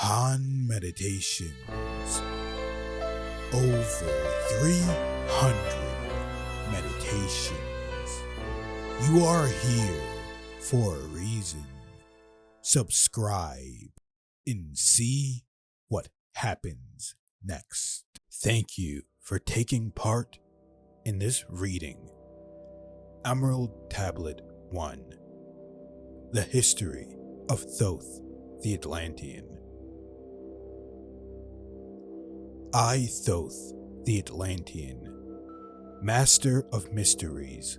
Han Meditations. Over 300 meditations. You are here for a reason. Subscribe and see what happens next. Thank you for taking part in this reading. Emerald Tablet 1. The History of Thoth the Atlantean. I, Thoth the Atlantean, master of mysteries,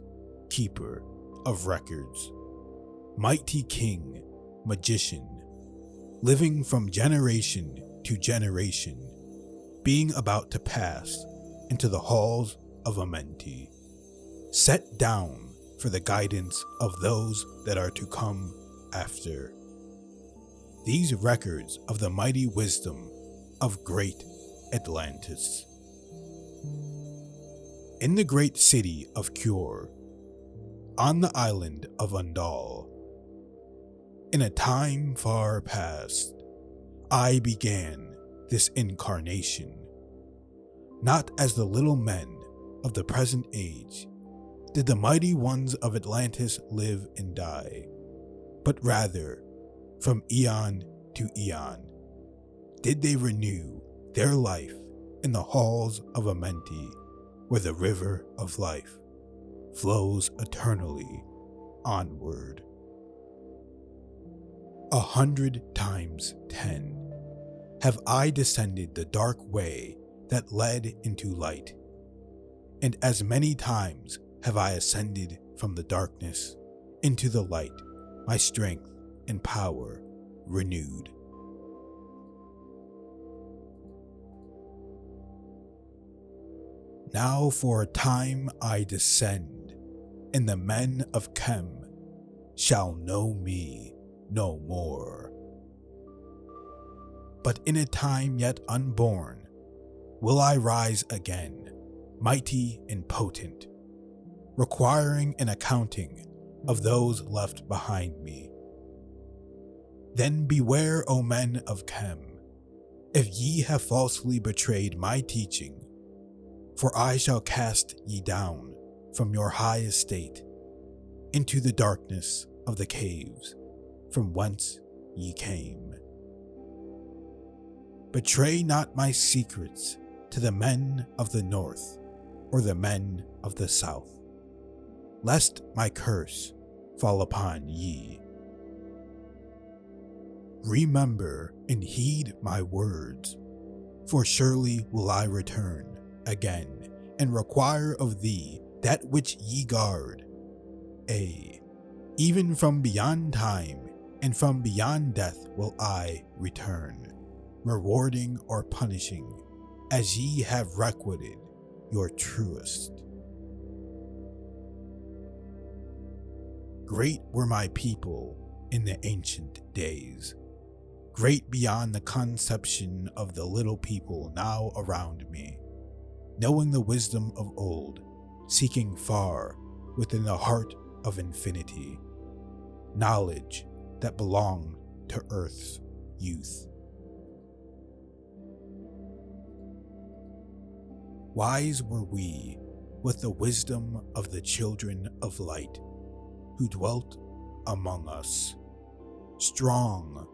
keeper of records, mighty king, magician, living from generation to generation, being about to pass into the halls of Amenti, set down for the guidance of those that are to come after. These records of the mighty wisdom of great Atlantis. In the great city of Cure, on the island of Unal, in a time far past, I began this incarnation. Not as the little men of the present age did the mighty ones of Atlantis live and die, but rather from eon to eon did they renew their life in the halls of Amenti, where the river of life flows eternally onward. 100 times 10 have I descended the dark way that led into light, and as many times have I ascended from the darkness into the light, my strength and power renewed. Now for a time I descend, and the men of Chem shall know me no more. But in a time yet unborn will I rise again, mighty and potent, requiring an accounting of those left behind me. Then beware, O men of Chem, if ye have falsely betrayed my teaching, for I shall cast ye down from your high estate into the darkness of the caves from whence ye came. Betray not my secrets to the men of the north or the men of the south, lest my curse fall upon ye. Remember and heed my words, for surely will I return again and require of thee that which ye guard. Even from beyond time and from beyond death will I return, rewarding or punishing as ye have requited your truest. Great were my people in the ancient days, great beyond the conception of the little people now around me, knowing the wisdom of old, seeking far within the heart of infinity, knowledge that belonged to earth's youth. Wise were we with the wisdom of the children of light who dwelt among us. Strong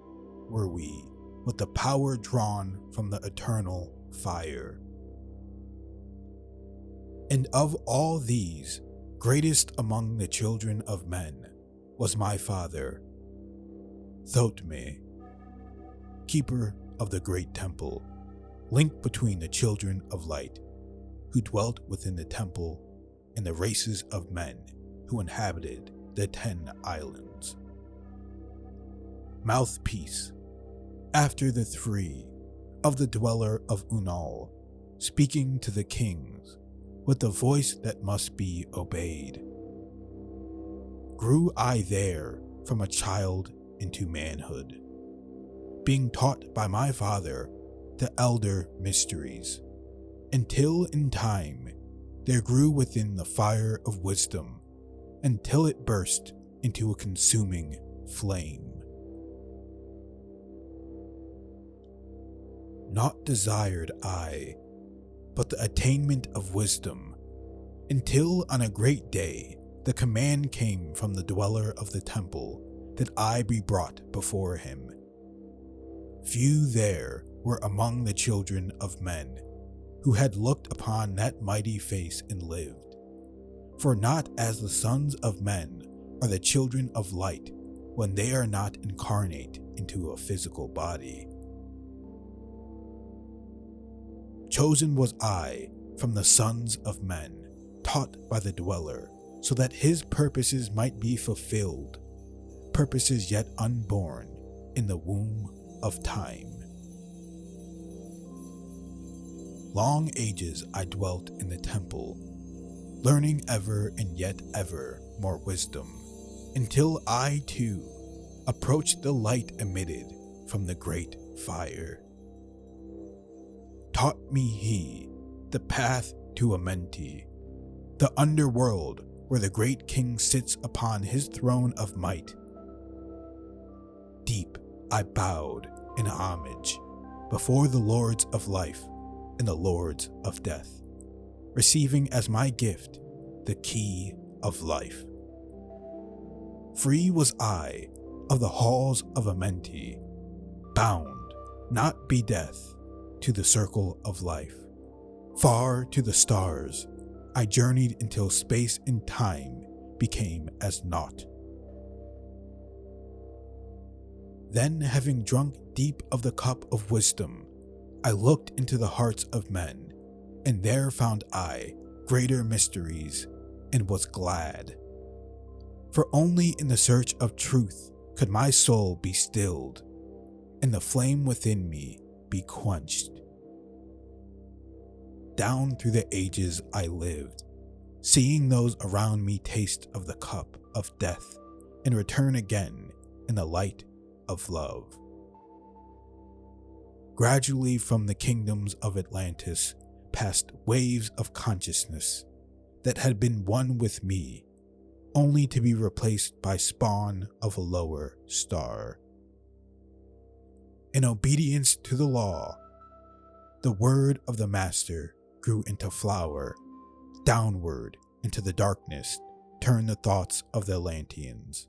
were we with the power drawn from the eternal fire. And of all these, greatest among the children of men was my father, Thoth, keeper of the great temple, link between the children of light, who dwelt within the temple, and the races of men who inhabited the 10 islands. Mouthpiece, after the 3, of the dweller of Unal, speaking to the kings, with the voice that must be obeyed. Grew I there from a child into manhood, being taught by my father the elder mysteries, until in time there grew within the fire of wisdom, until it burst into a consuming flame. Not desired I, but the attainment of wisdom, until on a great day the command came from the dweller of the temple that I be brought before him. Few there were among the children of men who had looked upon that mighty face and lived. For not as the sons of men are the children of light when they are not incarnate into a physical body. Chosen was I from the sons of men, taught by the dweller, so that his purposes might be fulfilled, purposes yet unborn in the womb of time. Long ages I dwelt in the temple, learning ever and yet ever more wisdom, until I too approached the light emitted from the great fire. Taught me he the path to Amenti, the underworld where the great king sits upon his throne of might. Deep I bowed in homage before the lords of life and the lords of death, receiving as my gift the key of life. Free was I of the halls of Amenti, bound, not be death, to the circle of life. Far to the stars I journeyed until space and time became as naught. Then, having drunk deep of the cup of wisdom, I looked into the hearts of men, and there found I greater mysteries, and was glad. For only in the search of truth could my soul be stilled, and the flame within me be quenched. Down through the ages I lived, seeing those around me taste of the cup of death, and return again in the light of love. Gradually from the kingdoms of Atlantis passed waves of consciousness that had been one with me, only to be replaced by spawn of a lower star. In obedience to the law, the word of the master grew into flower, downward into the darkness turned the thoughts of the Atlanteans,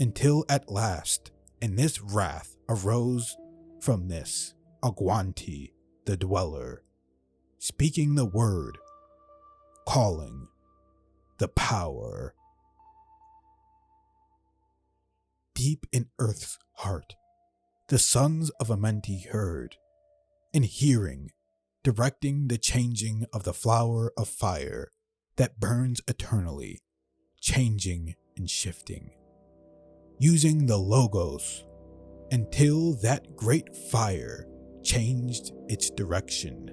until at last in this wrath arose from this Amenti, the dweller, speaking the word, calling the power. Deep in earth's heart, the sons of Amenti heard, and hearing, directing the changing of the flower of fire that burns eternally, changing and shifting, using the logos until that great fire changed its direction.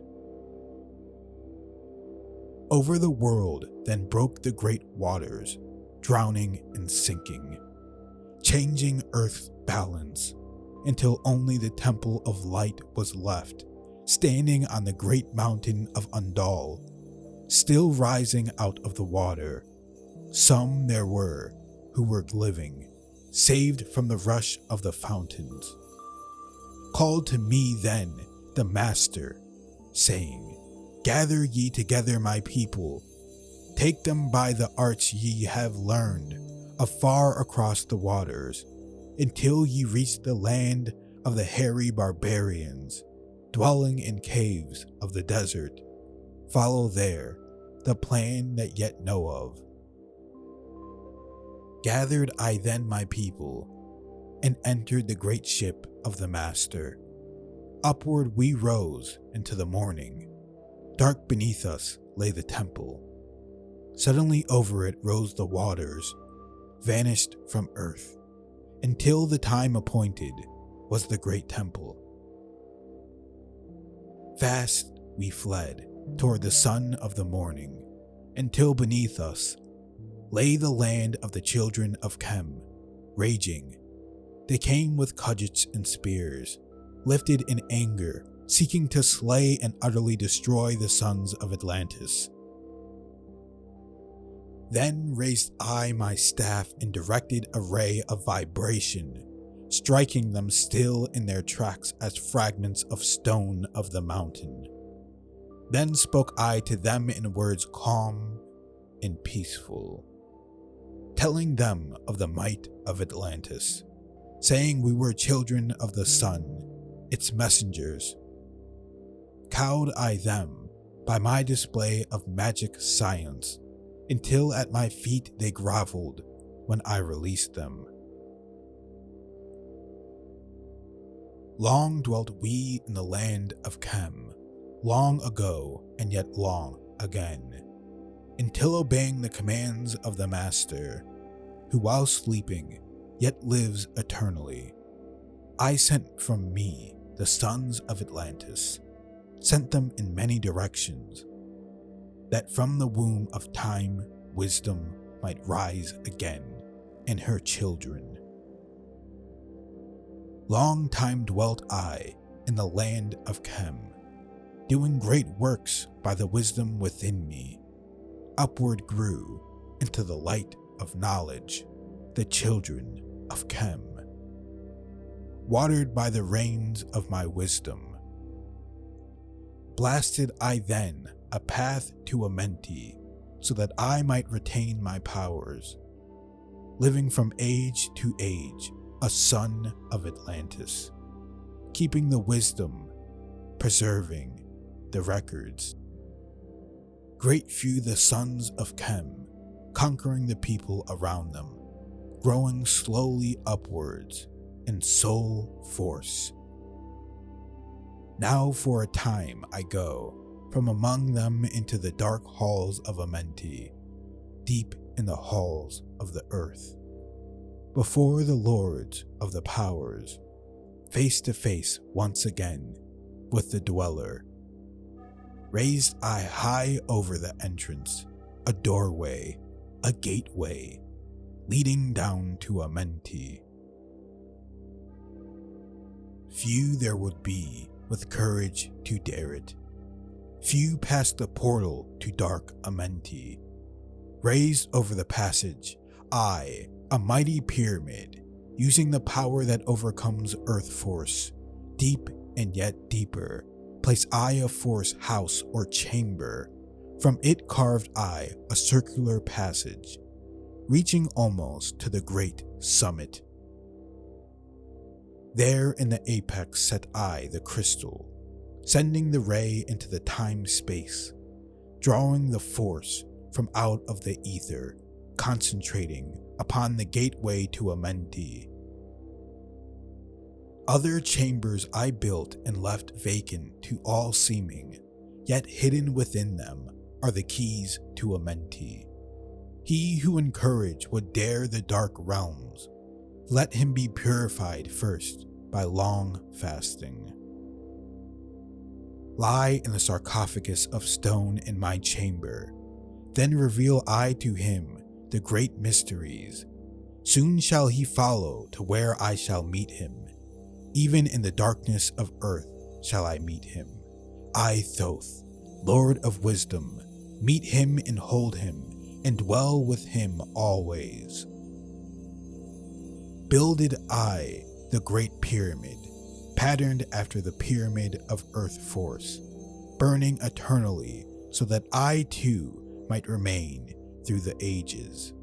Over the world then broke the great waters, drowning and sinking, changing earth's balance until only the temple of light was left, standing on the great mountain of Unal, still rising out of the water. Some there were who were living, saved from the rush of the fountains. Called to me then the master, saying, Gather ye together my people, take them by the arts ye have learned, afar across the waters, until ye reach the land of the hairy barbarians, dwelling in caves of the desert. Follow there the plan that yet know of. Gathered I then my people, and entered the great ship of the master. Upward we rose into the morning. Dark beneath us lay the temple. Suddenly over it rose the waters, vanished from earth, until the time appointed was the great temple. Fast we fled toward the sun of the morning, until beneath us lay the land of the children of Chem, raging. They came with cudgels and spears, lifted in anger, seeking to slay and utterly destroy the sons of Atlantis. Then raised I my staff and directed a ray of vibration, striking them still in their tracks as fragments of stone of the mountain. Then spoke I to them in words calm and peaceful, telling them of the might of Atlantis, saying we were children of the sun, its messengers. Cowed I them by my display of magic science, until at my feet they groveled when I released them. Long dwelt we in the land of Chem, long ago and yet long again, until obeying the commands of the Master, who while sleeping yet lives eternally, I sent from me the sons of Atlantis, sent them in many directions, that from the womb of time wisdom might rise again, and her children. Long time dwelt I in the land of Chem, doing great works by the wisdom within me, upward grew into the light of knowledge, the children of Chem. Watered by the rains of my wisdom, blasted I then a path to Amenti, so that I might retain my powers, living from age to age, a son of Atlantis, keeping the wisdom, preserving the records. Great few the sons of Chem, conquering the people around them, growing slowly upwards in soul force. Now for a time I go from among them into the dark halls of Amenti, deep in the halls of the earth, before the lords of the powers, face to face once again with the dweller. Raised I high over the entrance, a doorway, a gateway, leading down to Amenti. Few there would be with courage to dare it. Few passed the portal to dark Amenti. Raised over the passage, I, a mighty pyramid, using the power that overcomes earth force, deep and yet deeper, place I a force house or chamber. From it carved I a circular passage, reaching almost to the great summit. There in the apex set I the crystal, sending the ray into the time-space, drawing the force from out of the ether, concentrating upon the gateway to Amenti. Other chambers I built and left vacant to all seeming, yet hidden within them are the keys to Amenti. He who in courage would dare the dark realms, let him be purified first by long fasting. Lie in the sarcophagus of stone in my chamber, then reveal I to him the great mysteries. Soon shall he follow to where I shall meet him. Even in the darkness of earth shall I meet him. I, Thoth, Lord of wisdom, meet him and hold him, and dwell with him always. Builded I the great pyramid, patterned after the pyramid of earth force, burning eternally so that I too might remain through the ages.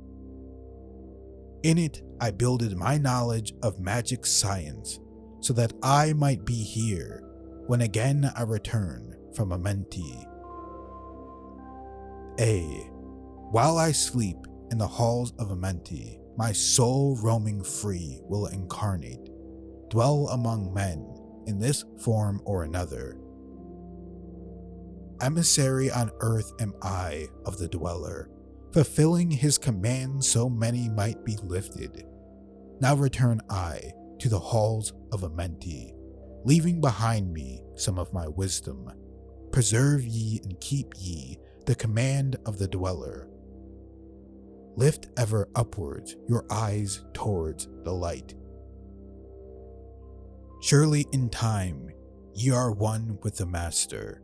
In it I builded my knowledge of magic science, so that I might be here when again I return from Amenti. While I sleep in the halls of Amenti, my soul roaming free will incarnate, dwell among men in this form or another. Emissary on earth am I of the dweller, fulfilling his command so many might be lifted. Now return I to the halls of Amenti, leaving behind me some of my wisdom. Preserve ye and keep ye the command of the dweller. Lift ever upwards your eyes towards the light. Surely in time ye are one with the Master.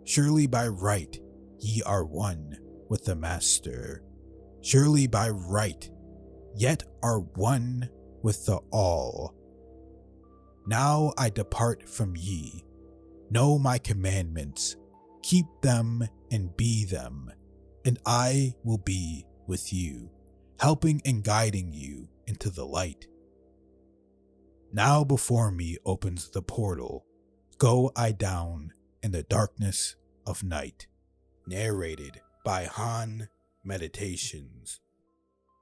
Surely by right ye are one with the Master. Surely by right yet are one with the All Now I depart from ye. Know my commandments, keep them and be them, and I will be with you, helping and guiding you into the light. Now before me opens the portal, go I down in the darkness of night. Narrated by Han Meditations.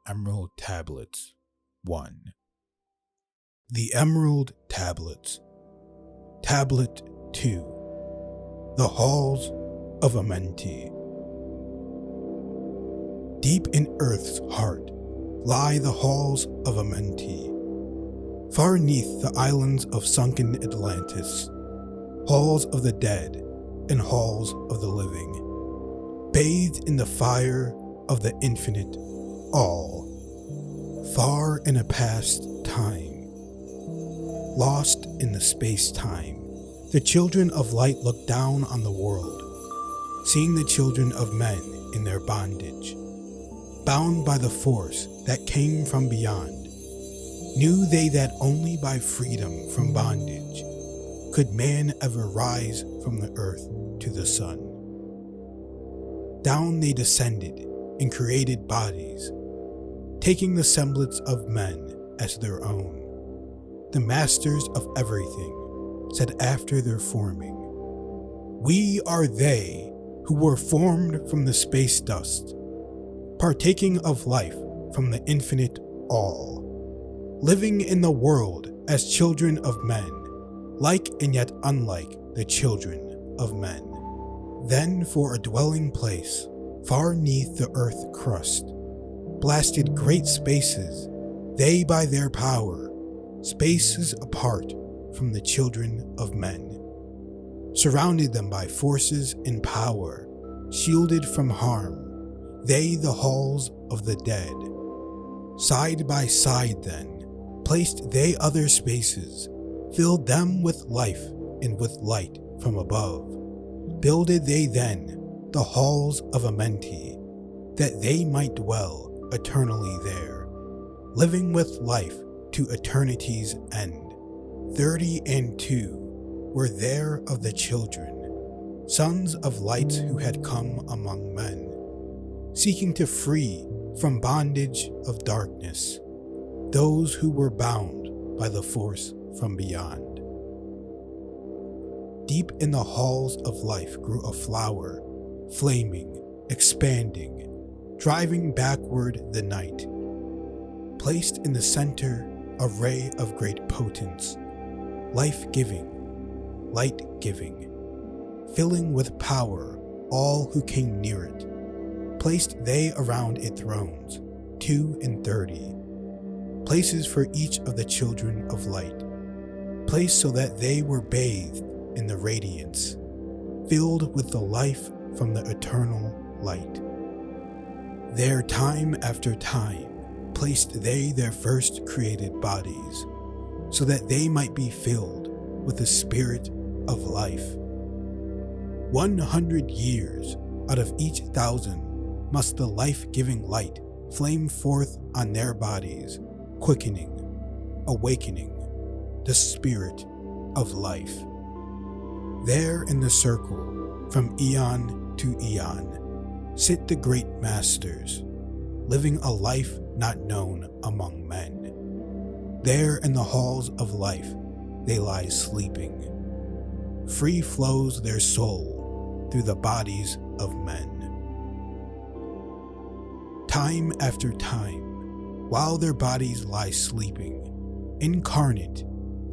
Emerald Tablets 1. The Emerald Tablets. Tablet 2. The Halls of Amenti. Deep in Earth's heart lie the halls of Amenti. Far neath the islands of sunken Atlantis, halls of the dead and halls of the living, bathed in the fire of the infinite all, far in a past time, lost in the space-time. The children of light look down on the world, seeing the children of men in their bondage, bound by the force that came from beyond. Knew they that only by freedom from bondage could man ever rise from the earth to the sun. Down they descended in created bodies, taking the semblance of men as their own. The masters of everything said after their forming, "We are they who were formed from the space dust, partaking of life from the infinite all, living in the world as children of men, like and yet unlike the children of men. Then for a dwelling place, far neath the earth crust, blasted great spaces, they by their power, spaces apart from the children of men, surrounded them by forces and power, shielded from harm, they the halls of the dead. Side by side then, placed they other spaces, filled them with life and with light from above. Builded they then the halls of Amenti, that they might dwell eternally there, living with life to eternity's end. 32 were there of the children, sons of lights who had come among men, seeking to free from bondage of darkness those who were bound by the force from beyond. Deep in the halls of life grew a flower, flaming, expanding, driving backward the night. Placed in the center a ray of great potence, life-giving, light-giving, filling with power all who came near it. Placed they around it thrones, 32, places for each of the children of light, placed so that they were bathed in the radiance, filled with the life from the eternal light. There time after time placed they their first created bodies, so that they might be filled with the spirit of life. 100 years out of each 1,000 must the life-giving light flame forth on their bodies, quickening, awakening the spirit of life. There in the circle, from eon to eon, sit the great masters, living a life not known among men. There in the halls of life they lie sleeping. Free flows their soul through the bodies of men. Time after time, while their bodies lie sleeping, incarnate,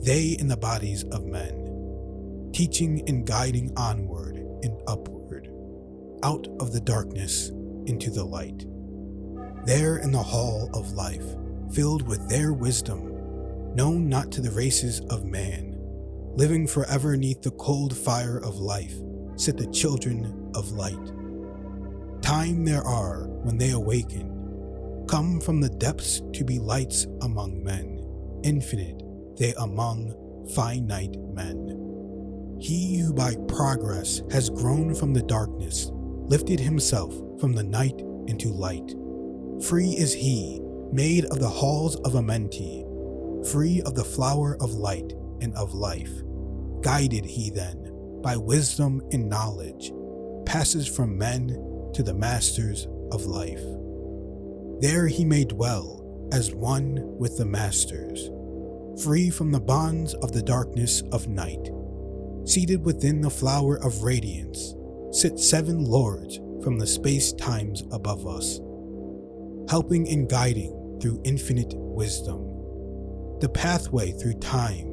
they in the bodies of men, teaching and guiding onward and upward, out of the darkness into the light. There in the hall of life, filled with their wisdom, known not to the races of man, living forever neath the cold fire of life, sit the children of light. Time there are when they awaken, come from the depths to be lights among men, infinite they among finite men. He who by progress has grown from the darkness, lifted himself from the night into light. Free is he, made of the halls of Amenti, free of the flower of light and of life. Guided he then, by wisdom and knowledge, passes from men to the masters of life. There he may dwell as one with the masters, free from the bonds of the darkness of night. Seated within the flower of radiance, sit 7 lords from the space-times above us, helping and guiding through infinite wisdom, the pathway through time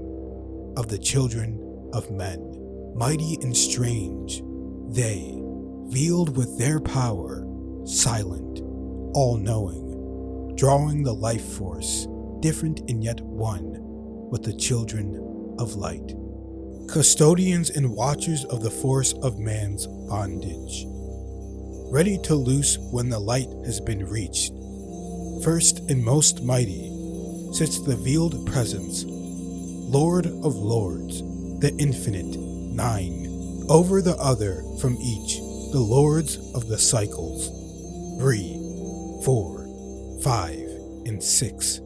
of the children of men. Mighty and strange, they, veiled with their power, silent, all-knowing, drawing the life force, different and yet one, with the children of light. Custodians and watchers of the force of man's bondage, ready to loose when the light has been reached. First and most mighty sits the veiled presence, Lord of Lords, the infinite 9, over the other from each, the lords of the cycles, 3, 4, 5, and 6,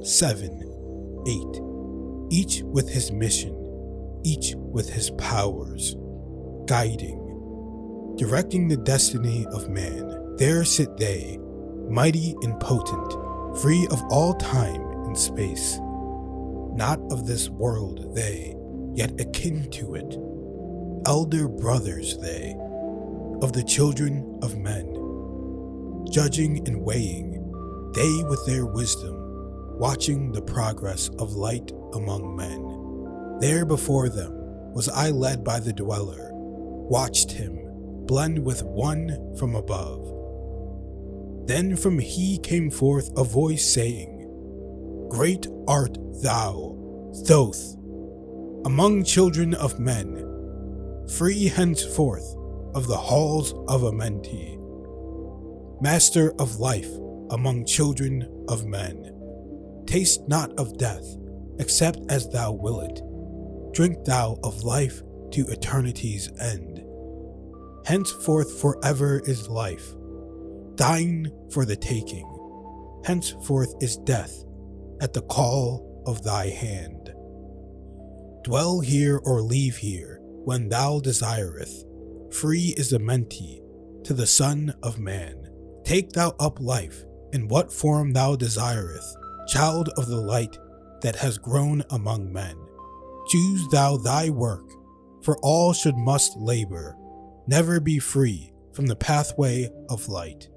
7, 8, each with his mission, each with his powers, guiding, directing the destiny of man. There sit they, mighty and potent, free of all time and space. Not of this world they, yet akin to it. Elder brothers they, of the children of men. Judging and weighing, they with their wisdom, watching the progress of light among men. There before them was I led by the dweller, watched him blend with one from above. Then from he came forth a voice saying, Great art thou, Thoth, among children of men, free henceforth of the halls of Amenti, master of life among children of men. Taste not of death, except as thou wilt. Drink thou of life to eternity's end. Henceforth forever is life, thine for the taking. Henceforth is death at the call of thy hand. Dwell here or leave here when thou desireth. Free is Amenti to the Son of Man. Take thou up life in what form thou desireth, child of the light that has grown among men. Choose thou thy work, for all must labor, never be free from the pathway of light.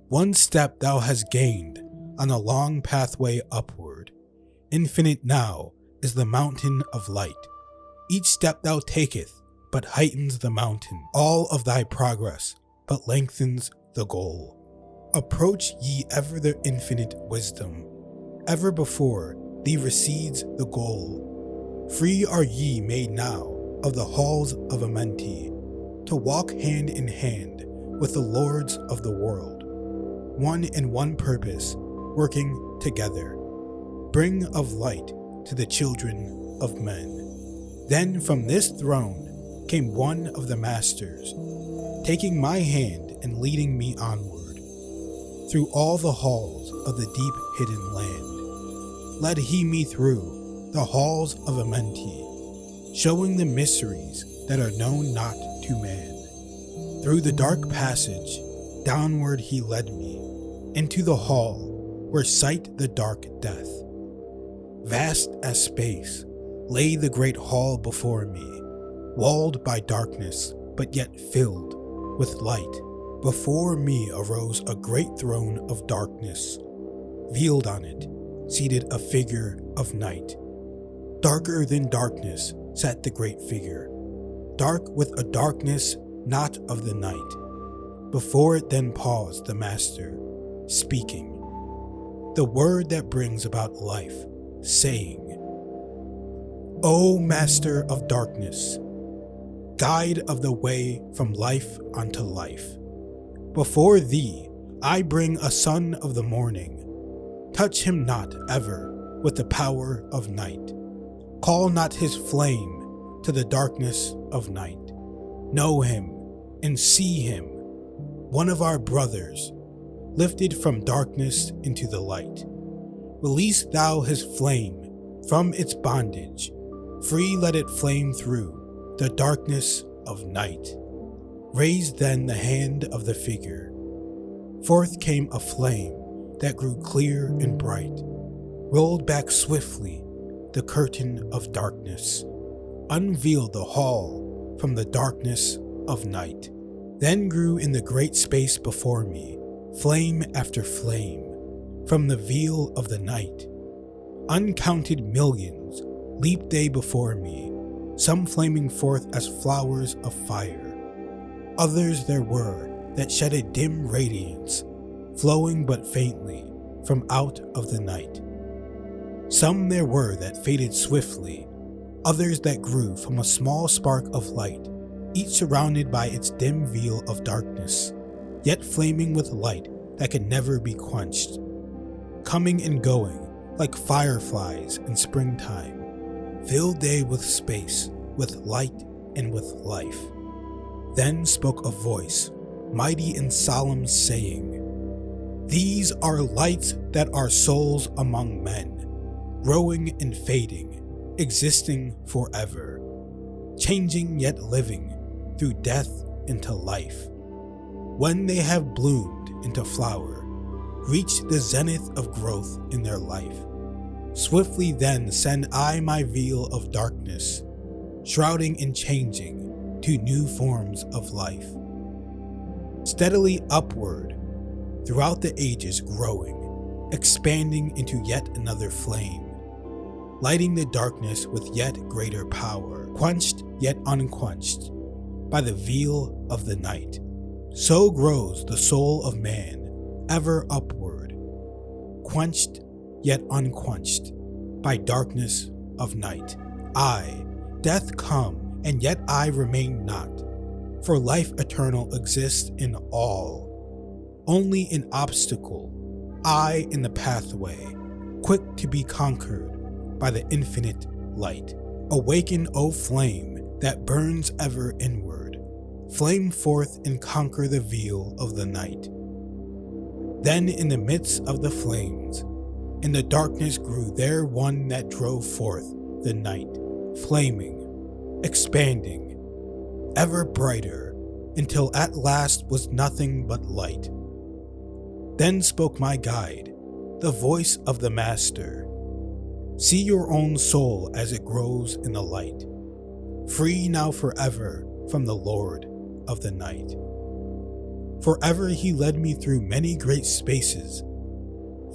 One step thou hast gained on a long pathway upward. Infinite now is the mountain of light. Each step thou taketh but heightens the mountain. All of thy progress but lengthens the goal. Approach ye ever the infinite wisdom. Ever before thee recedes the goal. Free are ye made now of the halls of Amenti, to walk hand in hand with the lords of the world, one in one purpose, working together. Bring of light to the children of men. Then from this throne came one of the masters, taking my hand and leading me onward, through all the halls of the deep hidden land. Led he me through the halls of Amenti, showing the mysteries that are known not to man. Through the dark passage, downward he led me, into the hall where sight the dark death. Vast as space lay the great hall before me, walled by darkness, but yet filled with light. Before me arose a great throne of darkness. Veiled on it, seated a figure of night. Darker than darkness sat the great figure, dark with a darkness not of the night. Before it then paused the master, speaking, the word that brings about life, saying, O Master of Darkness, guide of the way from life unto life, before thee I bring a son of the morning. Touch him not ever with the power of night. Call not his flame to the darkness of night. Know him and see him, one of our brothers, lifted from darkness into the light. Release thou his flame from its bondage, Free let it flame through the darkness of night. Raised then the hand of the figure. Forth came a flame that grew clear and bright, rolled back swiftly the curtain of darkness, unveiled the hall from the darkness of night. Then grew in the great space before me, flame after flame, from the veil of the night. Uncounted millions leaped they before me, some flaming forth as flowers of fire. Others there were that shed a dim radiance, flowing but faintly from out of the night. Some there were that faded swiftly, others that grew from a small spark of light, each surrounded by its dim veil of darkness, yet flaming with light that could never be quenched, coming and going like fireflies in springtime. Filled they with space, with light and with life. Then spoke a voice, mighty and solemn, saying, "These are lights that are souls among men, growing and fading, existing forever, changing yet living through death into life. When they have bloomed into flower, reached the zenith of growth in their life, swiftly then send I my veil of darkness, shrouding and changing to new forms of life. Steadily upward, throughout the ages growing, expanding into yet another flame, lighting the darkness with yet greater power, quenched yet unquenched by the veil of the night. So grows the soul of man, ever upward, quenched yet unquenched by darkness of night. I, death come, and yet I remain not, for life eternal exists in all. Only an obstacle, I in the pathway, quick to be conquered by the infinite light. Awaken, O flame that burns ever inward, flame forth and conquer the veil of the night. Then in the midst of the flames, in the darkness grew there one that drove forth the night, flaming, expanding, ever brighter, until at last was nothing but light. Then spoke my guide, the voice of the Master. See your own soul as it grows in the light, free now forever from the Lord of the night. Forever he led me through many great spaces,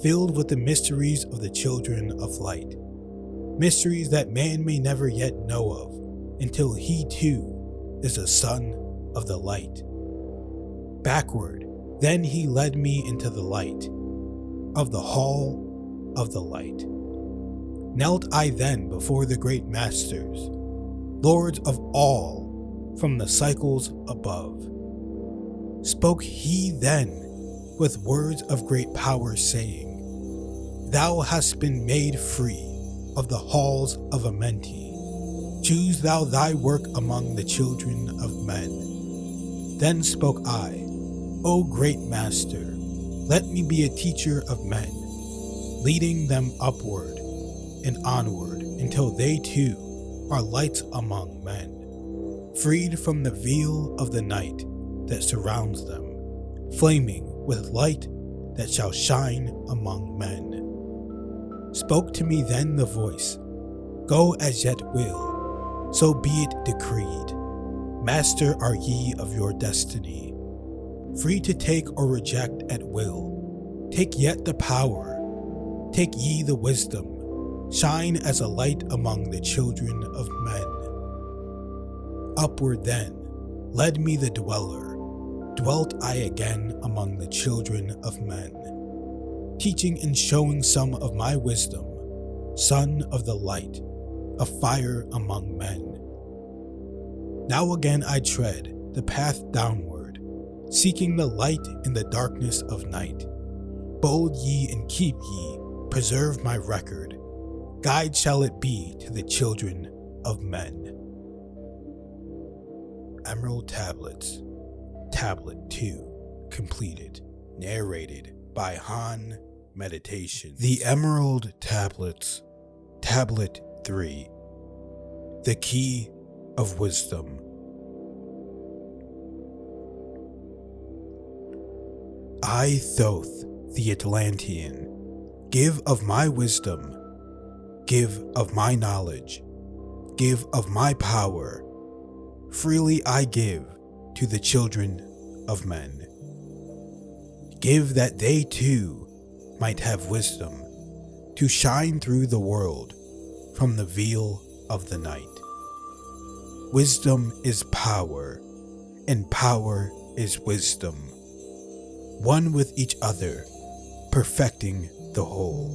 filled with the mysteries of the children of light, mysteries that man may never yet know of, until he too is a son of the light. Backward, then he led me into the light of the hall of the light. Knelt I then before the great masters, lords of all from the cycles above. Spoke he then with words of great power, saying, Thou hast been made free of the halls of Amenti. Choose thou thy work among the children of men. Then spoke I, O great Master, let me be a teacher of men, leading them upward and onward until they too are lights among men, freed from the veil of the night that surrounds them, flaming with light that shall shine among men. Spoke to me then the voice, Go as yet will, so be it decreed. Master are ye of your destiny, free to take or reject at will. Take yet the power, take ye the wisdom, shine as a light among the children of men. Upward then led me the dweller, dwelt I again among the children of men, teaching and showing some of my wisdom, son of the light, a fire among men. Now again I tread the path downward, seeking the light in the darkness of night. Bold ye and keep ye, preserve my record, guide shall it be to the children of men. Emerald Tablets, Tablet 2, completed. Narrated by Han Meditation. The Emerald Tablets, Tablet 3. The Key of Wisdom. I, Thoth, the Atlantean, give of my wisdom, give of my knowledge, give of my power. Freely I give to the children of men. Give that they too might have wisdom to shine through the world from the veil of the night. Wisdom is power, and power is wisdom, one with each other, perfecting the whole.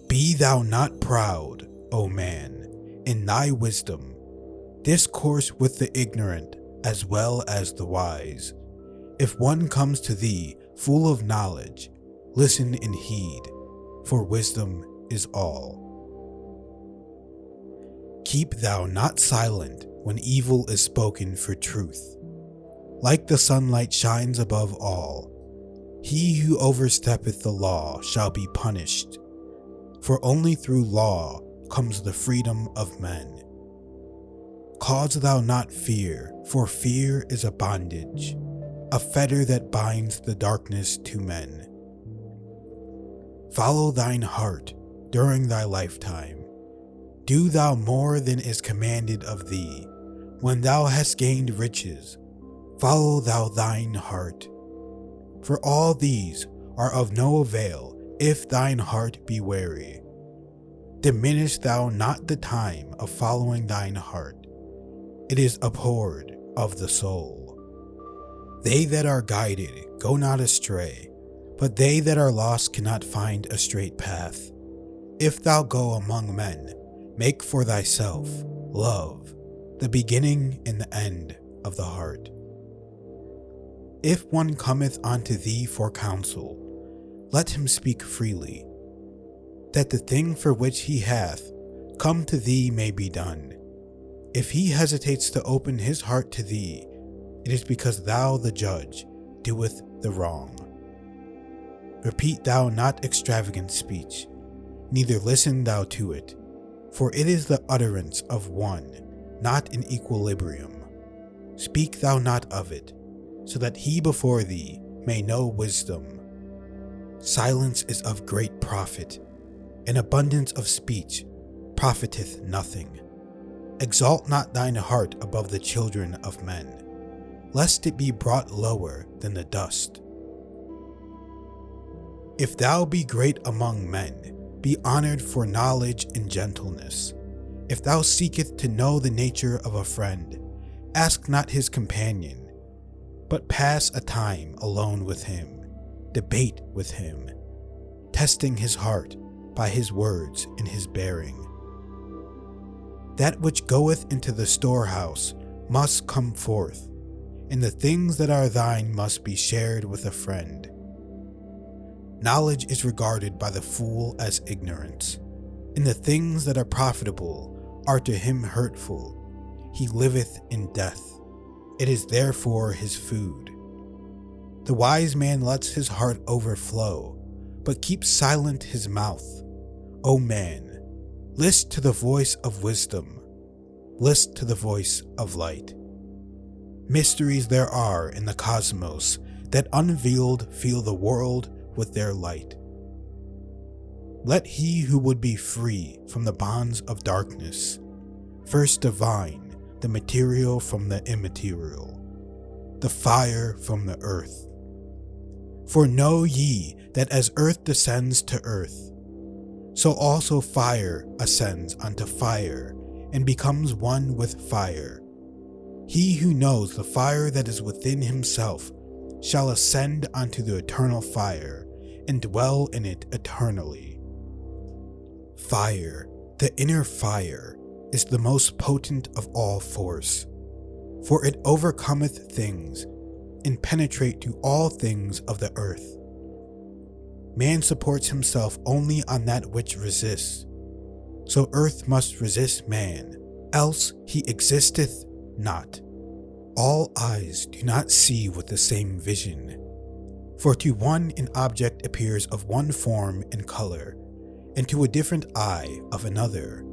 Be thou not proud, O man, in thy wisdom. Discourse with the ignorant as well as the wise. If one comes to thee full of knowledge, listen and heed, for wisdom is all. Keep thou not silent when evil is spoken for truth. Like the sunlight shines above all, he who oversteppeth the law shall be punished. For only through law comes the freedom of men. Cause thou not fear, for fear is a bondage, a fetter that binds the darkness to men. Follow thine heart during thy lifetime. Do thou more than is commanded of thee. When thou hast gained riches, follow thou thine heart. For all these are of no avail if thine heart be weary. Diminish thou not the time of following thine heart. It is abhorred of the soul. They that are guided go not astray, but they that are lost cannot find a straight path. If thou go among men, make for thyself love, the beginning and the end of the heart. If one cometh unto thee for counsel, let him speak freely, that the thing for which he hath come to thee may be done. If he hesitates to open his heart to thee, it is because thou, the judge, doeth the wrong. Repeat thou not extravagant speech, neither listen thou to it, for it is the utterance of one, not in equilibrium. Speak thou not of it, so that he before thee may know wisdom. Silence is of great profit, and abundance of speech profiteth nothing. Exalt not thine heart above the children of men, lest it be brought lower than the dust. If thou be great among men, be honored for knowledge and gentleness. If thou seeketh to know the nature of a friend, ask not his companion, but pass a time alone with him, debate with him, testing his heart by his words and his bearing. That which goeth into the storehouse must come forth, and the things that are thine must be shared with a friend. Knowledge is regarded by the fool as ignorance, and the things that are profitable are to him hurtful. He liveth in death. It is therefore his food. The wise man lets his heart overflow, but keeps silent his mouth. O man, list to the voice of wisdom. List to the voice of light. Mysteries there are in the cosmos that unveiled fill the world with their light. Let he who would be free from the bonds of darkness first divine the material from the immaterial, the fire from the earth. For know ye that as earth descends to earth, so also fire ascends unto fire and becomes one with fire. He who knows the fire that is within himself shall ascend unto the eternal fire and dwell in it eternally. Fire, the inner fire, is the most potent of all force, for it overcometh things and penetrate to all things of the earth. Man supports himself only on that which resists, so earth must resist man, else he existeth not. All eyes do not see with the same vision, for to one an object appears of one form and color, and to a different eye of another.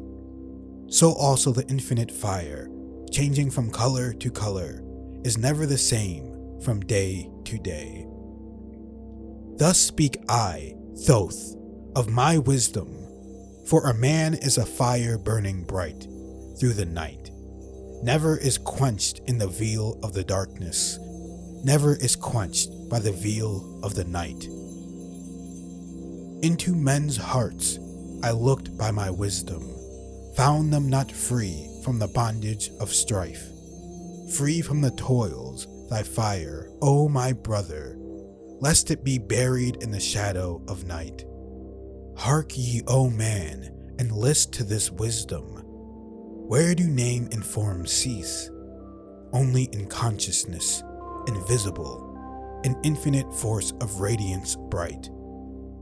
So also the infinite fire, changing from color to color, is never the same from day to day. Thus speak I, Thoth, of my wisdom, for a man is a fire burning bright through the night, never is quenched in the veil of the darkness, never is quenched by the veil of the night. Into men's hearts I looked by my wisdom, found them not free from the bondage of strife, free from the toils thy fire, O my brother, lest it be buried in the shadow of night. Hark ye, O man, and list to this wisdom. Where do name and form cease? Only in consciousness, invisible, an infinite force of radiance bright.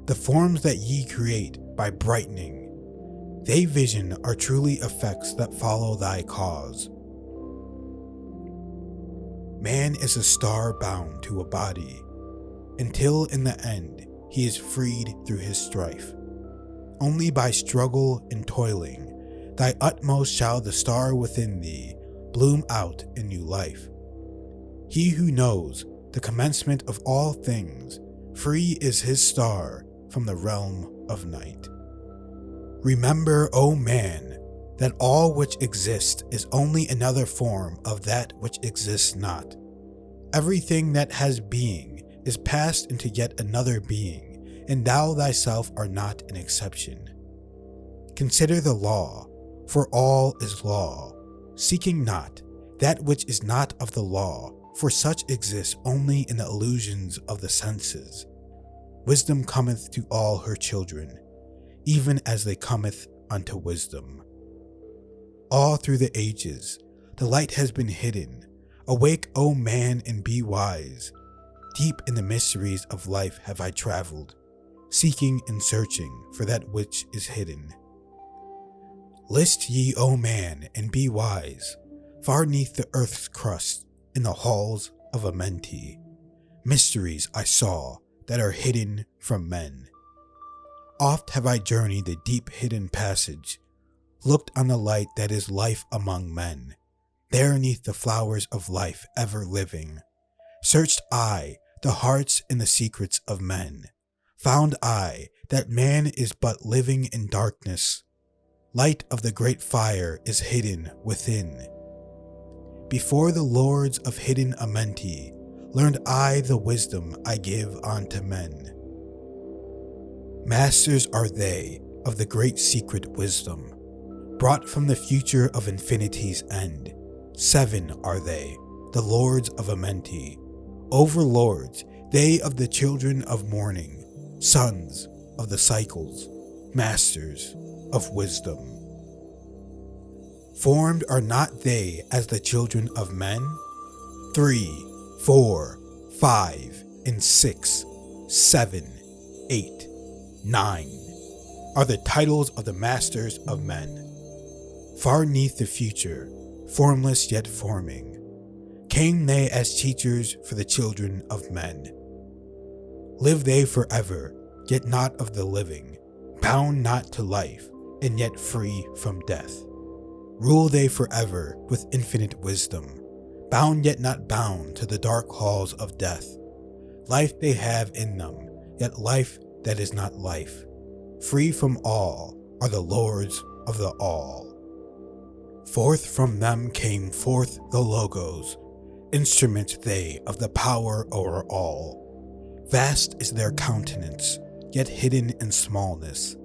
The forms that ye create by brightening, they vision are truly effects that follow thy cause. Man is a star bound to a body, until in the end he is freed through his strife. Only by struggle and toiling, thy utmost shall the star within thee bloom out in new life. He who knows the commencement of all things, free is his star from the realm of night. Remember, O man, that all which exists is only another form of that which exists not. Everything that has being is passed into yet another being, and thou thyself art not an exception. Consider the law, for all is law, seeking not that which is not of the law, for such exists only in the illusions of the senses. Wisdom cometh to all her children, even as they cometh unto wisdom. All through the ages, the light has been hidden. Awake, O man, and be wise. Deep in the mysteries of life have I traveled, seeking and searching for that which is hidden. List ye, O man, and be wise. Far neath the earth's crust, in the halls of Amenti, mysteries I saw that are hidden from men. Oft have I journeyed the deep hidden passage, looked on the light that is life among men, there neath the flowers of life ever living. Searched I the hearts and the secrets of men, found I that man is but living in darkness. Light of the great fire is hidden within. Before the lords of hidden Amenti, learned I the wisdom I give unto men. Masters are they of the great secret wisdom, brought from the future of infinity's end. 7 are they, the lords of Amenti, overlords, they of the children of morning, sons of the cycles, masters of wisdom. Formed are not they as the children of men? 3, 4, 5, and 6, 7, 8, 9 are the titles of the masters of men. Far neath the future, formless yet forming, came they as teachers for the children of men. Live they forever, yet not of the living, bound not to life, and yet free from death. Rule they forever with infinite wisdom, bound yet not bound to the dark halls of death. Life they have in them, yet life that is not life. Free from all are the lords of the all. Forth from them came forth the Logos, instruments they of the power o'er all. Vast is their countenance, yet hidden in smallness,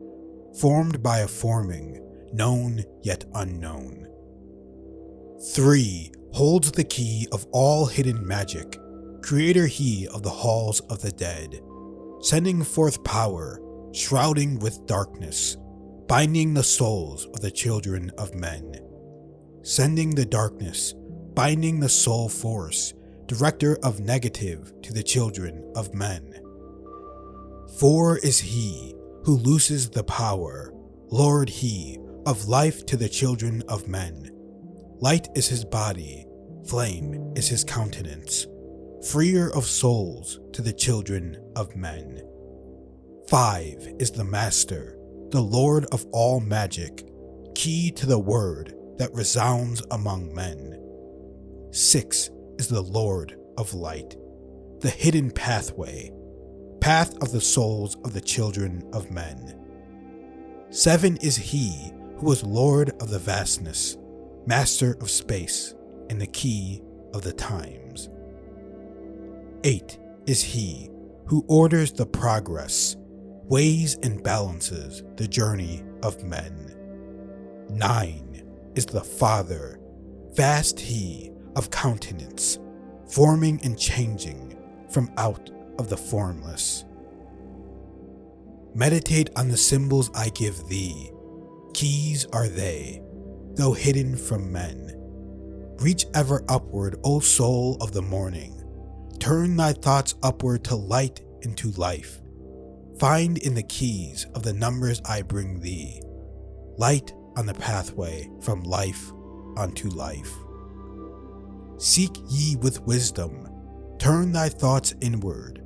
formed by a forming, known yet unknown. 3 holds the key of all hidden magic, creator he of the halls of the dead, sending forth power, shrouding with darkness, binding the souls of the children of men. Sending the darkness, binding the soul force, director of negative to the children of men. 4 is he who looses the power, Lord he of life to the children of men. Light is his body, flame is his countenance, freer of souls to the children of men. 5 is the master, the lord of all magic, key to the word that resounds among men. 6 is the Lord of Light, the hidden pathway, path of the souls of the children of men. 7 is he who is Lord of the vastness, master of space, and the key of the times. 8 is he who orders the progress, weighs and balances the journey of men. 9 is the Father, vast he of countenance, forming and changing from out of the formless. Meditate on the symbols I give thee. Keys are they, though hidden from men. Reach ever upward, O soul of the morning. Turn thy thoughts upward to light and to life. Find in the keys of the numbers I bring thee, light on the pathway from life unto life. Seek ye with wisdom, turn thy thoughts inward.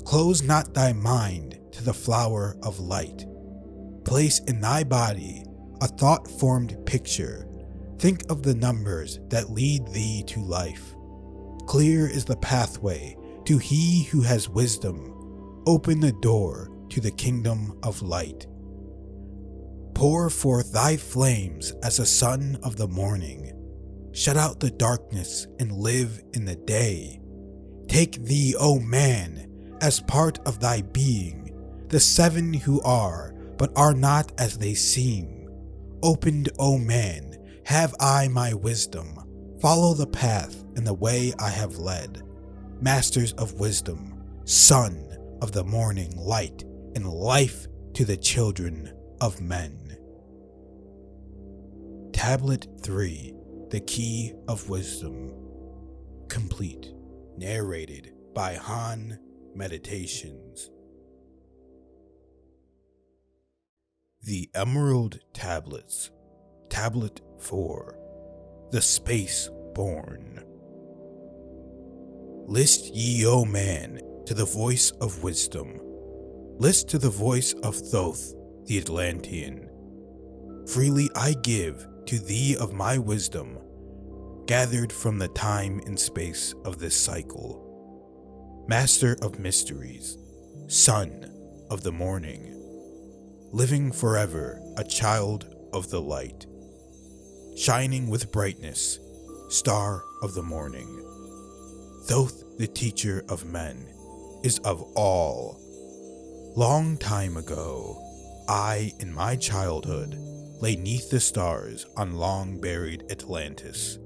Close not thy mind to the flower of light. Place in thy body a thought-formed picture. Think of the numbers that lead thee to life. Clear is the pathway to he who has wisdom. Open the door to the kingdom of light. Pour forth thy flames as the sun of the morning. Shut out the darkness and live in the day. Take thee, O man, as part of thy being, the 7 who are, but are not as they seem. Opened, O man, have I my wisdom. Follow the path and the way I have led. Masters of wisdom, son of the morning light, and life to the children of men. Tablet 3, The Key of Wisdom. Complete. Narrated by Han Meditations. The Emerald Tablets. Tablet 4. The Space Born. List ye, O man, to the voice of wisdom. List to the voice of Thoth, the Atlantean. Freely I give to thee of my wisdom, gathered from the time and space of this cycle. Master of mysteries, son of the morning, living forever a child of the light, shining with brightness, star of the morning. Thoth, the teacher of men, is of all. Long time ago, I, in my childhood, lay 'neath the stars on long-buried Atlantis,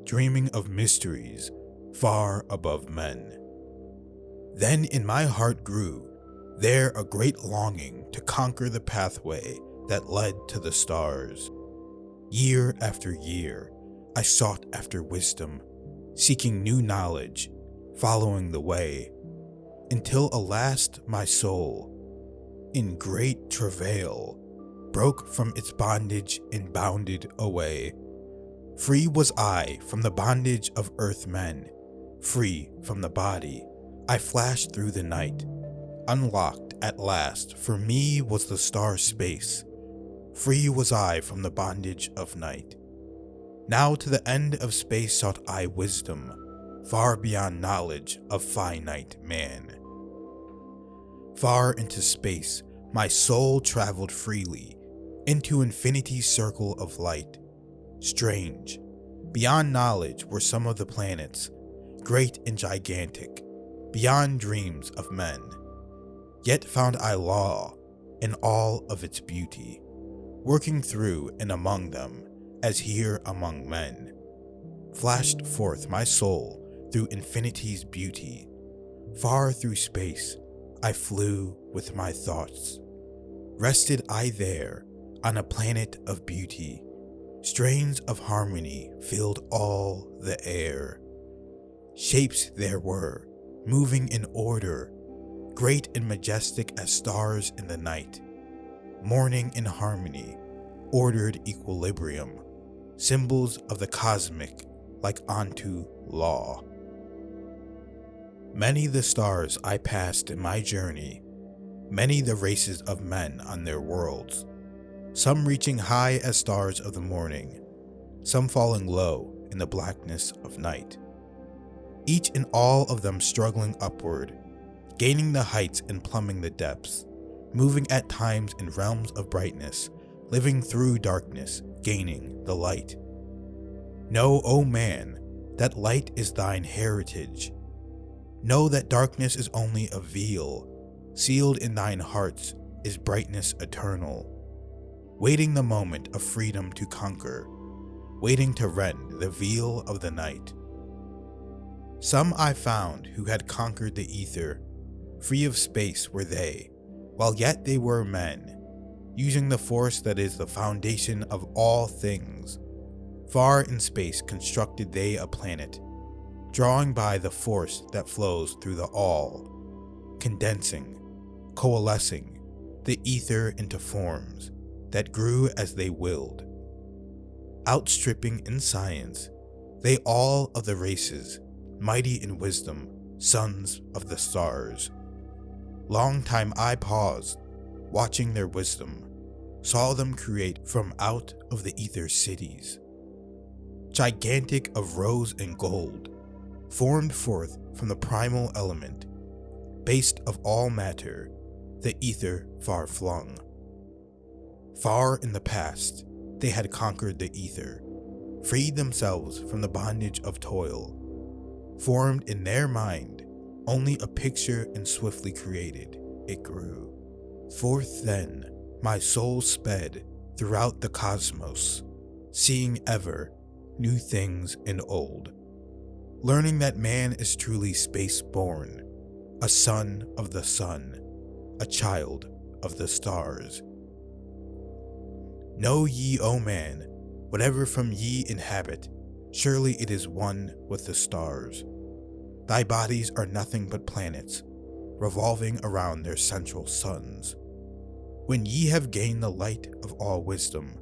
dreaming of mysteries far above men. Then in my heart grew there a great longing to conquer the pathway that led to the stars. Year after year, I sought after wisdom, seeking new knowledge, following the way, until at last my soul, in great travail, broke from its bondage and bounded away. Free was I from the bondage of earth men, free from the body. I flashed through the night. Unlocked at last for me was the star space. Free was I from the bondage of night. Now to the end of space sought I wisdom, far beyond knowledge of finite man. Far into space my soul traveled freely, into infinity's circle of light. Strange, beyond knowledge were some of the planets, great and gigantic, beyond dreams of men. Yet found I law in all of its beauty, working through and among them, as here among men. Flashed forth my soul through infinity's beauty. Far through space I flew with my thoughts. Rested I there on a planet of beauty. Strains of harmony filled all the air. Shapes there were, moving in order, great and majestic as stars in the night. Morning in harmony, ordered equilibrium, symbols of the cosmic like unto law. Many the stars I passed in my journey, many the races of men on their worlds. some reaching high as stars of the morning, some falling low in the blackness of night. Each and all of them struggling upward, gaining the heights and plumbing the depths, moving at times in realms of brightness, living through darkness, gaining the light. Know, O man, that light is thine heritage. Know that darkness is only a veil, sealed in thine hearts is brightness eternal, waiting the moment of freedom to conquer, waiting to rend the veil of the night. Some I found who had conquered the ether, free of space were they, while yet they were men, using the force that is the foundation of all things. Far in space constructed they a planet, drawing by the force that flows through the all, condensing, coalescing the ether into forms that grew as they willed. Outstripping in science, they all of the races, mighty in wisdom, sons of the stars. Long time I paused, watching their wisdom, saw them create from out of the ether cities, gigantic of rose and gold, formed forth from the primal element, based of all matter, the ether far flung. Far in the past, they had conquered the ether, freed themselves from the bondage of toil, formed in their mind only a picture and swiftly created, it grew. Forth then my soul sped throughout the cosmos, seeing ever new things and old, learning that man is truly space-born, a son of the sun, a child of the stars. Know ye, O man, whatever from ye inhabit, surely it is one with the stars. Thy bodies are nothing but planets, revolving around their central suns. When ye have gained the light of all wisdom,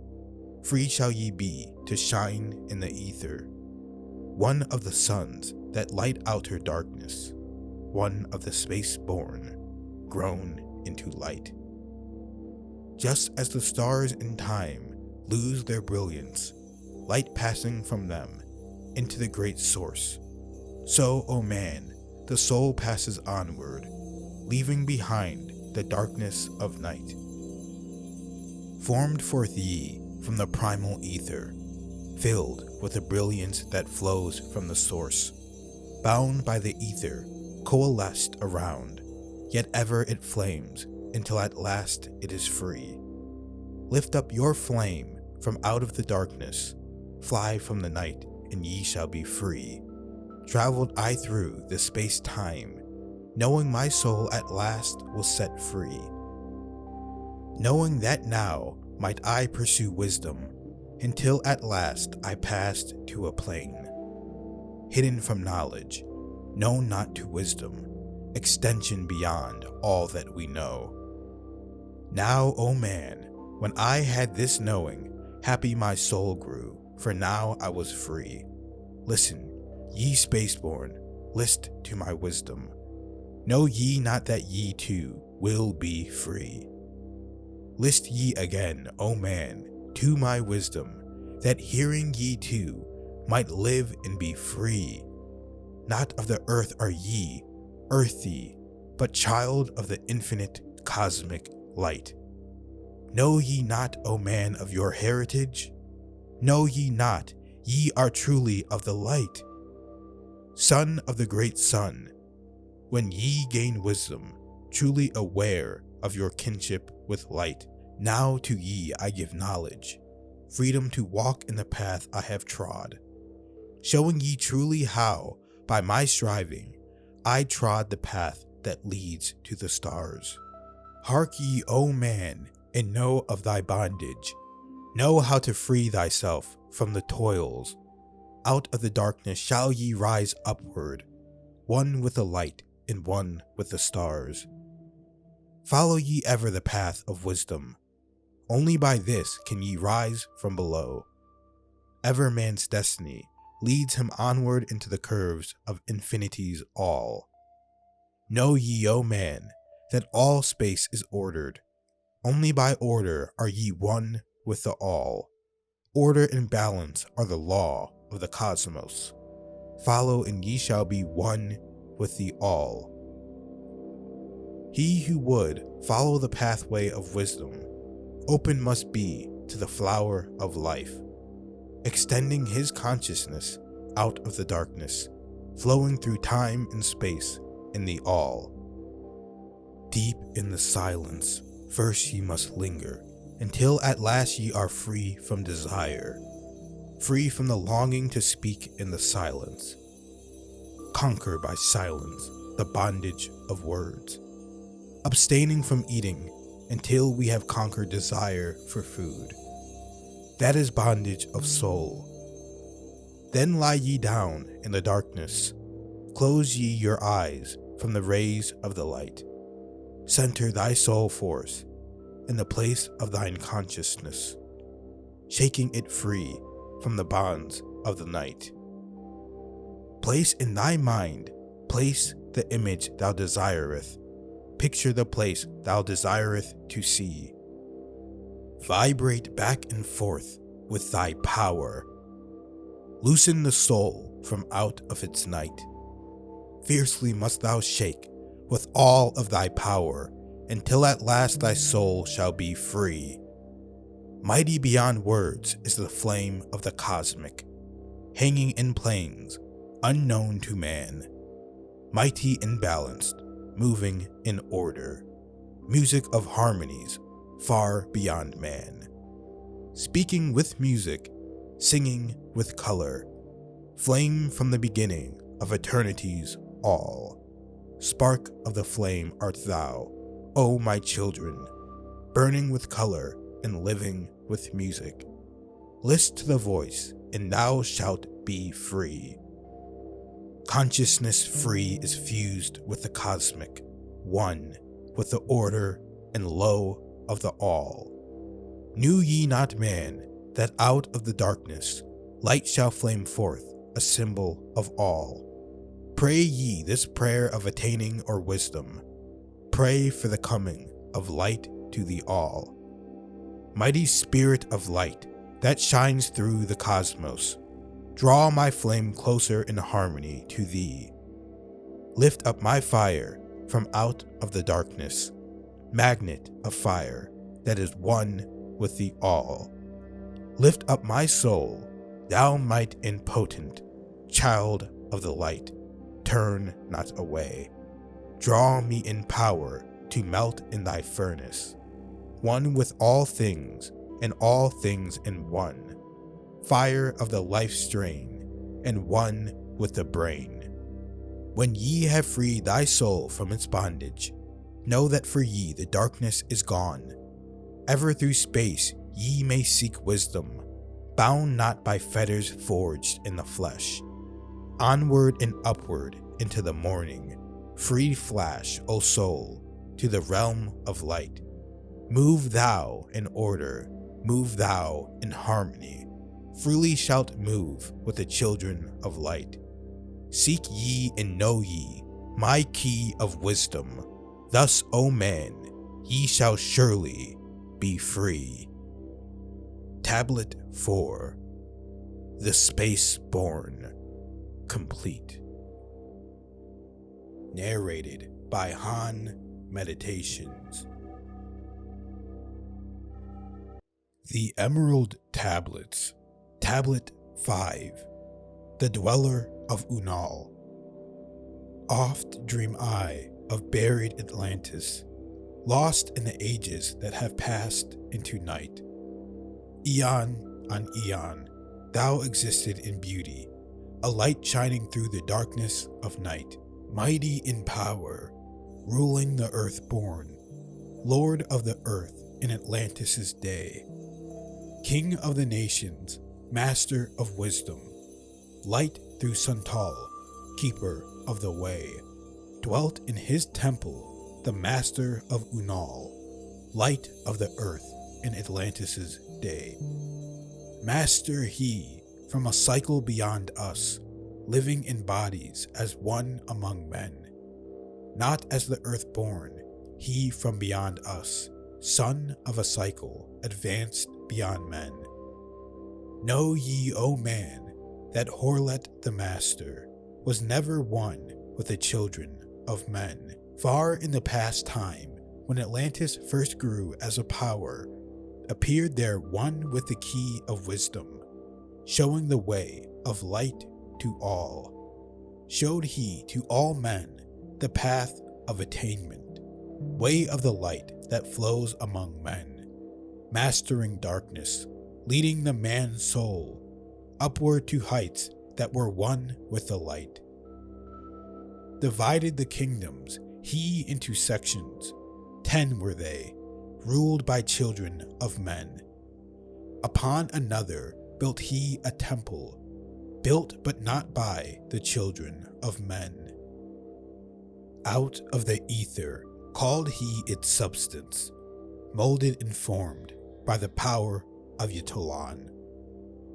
free shall ye be to shine in the ether, one of the suns that light outer darkness, one of the space-born, grown into light. Just as the stars in time lose their brilliance, light passing from them into the great source, so, O man, the soul passes onward, leaving behind the darkness of night. Formed forth ye from the primal ether, filled with the brilliance that flows from the source, bound by the ether, coalesced around, yet ever it flames until at last it is free. Lift up your flame from out of the darkness, fly from the night, and ye shall be free. Traveled I through the space-time, knowing my soul at last will set free. Knowing that now might I pursue wisdom, until at last I passed to a plane, hidden from knowledge, known not to wisdom, extension beyond all that we know. Now, O man, when I had this knowing, happy my soul grew, for now I was free. Listen, ye spaceborn, list to my wisdom. Know ye not that ye too will be free? List ye again, O man, to my wisdom, that hearing ye too might live and be free. Not of the earth are ye, earthy, but child of the infinite cosmic light. Know ye not, O man, of your heritage? Know ye not, ye are truly of the light? Son of the great sun, when ye gain wisdom, truly aware of your kinship with light, now to ye I give knowledge, freedom to walk in the path I have trod, showing ye truly how, by my striving, I trod the path that leads to the stars. Hark ye, O man, and know of thy bondage. Know how to free thyself from the toils. Out of the darkness shall ye rise upward, one with the light and one with the stars. Follow ye ever the path of wisdom. Only by this can ye rise from below. Ever man's destiny leads him onward into the curves of infinity's all. Know ye, O man, that all space is ordered, Only by order are ye one with the all. Order and balance are the law of the cosmos. Follow and ye shall be one with the all. He who would follow the pathway of wisdom, open must be to the flower of life, extending his consciousness out of the darkness, flowing through time and space in the all. Deep in the silence, first ye must linger, until at last ye are free from desire, free from the longing to speak in the silence. Conquer by silence the bondage of words, abstaining from eating until we have conquered desire for food. That is bondage of soul. Then lie ye down in the darkness, close ye your eyes from the rays of the light. Center thy soul force in the place of thine consciousness, shaking it free from the bonds of the night. Place in thy mind, place the image thou desireth, picture the place thou desireth to see. Vibrate back and forth with thy power. Loosen the soul from out of its night. Fiercely must thou shake with all of thy power, until at last thy soul shall be free. Mighty beyond words is the flame of the cosmic, hanging in plains unknown to man. Mighty and balanced, moving in order, music of harmonies far beyond man. Speaking with music, singing with color, flame from the beginning of eternity's all. Spark of the flame art thou, O my children, burning with color and living with music. List to the voice, and thou shalt be free. Consciousness free is fused with the cosmic, one with the order and lo of the all. Knew ye not, man, that out of the darkness light shall flame forth, a symbol of all? Pray ye this prayer of attaining or wisdom. Pray for the coming of light to the all. Mighty spirit of light that shines through the cosmos, draw my flame closer in harmony to thee. Lift up my fire from out of the darkness, magnet of fire that is one with the all. Lift up my soul, thou might and potent, child of the light, turn not away. Draw me in power to melt in thy furnace, one with all things and all things in one. Fire of the life strain, and one with the brain. When ye have freed thy soul from its bondage, know that for ye the darkness is gone. Ever through space ye may seek wisdom, bound not by fetters forged in the flesh. Onward and upward into the morning, free flash, O soul, to the realm of light. Move thou in order, move thou in harmony. Freely shalt move with the children of light. Seek ye and know ye my key of wisdom. Thus, O man, ye shall surely be free. Tablet 4. The Space Born. Complete. Narrated by Han Meditations. The Emerald Tablets. Tablet 5. The Dweller of Unal. Oft dream I of buried Atlantis, lost in the ages that have passed into night. Eon on eon, thou existed in beauty, a light shining through the darkness of night, mighty in power, ruling the earth-born, lord of the earth in Atlantis' day, king of the nations, master of wisdom, light through Suntal, keeper of the way, dwelt in his temple the master of Unal, light of the earth in Atlantis' day. Master he from a cycle beyond us, living in bodies as one among men. Not as the earth-born, he from beyond us, son of a cycle, advanced beyond men. Know ye, O man, that Horlet the master was never one with the children of men. Far in the past time, when Atlantis first grew as a power, appeared there one with the key of wisdom, showing the way of light to all. Showed he to all men the path of attainment, way of the light that flows among men, mastering darkness, leading the man's soul upward to heights that were one with the light. Divided the kingdoms he into sections, 10 were they, ruled by children of men. Upon another built he a temple, built but not by the children of men. Out of the ether called he its substance, molded and formed by the power of Ytolon.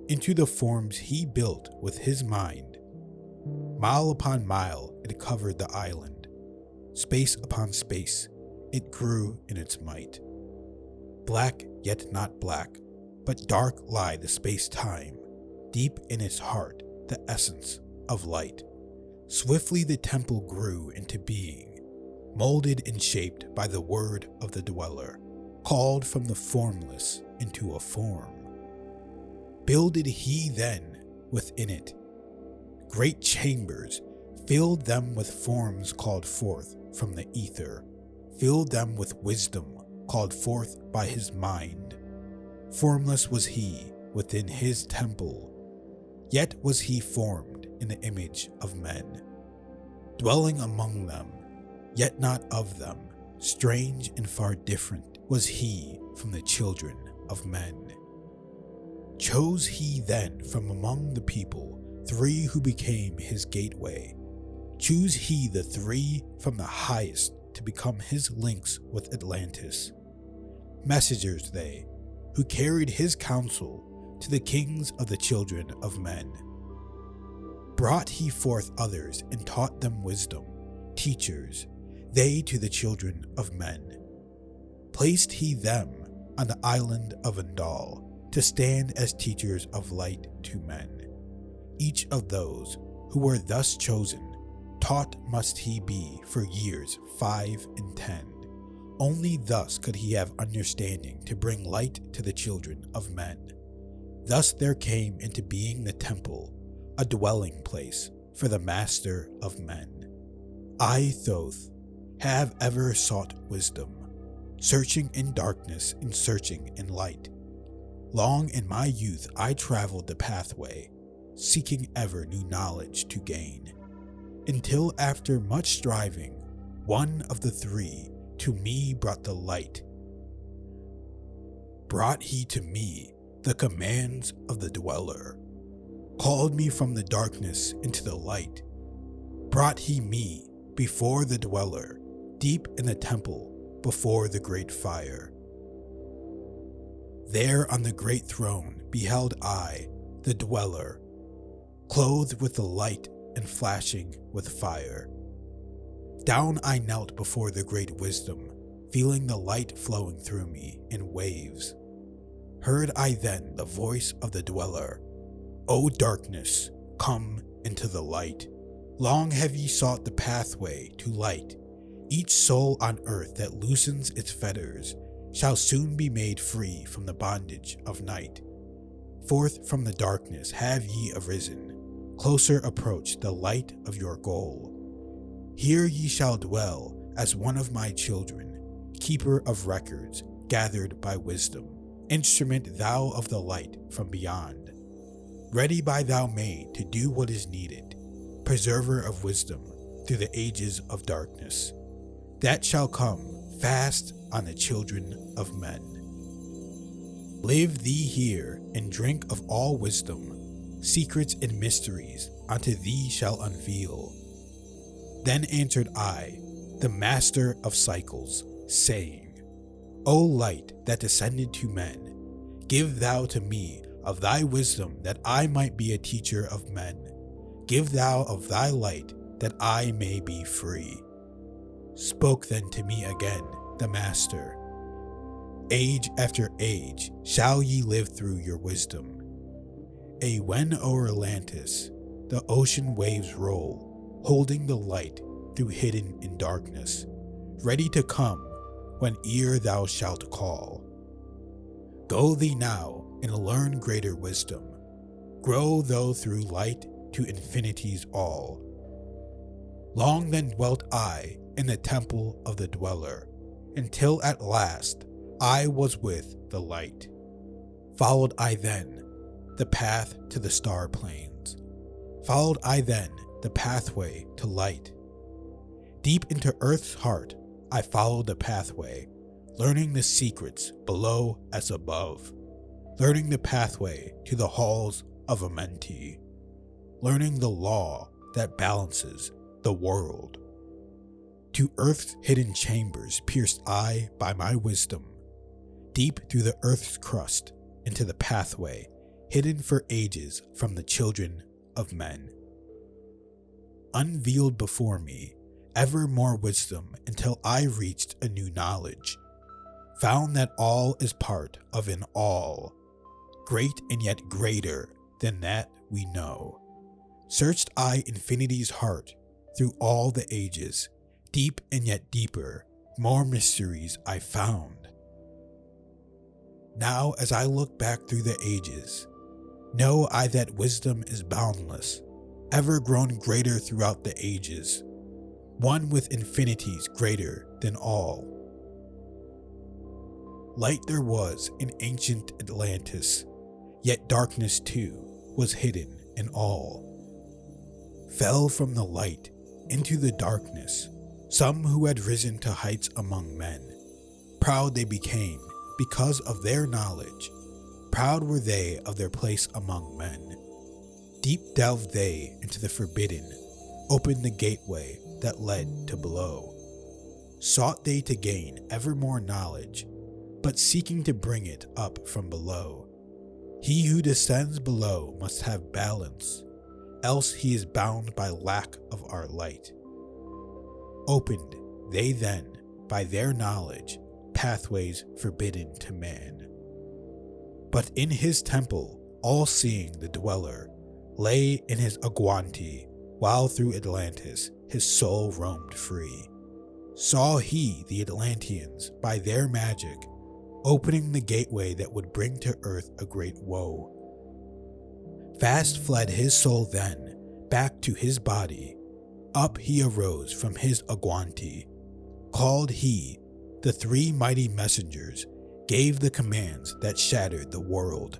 Into the forms he built with his mind. Mile upon mile it covered the island. Space upon space it grew in its might. Black yet not black, but dark lie the space-time, deep in its heart the essence of light. Swiftly the temple grew into being, molded and shaped by the word of the dweller, called from the formless into a form. Builded he then within it great chambers, filled them with forms called forth from the ether, filled them with wisdom called forth by his mind. Formless was he within his temple, yet was he formed in the image of men, dwelling among them, yet not of them. Strange and far different was he from the children of men. Chose he then from among the people 3 who became his gateway. Choose he the 3 from the highest to become his links with Atlantis. Messengers they, who carried his counsel to the kings of the children of men. Brought he forth others and taught them wisdom, teachers, they to the children of men. Placed he them on the island of Unal to stand as teachers of light to men. Each of those who were thus chosen, taught must he be for years 5 and 10. Only thus could he have understanding to bring light to the children of men. Thus there came into being the temple, a dwelling place for the master of men. I, Thoth, have ever sought wisdom, searching in darkness and searching in light. Long in my youth I traveled the pathway, seeking ever new knowledge to gain, until after much striving, one of the 3 to me brought the light. Brought he to me the commands of the dweller, called me from the darkness into the light. Brought he me before the dweller, deep in the temple before the great fire. There on the great throne beheld I the dweller, clothed with the light and flashing with fire. Down I knelt before the great wisdom, feeling the light flowing through me in waves. Heard I then the voice of the dweller, O darkness, come into the light. Long have ye sought the pathway to light. Each soul on earth that loosens its fetters shall soon be made free from the bondage of night. Forth from the darkness have ye arisen, closer approach the light of your goal. Here ye shall dwell as one of my children, keeper of records gathered by wisdom, instrument thou of the light from beyond. Ready by thou made to do what is needed, preserver of wisdom through the ages of darkness, that shall come fast on the children of men. Live thee here and drink of all wisdom, secrets and mysteries unto thee shall unveil. Then answered I, the master of cycles, saying, O light that descended to men, give thou to me of thy wisdom that I might be a teacher of men. Give thou of thy light that I may be free. Spoke then to me again the master, Age after age shall ye live through your wisdom. When o'er Atlantis the ocean waves roll, holding the light through hidden in darkness, ready to come whene'er thou shalt call. Go thee now and learn greater wisdom. Grow thou through light to infinity's all. Long then dwelt I in the temple of the dweller, until at last I was with the light. Followed I then the path to the star plains. Followed I then the pathway to light. Deep into Earth's heart I followed the pathway, learning the secrets below as above, learning the pathway to the halls of Amenti, learning the law that balances the world. To Earth's hidden chambers pierced I by my wisdom, deep through the earth's crust into the pathway hidden for ages from the children of men. Unveiled before me ever more wisdom until I reached a new knowledge, found that all is part of an all, great and yet greater than that we know. Searched I infinity's heart through all the ages, deep and yet deeper, more mysteries I found. Now as I look back through the ages, know I that wisdom is boundless, ever grown greater throughout the ages, one with infinities greater than all. Light there was in ancient Atlantis, yet darkness too was hidden in all. Fell from the light into the darkness some who had risen to heights among men. Proud they became because of their knowledge. Proud were they of their place among men. Deep delved they into the forbidden, opened the gateway that led to below. Sought they to gain ever more knowledge, but seeking to bring it up from below. He who descends below must have balance, else he is bound by lack of our light. Opened they then, by their knowledge, pathways forbidden to man. But in his temple, all-seeing the dweller, lay in his aguanti, while through Atlantis his soul roamed free. Saw he the Atlanteans, by their magic, opening the gateway that would bring to earth a great woe. Fast fled his soul then, back to his body. Up he arose from his aguanti. Called he the three mighty messengers, gave the commands that shattered the world.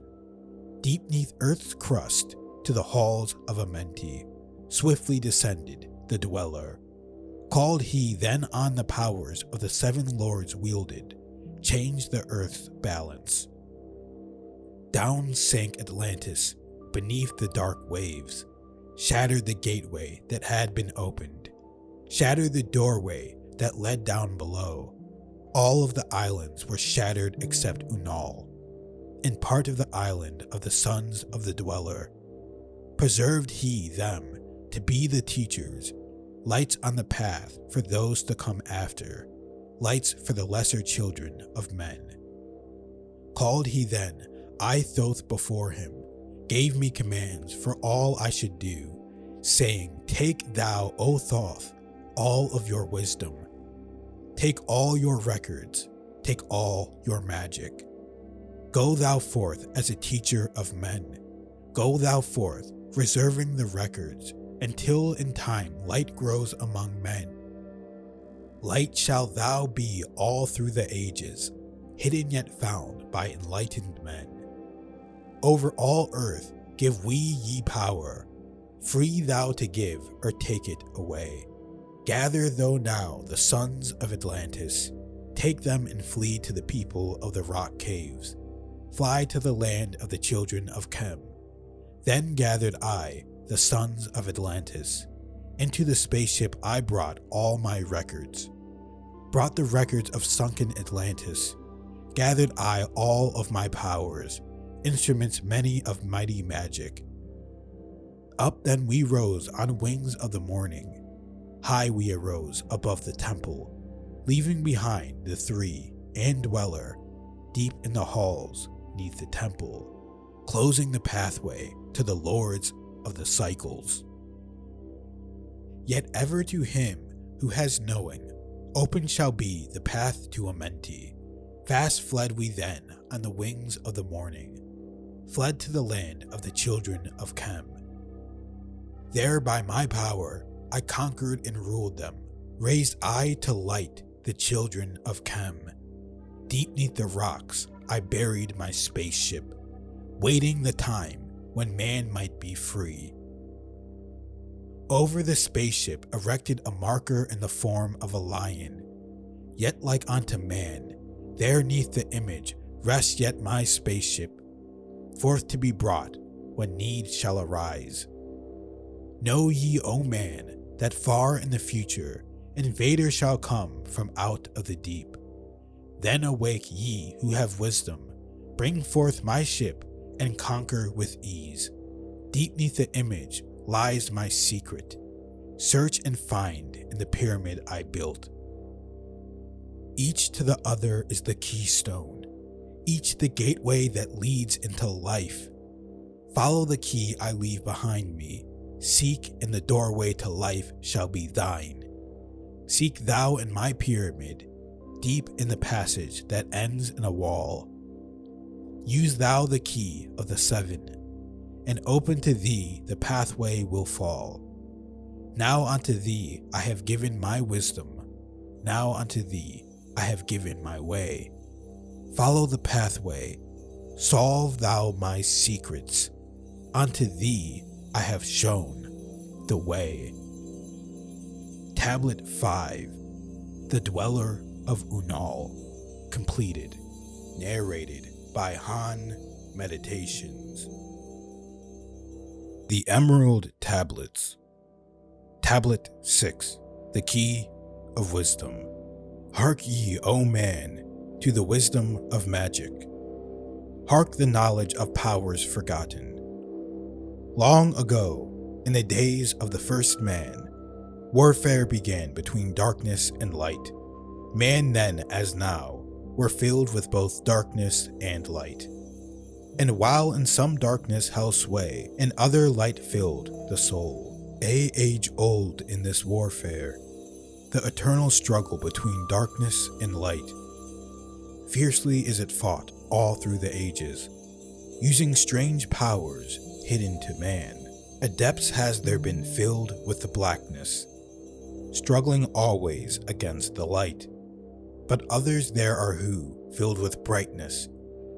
Deep neath earth's crust, to the halls of Amenti, swiftly descended the dweller. Called he then on the powers of the seven lords wielded, changed the earth's balance. Down sank Atlantis beneath the dark waves, shattered the gateway that had been opened, shattered the doorway that led down below. All of the islands were shattered except Unal, and part of the island of the sons of the dweller. Preserved he them to be the teachers, lights on the path for those to come after, lights for the lesser children of men. Called he then, I Thoth before him, gave me commands for all I should do, saying, Take thou, O Thoth, all of your wisdom. Take all your records, take all your magic. Go thou forth as a teacher of men. Go thou forth, reserving the records, until in time light grows among men. Light shalt thou be all through the ages, hidden yet found by enlightened men. Over all earth give we ye power, free thou to give or take it away. Gather thou now the sons of Atlantis, take them and flee to the people of the rock caves. Fly to the land of the children of Chem. Then gathered I, the sons of Atlantis. Into the spaceship I brought all my records. Brought the records of sunken Atlantis. Gathered I all of my powers, instruments many of mighty magic. Up then we rose on wings of the morning. High we arose above the temple, leaving behind the three and dweller. deep in the halls neath the temple, closing the pathway to the lords of the cycles. Yet ever to him who has knowing, open shall be the path to Amenti. Fast fled we then on the wings of the morning, fled to the land of the children of Chem. There by my power I conquered and ruled them, raised I to light the children of Chem. Deep neath the rocks I buried my spaceship, waiting the time when man might be free. Over the spaceship erected a marker in the form of a lion, yet like unto man, there neath the image rests yet my spaceship, forth to be brought when need shall arise. Know ye, O man, that far in the future invaders shall come from out of the deep. Then awake ye who have wisdom, bring forth my ship and conquer with ease. Deep neath the image lies my secret, search and find in the pyramid I built. Each to the other is the keystone, each the gateway that leads into life. Follow the key I leave behind me, seek and the doorway to life shall be thine. Seek thou in my pyramid, deep in the passage that ends in a wall. Use thou the key of the seven, and open to thee the pathway will fall. Now unto thee I have given my wisdom, now unto thee I have given my way. Follow the pathway, solve thou my secrets, unto thee I have shown the way. Tablet 5, The Dweller of Unal, completed. Narrated by Han Meditations. The Emerald Tablets. Tablet 6, The Key of Wisdom. Hark ye, O man, to the wisdom of magic. Hark the knowledge of powers forgotten. Long ago, in the days of the first man, warfare began between darkness and light. Man then, as now, were filled with both darkness and light. And while in some darkness held sway, in other light filled the soul. Age old in this warfare, the eternal struggle between darkness and light. Fiercely is it fought all through the ages, using strange powers hidden to man. Adepts has there been filled with the blackness, struggling always against the light. But others there are who, filled with brightness,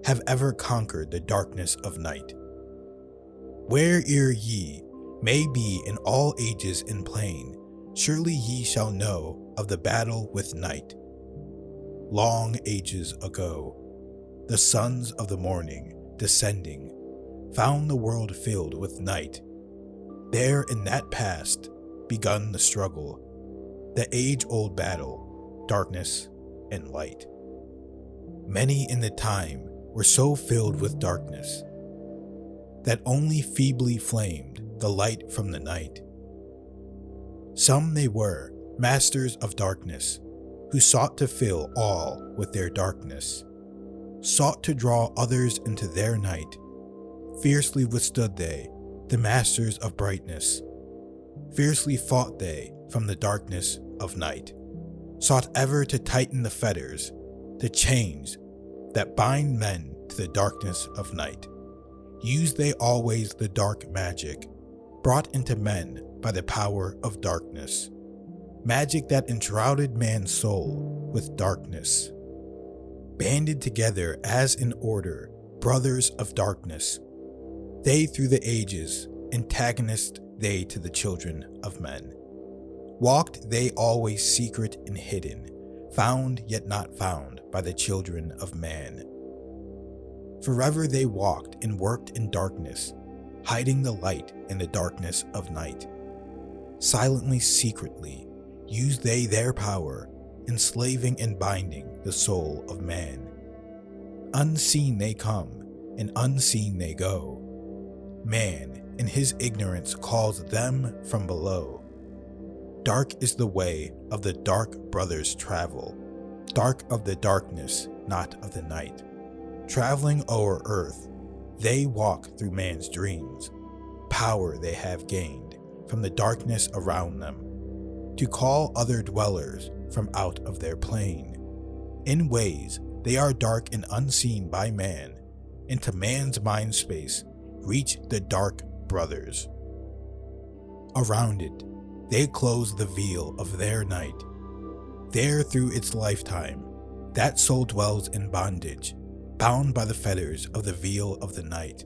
have ever conquered the darkness of night. Where'er ye may be in all ages in plain, surely ye shall know of the battle with night. Long ages ago, the sons of the morning, descending, found the world filled with night. There in that past begun the struggle, the age-old battle, darkness and light. Many in the time were so filled with darkness that only feebly flamed the light from the night. Some they were, masters of darkness, who sought to fill all with their darkness, sought to draw others into their night. Fiercely withstood they, the masters of brightness. Fiercely fought they from the darkness of night, sought ever to tighten the fetters, the chains that bind men to the darkness of night. Used they always the dark magic, brought into men by the power of darkness, magic that enshrouded man's soul with darkness. Banded together as in order, brothers of darkness, they through the ages, antagonist they to the children of men. Walked they always secret and hidden, found yet not found by the children of man. Forever they walked and worked in darkness, hiding the light in the darkness of night. Silently, secretly, used they their power, enslaving and binding the soul of man. Unseen they come, and unseen they go. Man, in his ignorance, calls them from below. Dark is the way of the dark brothers travel, dark of the darkness, not of the night. Traveling o'er earth, they walk through man's dreams. Power they have gained from the darkness around them, to call other dwellers from out of their plane. In ways they are dark and unseen by man, into man's mind space reach the dark brothers. Around it, they close the veil of their night. There through its lifetime, that soul dwells in bondage, bound by the fetters of the veil of the night.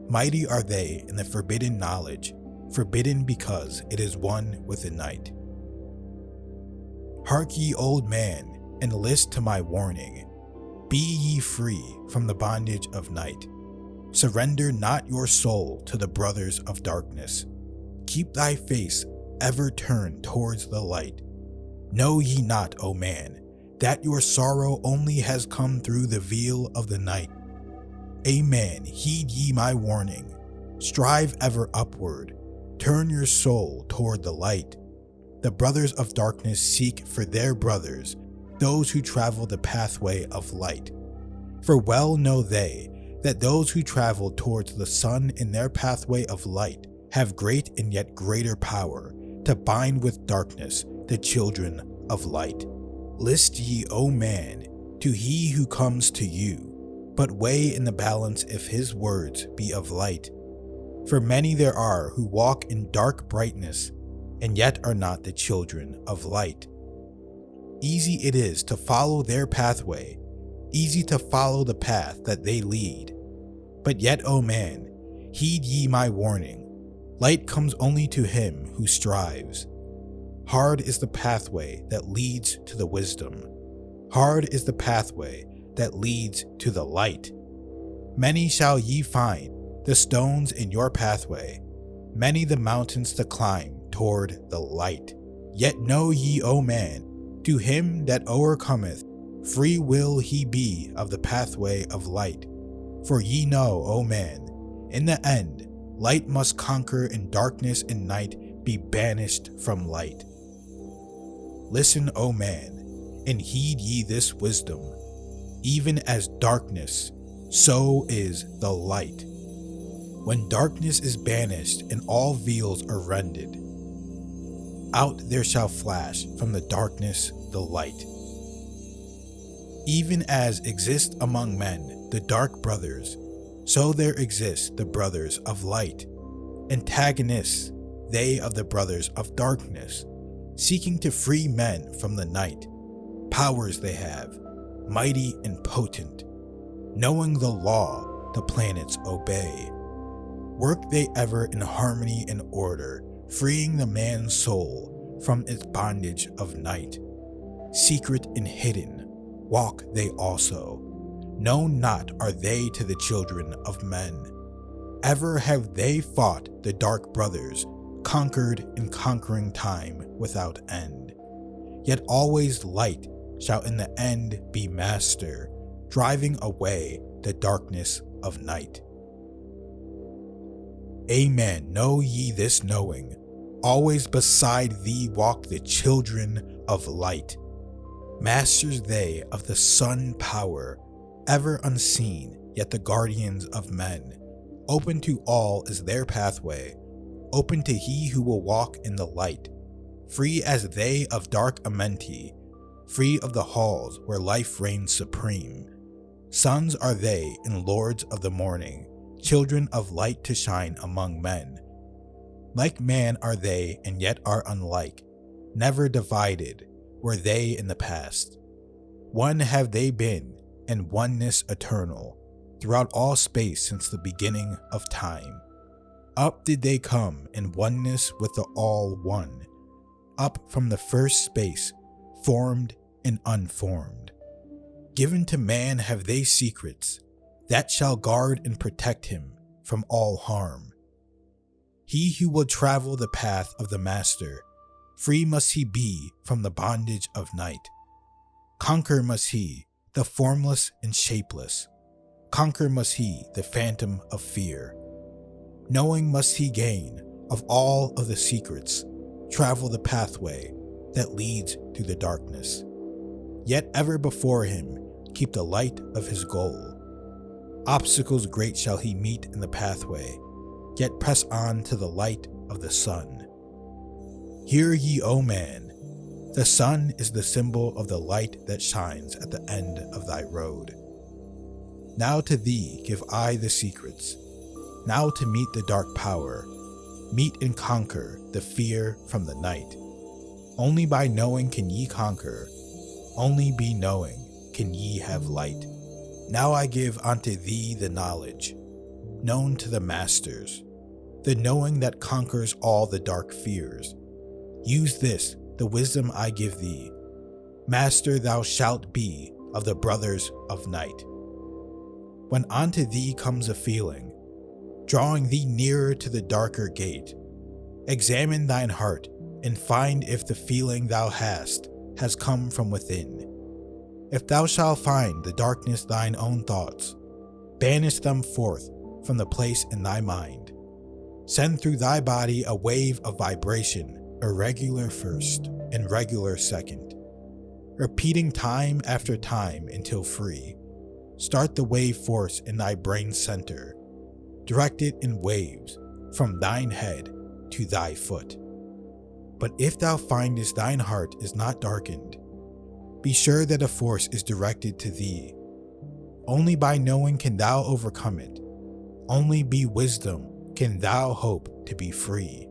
Mighty are they in the forbidden knowledge, forbidden because it is one with the night. Hark ye, old man, and list to my warning. Be ye free from the bondage of night. Surrender not your soul to the brothers of darkness. Keep thy face ever turned towards the light. Know ye not, O man, that your sorrow only has come through the veil of the night? Amen, heed ye my warning. Strive ever upward. Turn your soul toward the light. The brothers of darkness seek for their brothers, those who travel the pathway of light. For well know they that those who travel towards the sun in their pathway of light have great and yet greater power to bind with darkness the children of light. List ye, O man, to he who comes to you, but weigh in the balance if his words be of light. For many there are who walk in dark brightness, and yet are not the children of light. Easy it is to follow their pathway, easy to follow the path that they lead. But yet, O man, heed ye my warning. Light comes only to him who strives. Hard is the pathway that leads to the wisdom. Hard is the pathway that leads to the light. Many shall ye find the stones in your pathway, many the mountains to climb toward the light. Yet know ye, O man, to him that o'ercometh, free will he be of the pathway of light. For ye know, O man, in the end, light must conquer and darkness and night be banished from light. Listen, O man, and heed ye this wisdom. Even as darkness, so is the light. When darkness is banished and all veils are rended, out there shall flash from the darkness the light. Even as exist among men the dark brothers, so there exist the brothers of light. Antagonists, they of the brothers of darkness, seeking to free men from the night. Powers they have, mighty and potent. Knowing the law, the planets obey. Work they ever in harmony and order, freeing the man's soul from its bondage of night. Secret and hidden, walk they also. Known not are they to the children of men. Ever have they fought the dark brothers, conquered in conquering time without end. Yet always light shall in the end be master, driving away the darkness of night. Amen, know ye this knowing, always beside thee walk the children of light. Masters they of the sun power, ever unseen, yet the guardians of men. Open to all is their pathway, open to he who will walk in the light. Free as they of dark Amenti, free of the halls where life reigns supreme. Sons are they and lords of the morning, children of light to shine among men. Like man are they and yet are unlike, never divided were they in the past. One have they been, and oneness eternal, throughout all space since the beginning of time. Up did they come in oneness with the All One, up from the first space, formed and unformed. Given to man have they secrets, that shall guard and protect him from all harm. He who will travel the path of the Master, free must he be from the bondage of night. Conquer must he the formless and shapeless. Conquer must he the phantom of fear. Knowing must he gain of all of the secrets, travel the pathway that leads to the darkness. Yet ever before him keep the light of his goal. Obstacles great shall he meet in the pathway, yet press on to the light of the sun. Hear ye, O man, the sun is the symbol of the light that shines at the end of thy road. Now to thee give I the secrets, now to meet the dark power, meet and conquer the fear from the night. Only by knowing can ye conquer, only be knowing can ye have light. Now I give unto thee the knowledge, known to the masters, the knowing that conquers all the dark fears. Use this, the wisdom I give thee. Master thou shalt be of the brothers of night. When unto thee comes a feeling, drawing thee nearer to the darker gate, examine thine heart and find if the feeling thou hast has come from within. If thou shalt find the darkness thine own thoughts, banish them forth from the place in thy mind. Send through thy body a wave of vibration, irregular first and regular second, repeating time after time until free. Start the wave force in thy brain center, direct it in waves from thine head to thy foot. But if thou findest thine heart is not darkened, be sure that a force is directed to thee. Only by knowing can thou overcome it. Only be wisdom can thou hope to be free.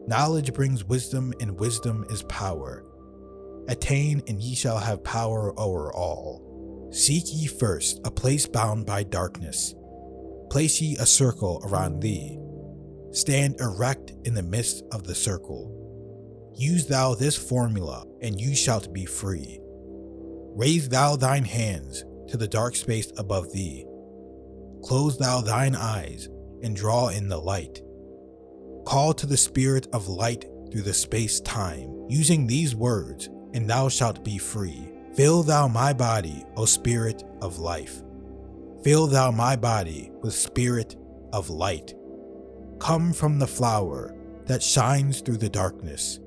Knowledge brings wisdom, and wisdom is power. Attain, and ye shall have power o'er all. Seek ye first a place bound by darkness. Place ye a circle around thee. Stand erect in the midst of the circle. Use thou this formula, and you shalt be free. Raise thou thine hands to the dark space above thee. Close thou thine eyes, and draw in the light. Call to the spirit of light through the space-time, using these words, and thou shalt be free. Fill thou my body, O spirit of life. Fill thou my body with spirit of light. Come from the flower that shines through the darkness.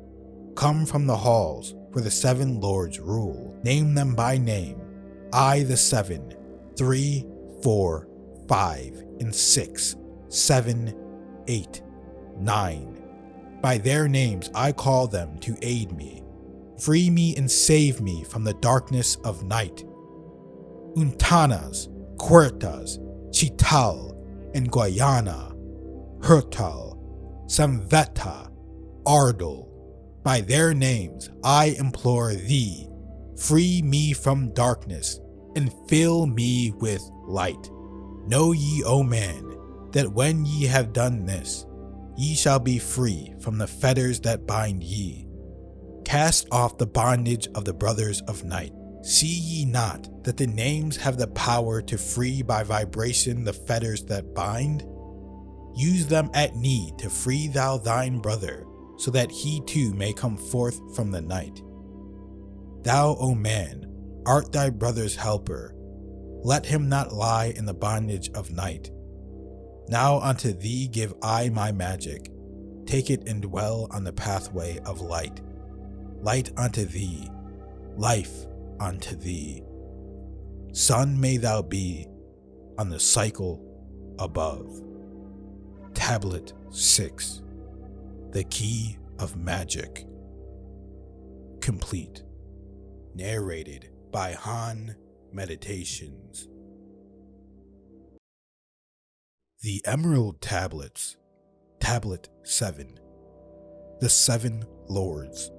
Come from the halls where the seven lords rule. Name them by name. I the 7, 3, 4, 5, and 6, 7, 8, 9. By their names I call them to aid me. Free me and save me from the darkness of night. Untanas, Quertas, Chital, and Guayana, Hertal, Samveta, Ardal. By their names I implore thee, free me from darkness, and fill me with light. Know ye, O man, that when ye have done this, ye shall be free from the fetters that bind ye. Cast off the bondage of the brothers of night. See ye not that the names have the power to free by vibration the fetters that bind? Use them at need to free thou thine brother, so that he too may come forth from the night. Thou, O man, art thy brother's helper. Let him not lie in the bondage of night. Now unto thee give I my magic. Take it and dwell on the pathway of light. Light unto thee, life unto thee. Sun may thou be on the cycle above. Tablet 6. The Key of Magic. Complete. Narrated by Han Meditations. The Emerald Tablets. Tablet 7. The 7 Lords.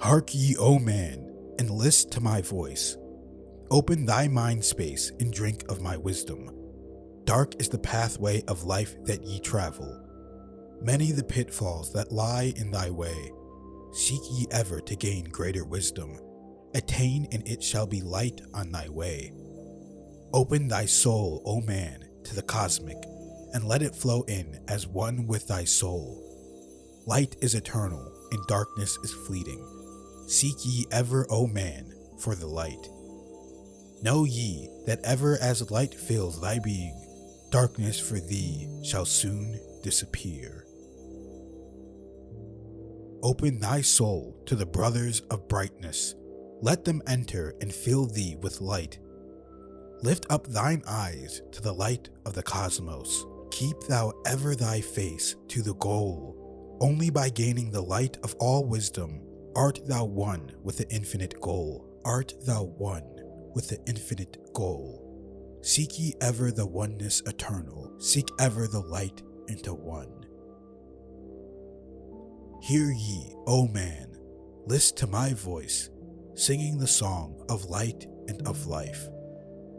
Hark ye, O man, and list to my voice. Open thy mind space and drink of my wisdom. Dark is the pathway of life that ye travel. Many the pitfalls that lie in thy way. Seek ye ever to gain greater wisdom. Attain, and it shall be light on thy way. Open thy soul, O man, to the cosmic, and let it flow in as one with thy soul. Light is eternal, and darkness is fleeting. Seek ye ever, O man, for the light. Know ye that ever as light fills thy being, darkness for thee shall soon disappear. Open thy soul to the brothers of brightness. Let them enter and fill thee with light. Lift up thine eyes to the light of the cosmos. Keep thou ever thy face to the goal. Only by gaining the light of all wisdom art thou one with the infinite goal. Art thou one with the infinite goal. Seek ye ever the oneness eternal. Seek ever the light into one. Hear ye, O man, list to my voice, singing the song of light and of life.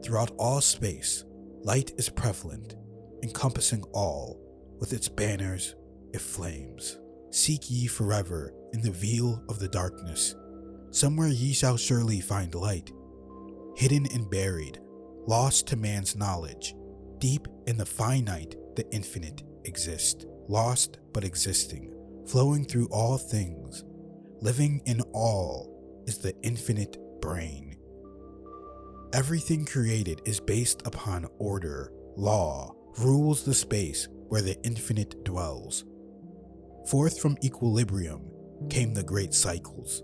Throughout all space, light is prevalent, encompassing all with its banners it flames. Seek ye forever in the veil of the darkness. Somewhere ye shall surely find light, hidden and buried, lost to man's knowledge. Deep in the finite, the infinite exists, lost but existing, flowing through all things. Living in all is the infinite brain. Everything created is based upon order. Law rules the space where the infinite dwells. Forth from equilibrium came the great cycles,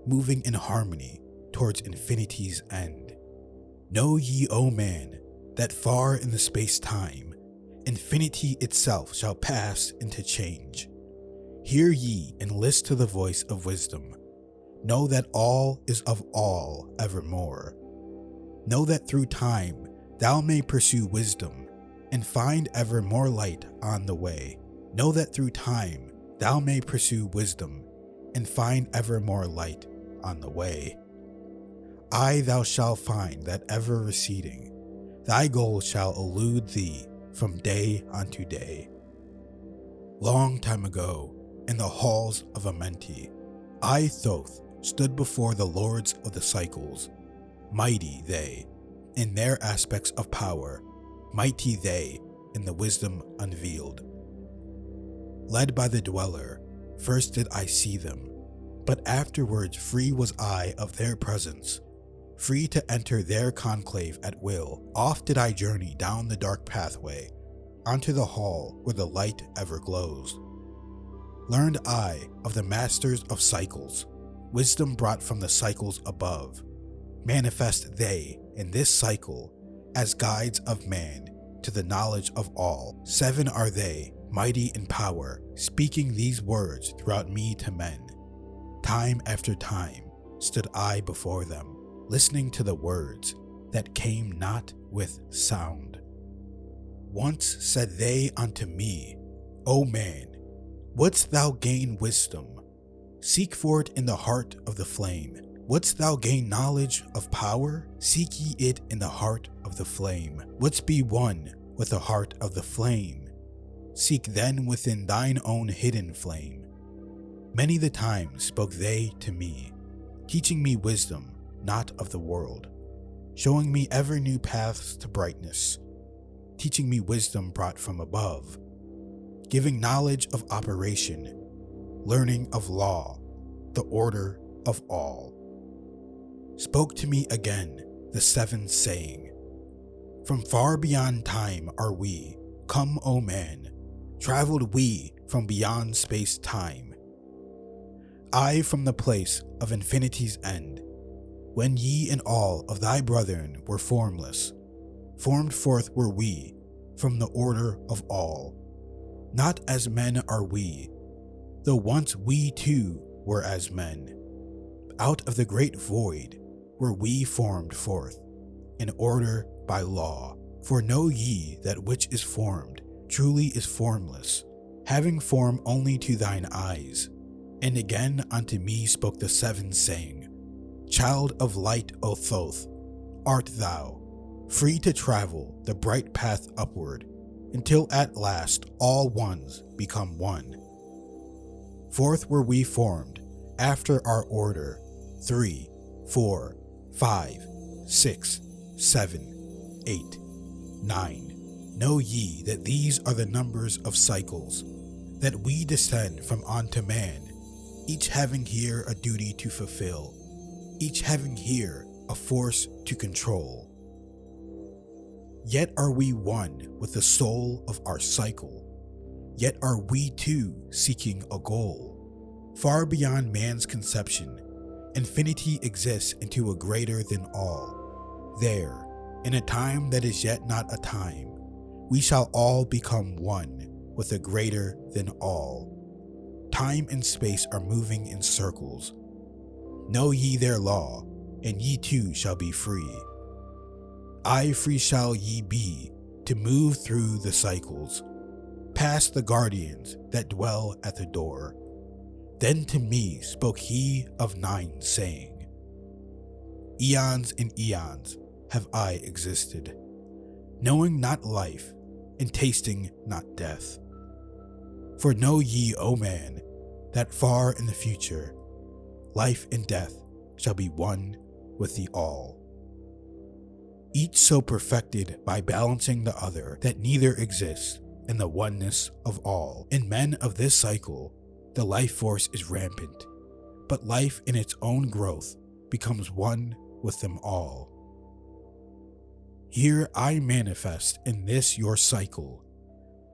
moving in harmony towards infinity's end. Know ye, O man, that far in the space-time, infinity itself shall pass into change. Hear ye and list to the voice of wisdom. Know that all is of all evermore. Know that through time thou may pursue wisdom and find ever more light on the way. Know that through time thou may pursue wisdom and find ever more light on the way. Aye, thou shalt find that ever receding, thy goal shall elude thee from day unto day. Long time ago, in the halls of Amenti, I, Thoth, stood before the lords of the cycles. Mighty they, in their aspects of power, mighty they in the wisdom unveiled. Led by the dweller, first did I see them, but afterwards free was I of their presence, free to enter their conclave at will. Oft did I journey down the dark pathway, onto the hall where the light ever glows. Learned I of the masters of cycles, wisdom brought from the cycles above. Manifest they in this cycle as guides of man to the knowledge of all. 7 are they, mighty in power, speaking these words throughout me to men. Time after time stood I before them, listening to the words that came not with sound. Once said they unto me, O man, wouldst thou gain wisdom? Seek for it in the heart of the flame. Wouldst thou gain knowledge of power? Seek ye it in the heart of the flame. Wouldst be one with the heart of the flame? Seek then within thine own hidden flame. Many the times spoke they to me, teaching me wisdom not of the world, showing me ever new paths to brightness, teaching me wisdom brought from above, giving knowledge of operation, learning of law, the order of all. Spoke to me again the 7 saying, from far beyond time are we, come, O man, traveled we from beyond space-time. I from the place of infinity's end, when ye and all of thy brethren were formless, formed forth were we from the order of all. Not as men are we, though once we too were as men. Out of the great void were we formed forth, in order by law. For know ye that which is formed truly is formless, having form only to thine eyes. And again unto me spoke the 7 saying, Child of light, O Thoth, art thou, free to travel the bright path upward, until at last all ones become one. Forth were we formed, after our order, 3, 4, 5, 6, 7, 8, 9. Know ye that these are the numbers of cycles, that we descend from unto man, each having here a duty to fulfill, each having here a force to control. Yet are we one with the soul of our cycle, yet are we too seeking a goal. Far beyond man's conception, infinity exists into a greater than all. There, In a time that is yet not a time, we shall all become one with a greater than all. Time and space are moving in circles. Know ye their law, and ye too shall be free. Aye, free shall ye be to move through the cycles, past the guardians that dwell at the door. Then to me spoke he of nine, saying, Eons and eons have I existed, knowing not life and tasting not death. For know ye, O man, that far in the future, life and death shall be one with the all. Each so perfected by balancing the other that neither exists in the oneness of all. In men of this cycle, the life force is rampant, but life in its own growth becomes one with them all. Here I manifest in this your cycle,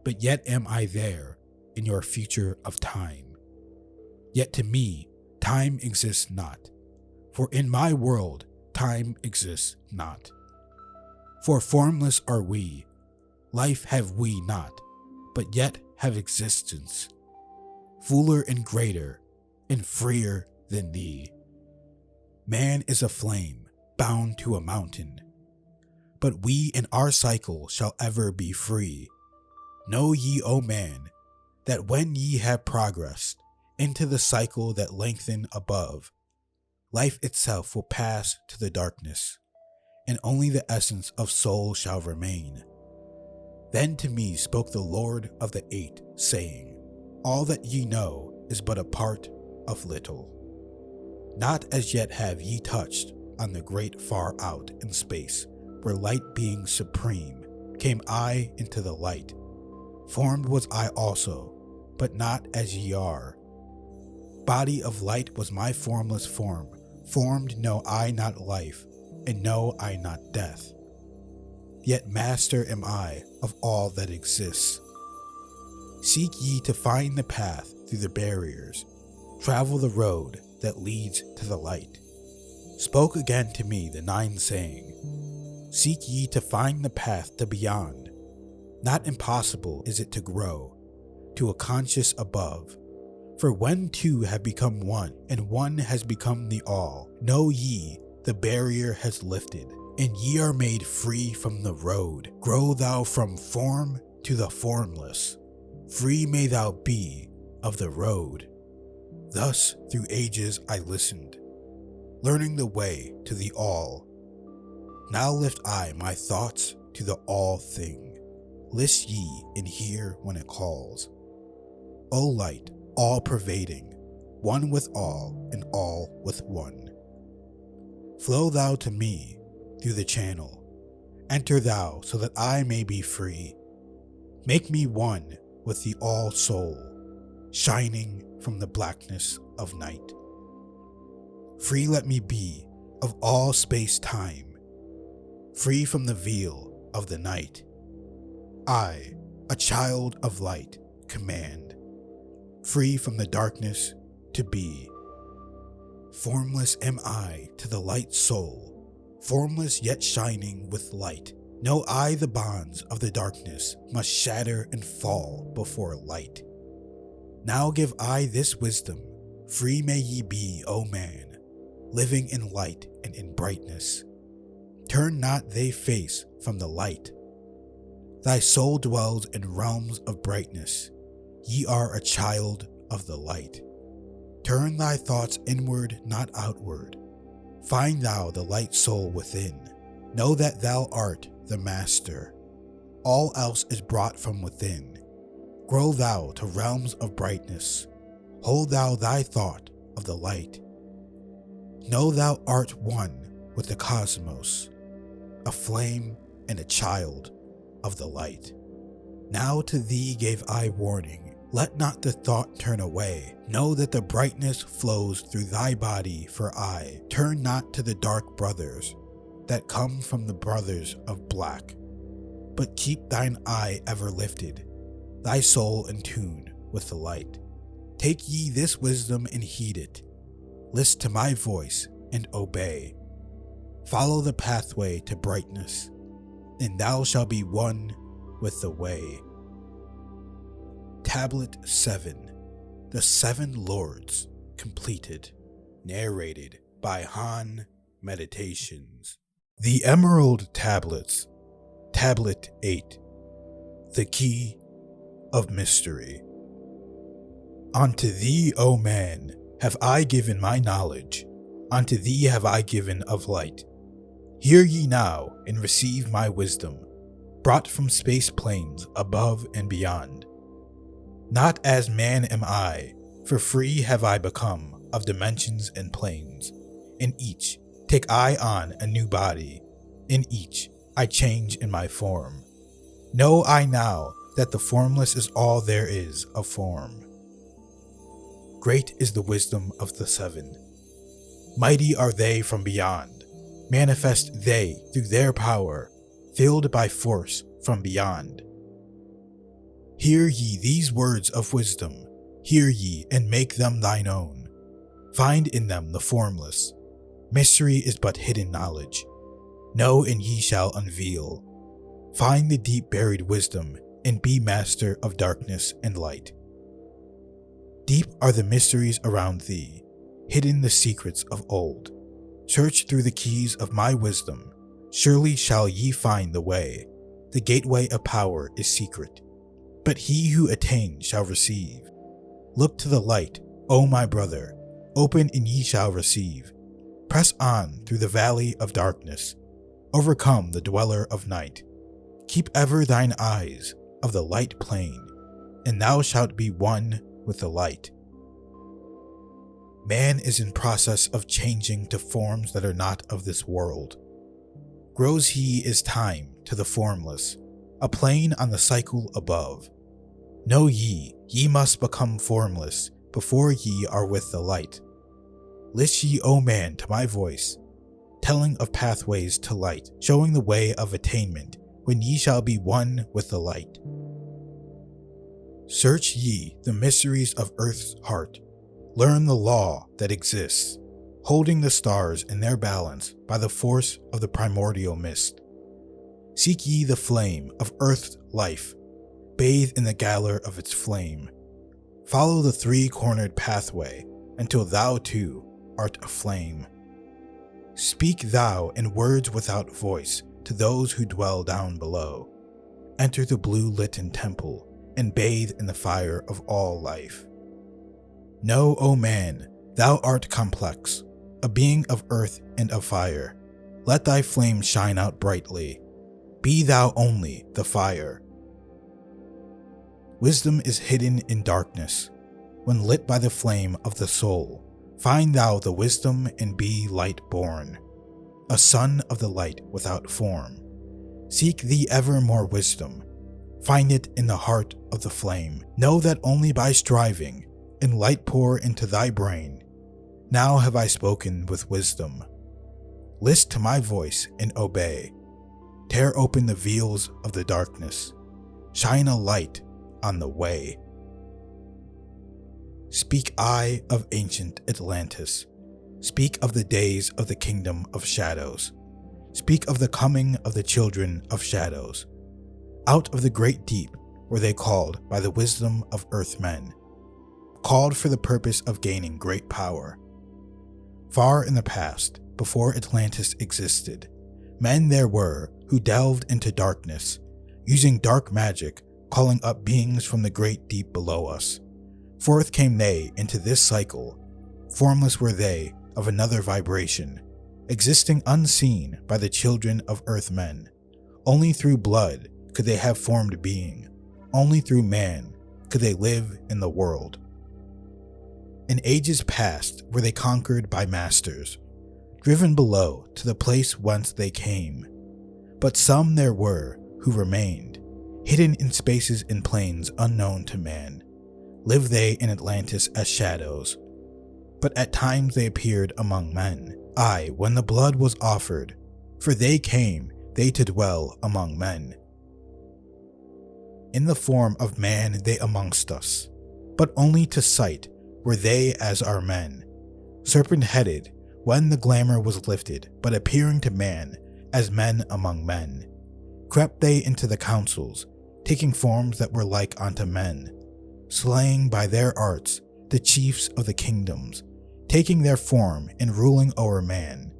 but yet am I there in your future of time. Yet to me, time exists not, for in my world, time exists not. For formless are we, life have we not, but yet have existence, fuller and greater, and freer than thee. Man is a flame, bound to a mountain, but we in our cycle shall ever be free. Know ye, O man, that when ye have progressed into the cycle that lengthen above, life itself will pass to the darkness, and only the essence of soul shall remain. Then to me spoke the Lord of the Eight, saying, All that ye know is but a part of little. Not as yet have ye touched on the great far out in space, where light being supreme, came I into the light. Formed was I also, but not as ye are. Body of light was my formless form, formed know I not life, and know I not death. Yet master am I of all that exists. Seek ye to find the path through the barriers, travel the road that leads to the light. Spoke again to me the nine, saying, Seek ye to find the path to beyond. Not impossible is it to grow to a conscious above. For when two have become one, and one has become the all, know ye the barrier has lifted, and ye are made free from the road. Grow thou from form to the formless. Free may thou be of the road. Thus through ages I listened, learning the way to the all. Now lift I my thoughts to the all thing. List ye and hear when it calls. O light, all pervading, one with all and all with one. Flow thou to me through the channel. Enter thou so that I may be free. Make me one with the all soul, shining from the blackness of night. Free let me be of all space-time, free from the veil of the night. I, a child of light, command, free from the darkness to be. Formless am I to the light soul, formless yet shining with light. Know I the bonds of the darkness must shatter and fall before light. Now give I this wisdom, free may ye be, O man, living in light and in brightness. Turn not thy face from the light. Thy soul dwells in realms of brightness. Ye are a child of the light. Turn thy thoughts inward, not outward. Find thou the light soul within. Know that thou art the master. All else is brought from within. Grow thou to realms of brightness. Hold thou thy thought of the light. Know thou art one with the cosmos, a flame and a child of the light. Now to thee gave I warning. Let not the thought turn away. Know that the brightness flows through thy body, for I turn not to the dark brothers that come from the brothers of black, but keep thine eye ever lifted, thy soul in tune with the light. Take ye this wisdom and heed it. List to my voice and obey. Follow the pathway to brightness. and thou shalt be one with the way. Tablet 7. The Seven Lords Completed. Narrated by Han Meditations. The Emerald Tablets. Tablet 8. The Key of Mystery. Unto thee, O man, have I given my knowledge. Unto thee have I given of light. Hear ye now and receive my wisdom, brought from space planes above and beyond. Not as man am I, for free have I become of dimensions and planes. In each take I on a new body, in each I change in my form. Know I now that the formless is all there is of form. Great is the wisdom of the seven. Mighty are they from beyond. Manifest they through their power, filled by force from beyond. Hear ye these words of wisdom, hear ye and make them thine own. Find in them the formless. Mystery is but hidden knowledge. Know and ye shall unveil. Find the deep buried wisdom and be master of darkness and light. Deep are the mysteries around thee, hidden the secrets of old. Search through the keys of my wisdom, surely shall ye find the way. The gateway of power is secret, but he who attains shall receive. Look to the light, O my brother, open and ye shall receive. Press on through the valley of darkness, overcome the dweller of night. Keep ever thine eyes of the light plain, and thou shalt be one with the light. Man is in process of changing to forms that are not of this world. Grows he is time to the formless, a plane on the cycle above. Know ye, ye must become formless before ye are with the light. List ye, O man, to my voice, telling of pathways to light, showing the way of attainment when ye shall be one with the light. Search ye the mysteries of earth's heart, learn the law that exists, holding the stars in their balance by the force of the primordial mist. Seek ye the flame of earth's life, bathe in the gallor of its flame. Follow the three-cornered pathway until thou too art aflame. Speak thou in words without voice to those who dwell down below. Enter the blue-litten temple and bathe in the fire of all life. Know, O man, thou art complex, a being of earth and of fire. Let thy flame shine out brightly. Be thou only the fire. Wisdom is hidden in darkness. When lit by the flame of the soul, find thou the wisdom and be light born, a son of the light without form. Seek thee ever more wisdom. Find it in the heart of the flame. Know that only by striving, and light pour into thy brain. Now have I spoken with wisdom. List to my voice and obey. Tear open the veils of the darkness. Shine a light on the way. Speak I of ancient Atlantis. Speak of the days of the kingdom of shadows. Speak of the coming of the children of shadows. Out of the great deep were they called by the wisdom of earthmen, called for the purpose of gaining great power. Far in the past, before Atlantis existed, men there were who delved into darkness, using dark magic, calling up beings from the great deep below us. Forth came they into this cycle. Formless were they of another vibration, existing unseen by the children of earthmen. Only through blood could they have formed being. Only through man could they live in the world. In ages past were they conquered by masters, driven below to the place whence they came. But some there were who remained, hidden in spaces and planes unknown to man. Lived they in Atlantis as shadows, but at times they appeared among men. Aye, when the blood was offered, for they came, they to dwell among men. In the form of man they amongst us, but only to sight were they as our men. Serpent-headed, when the glamour was lifted, but appearing to man as men among men. crept they into the councils, taking forms that were like unto men, slaying by their arts the chiefs of the kingdoms, taking their form and ruling o'er man.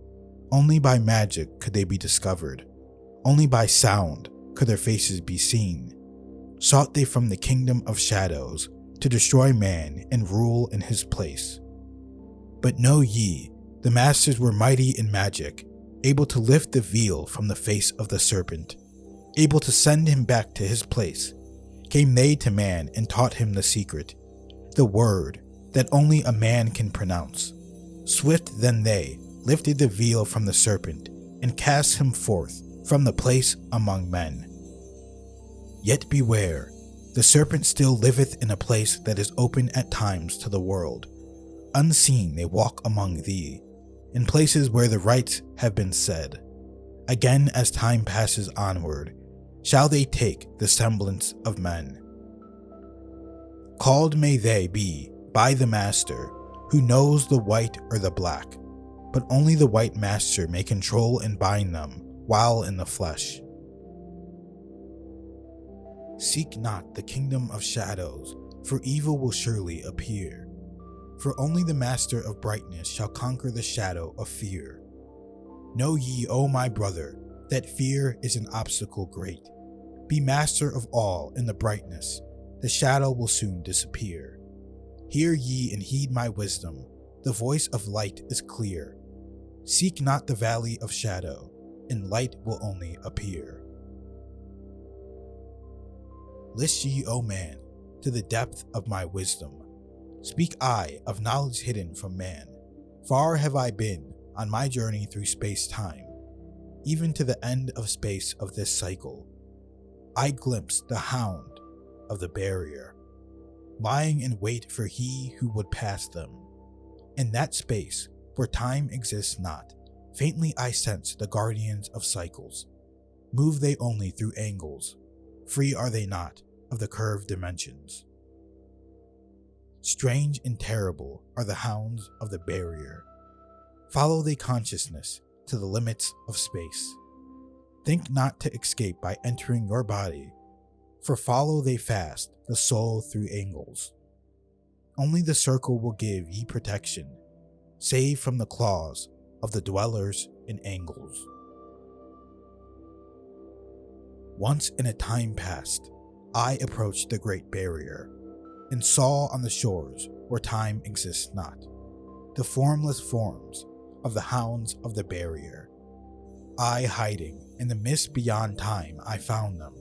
Only by magic could they be discovered, only by sound could their faces be seen. Sought they from the kingdom of shadows to destroy man and rule in his place. But know ye, the masters were mighty in magic, able to lift the veil from the face of the serpent, able to send him back to his place. Came they to man and taught him the secret, the word that only a man can pronounce. Swift then they lifted the veil from the serpent and cast him forth from the place among men. Yet beware, the serpent still liveth in a place that is open at times to the world. Unseen they walk among thee, in places where the rites have been said. Again as time passes onward, shall they take the semblance of men. Called may they be by the master, who knows the white or the black, but only the white master may control and bind them while in the flesh. Seek not the kingdom of shadows, for evil will surely appear. For only the master of brightness shall conquer the shadow of fear. Know ye, O my brother, that fear is an obstacle great. Be master of all in the brightness, the shadow will soon disappear. Hear ye and heed my wisdom, the voice of light is clear. Seek not the valley of shadow, and light will only appear. List ye, O man, to the depth of my wisdom. Speak I of knowledge hidden from man. Far have I been on my journey through space-time, even to the end of space of this cycle. I glimpsed the hound of the barrier, lying in wait for he who would pass them. In that space, where time exists not, faintly I sense the guardians of cycles. Move they only through angles, free are they not of the curved dimensions. Strange and terrible are the hounds of the barrier. Follow they consciousness to the limits of space. Think not to escape by entering your body, for follow they fast the soul through angles. Only the circle will give ye protection, save from the claws of the dwellers in angles. Once in a time past, I approached the great barrier, and saw on the shores where time exists not, the formless forms of the hounds of the barrier. I hiding in the mist beyond time I found them,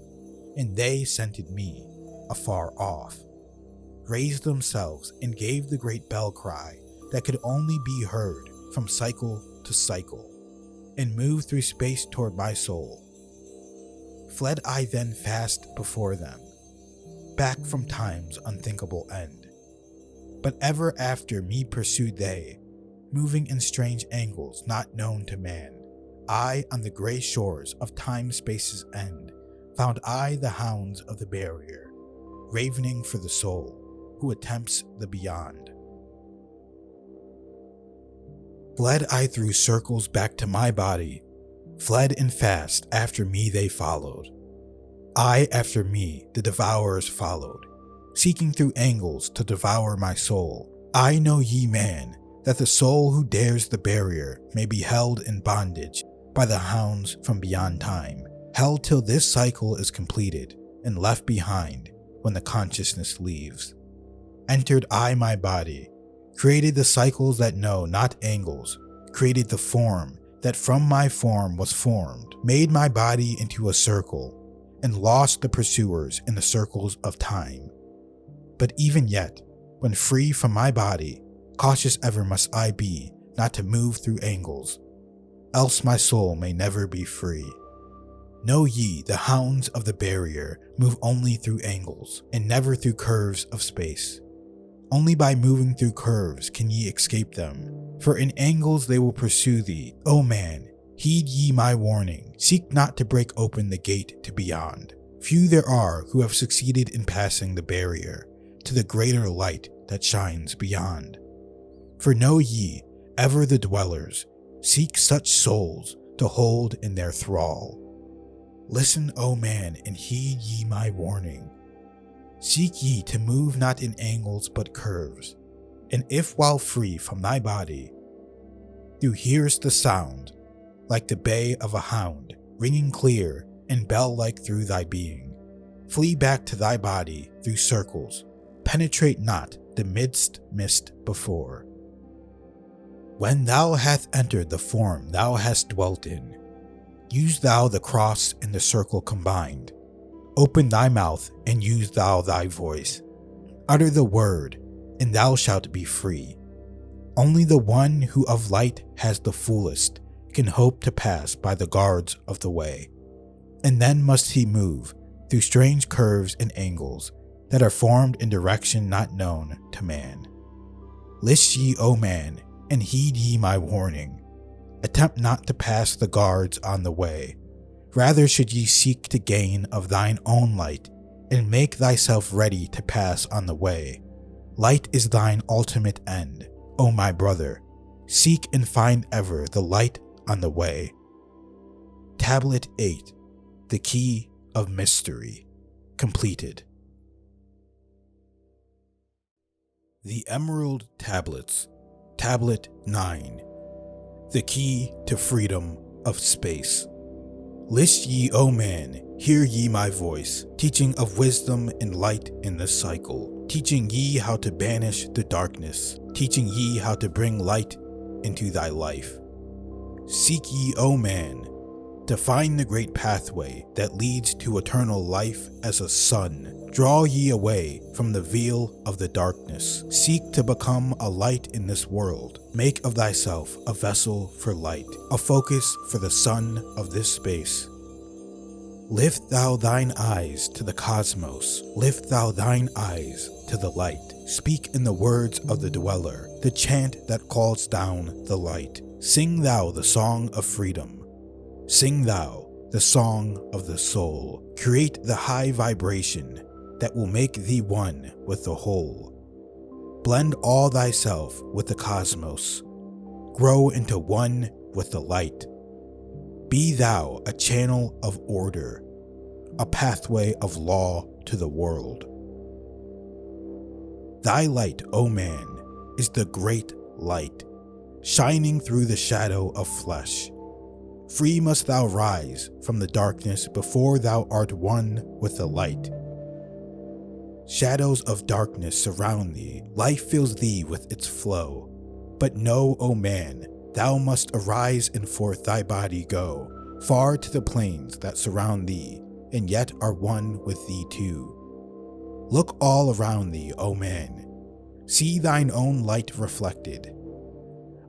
and they scented me afar off, raised themselves and gave the great bell cry that could only be heard from cycle to cycle, and moved through space toward my soul. Fled I then fast before them, back from time's unthinkable end. But ever after me pursued they, moving in strange angles not known to man. I, on the grey shores of time-space's end, found I the hounds of the barrier, ravening for the soul who attempts the beyond. Fled I through circles back to my body, fled and fast after me they followed. I after me the devourers followed, seeking through angles to devour my soul. I know ye man, that the soul who dares the barrier may be held in bondage by the hounds from beyond time, held till this cycle is completed and left behind when the consciousness leaves. Entered I my body, created the cycles that know not angles, created the form that from my form was formed, made my body into a circle, and lost the pursuers in the circles of time. But even yet, when free from my body, cautious ever must I be not to move through angles, else my soul may never be free. Know ye, the hounds of the barrier move only through angles, and never through curves of space. Only by moving through curves can ye escape them, for in angles they will pursue thee. O man, heed ye my warning, seek not to break open the gate to beyond. Few there are who have succeeded in passing the barrier to the greater light that shines beyond. For know ye, ever the dwellers seek such souls to hold in their thrall. Listen, O man, and heed ye my warning. Seek ye to move not in angles but curves, and if while free from thy body, thou hearest the sound, like the bay of a hound, ringing clear and bell-like through thy being, flee back to thy body through circles, penetrate not the midst mist before. When thou hast entered the form thou hast dwelt in, use thou the cross and the circle combined. Open thy mouth and use thou thy voice. Utter the word, and thou shalt be free. Only the one who of light has the fullest can hope to pass by the guards of the way. And then must he move through strange curves and angles that are formed in direction not known to man. List ye, O man, and heed ye my warning. Attempt not to pass the guards on the way. Rather should ye seek to gain of thine own light, and make thyself ready to pass on the way. Light is thine ultimate end, O my brother. Seek and find ever the light on the way. Tablet 8, The Key of Mystery, completed. The Emerald Tablets, Tablet 9, The Key to Freedom of Space. List ye, O man, hear ye my voice, teaching of wisdom and light in the cycle, teaching ye how to banish the darkness, teaching ye how to bring light into thy life. Seek ye, O man, to find the great pathway that leads to eternal life as a sun. Draw ye away from the veil of the darkness. Seek to become a light in this world. Make of thyself a vessel for light, a focus for the sun of this space. Lift thou thine eyes to the cosmos. Lift thou thine eyes to the light. Speak in the words of the dweller, the chant that calls down the light. Sing thou the song of freedom. Sing thou the song of the soul. Create the high vibration that will make thee one with the whole. Blend all thyself with the cosmos. Grow into one with the light. Be thou a channel of order, a pathway of law to the world. Thy light, O man, is the great light, shining through the shadow of flesh. Free must thou rise from the darkness before thou art one with the light. Shadows of darkness surround thee, life fills thee with its flow. But know, O man, thou must arise and forth thy body go, far to the plains that surround thee, and yet are one with thee too. Look all around thee, O man. See thine own light reflected.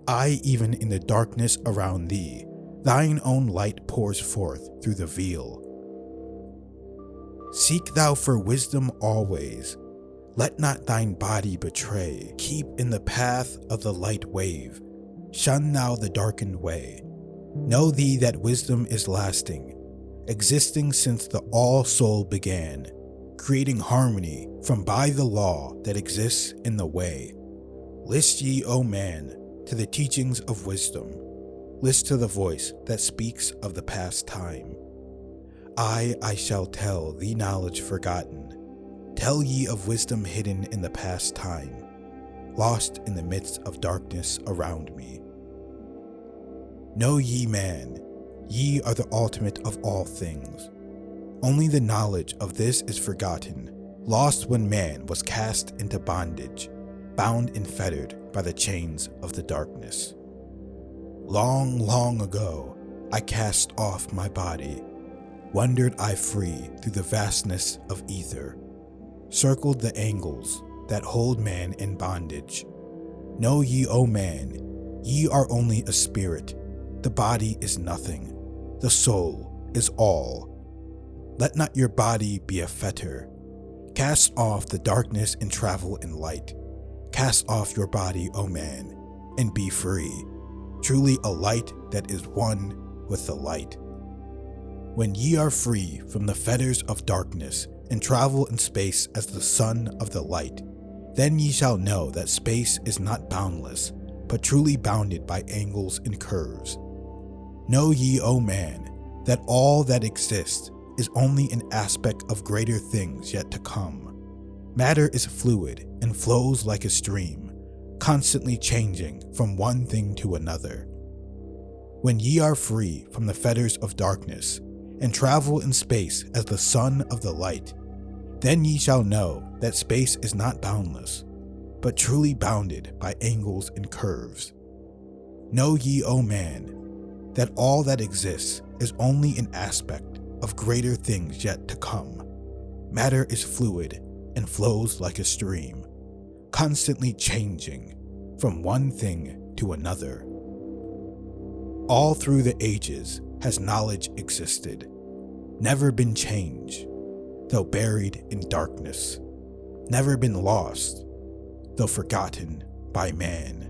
Aye, even in the darkness around thee, thine own light pours forth through the veil. Seek thou for wisdom always. Let not thine body betray. Keep in the path of the light wave. Shun thou the darkened way. Know thee that wisdom is lasting, existing since the all-soul began, creating harmony from by the law that exists in the way. List ye, O man, to the teachings of wisdom. List to the voice that speaks of the past time. I shall tell thee knowledge forgotten. Tell ye of wisdom hidden in the past time, lost in the midst of darkness around me. Know ye, man, ye are the ultimate of all things. Only the knowledge of this is forgotten, lost when man was cast into bondage, bound and fettered by the chains of the darkness. Long, long ago, I cast off my body, wandered I free through the vastness of ether, circled the angles that hold man in bondage. Know ye, O man, ye are only a spirit. The body is nothing. The soul is all. Let not your body be a fetter. Cast off the darkness and travel in light. Cast off your body, O man, and be free. Truly a light that is one with the light. When ye are free from the fetters of darkness and travel in space as the son of the light, then ye shall know that space is not boundless, but truly bounded by angles and curves. Know ye, O man, that all that exists is only an aspect of greater things yet to come. Matter is fluid and flows like a stream, constantly changing from one thing to another. When ye are free from the fetters of darkness, and travel in space as the son of the light, then ye shall know that space is not boundless, but truly bounded by angles and curves. Know ye, O man, that all that exists is only an aspect of greater things yet to come. Matter is fluid and flows like a stream, constantly changing from one thing to another. All through the ages has knowledge existed, never been changed, though buried in darkness, never been lost, though forgotten by man.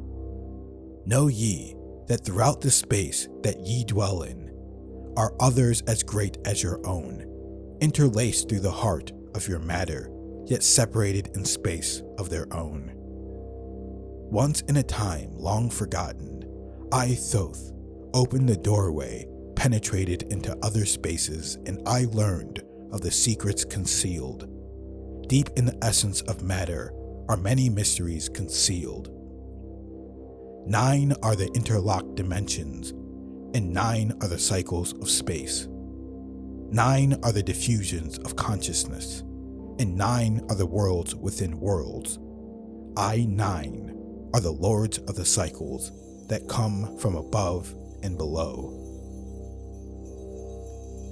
Know ye that throughout the space that ye dwell in are others as great as your own, interlaced through the heart of your matter, yet separated in space of their own. Once in a time long forgotten, I, Thoth, opened the doorway, penetrated into other spaces, and I learned of the secrets concealed. Deep in the essence of matter are many mysteries concealed. 9 are the interlocked dimensions, and 9 are the cycles of space. 9 are the diffusions of consciousness, and 9 are the worlds within worlds. I, 9, are the lords of the cycles that come from above and below.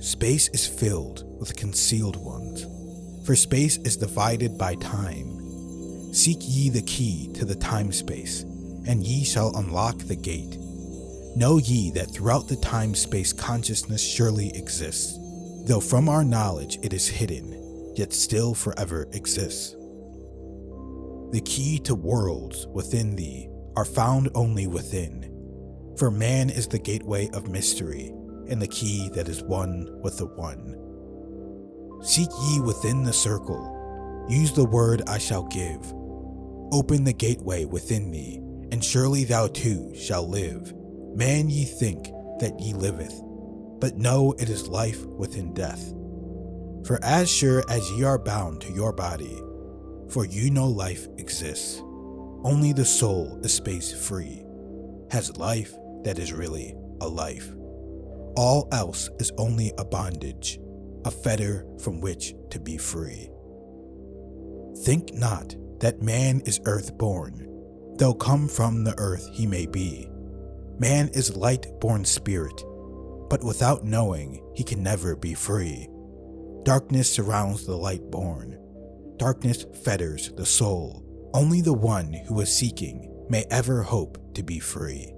Space is filled with concealed ones, for space is divided by time. Seek ye the key to the time-space, and ye shall unlock the gate. Know ye that throughout the time-space consciousness surely exists, though from our knowledge it is hidden, yet still forever exists. The key to worlds within thee are found only within, for man is the gateway of mystery, and the key that is one with the one. Seek ye within the circle, use the word I shall give. Open the gateway within thee, and surely thou too shall live. Man, ye think that ye liveth, but know it is life within death. For as sure as ye are bound to your body, for you know life exists, only the soul is space free, has life that is really a life. All else is only a bondage, a fetter from which to be free. Think not that man is earth-born, though come from the earth he may be. Man is light-born spirit, but without knowing he can never be free. Darkness surrounds the light-born. Darkness fetters the soul. Only the one who is seeking may ever hope to be free.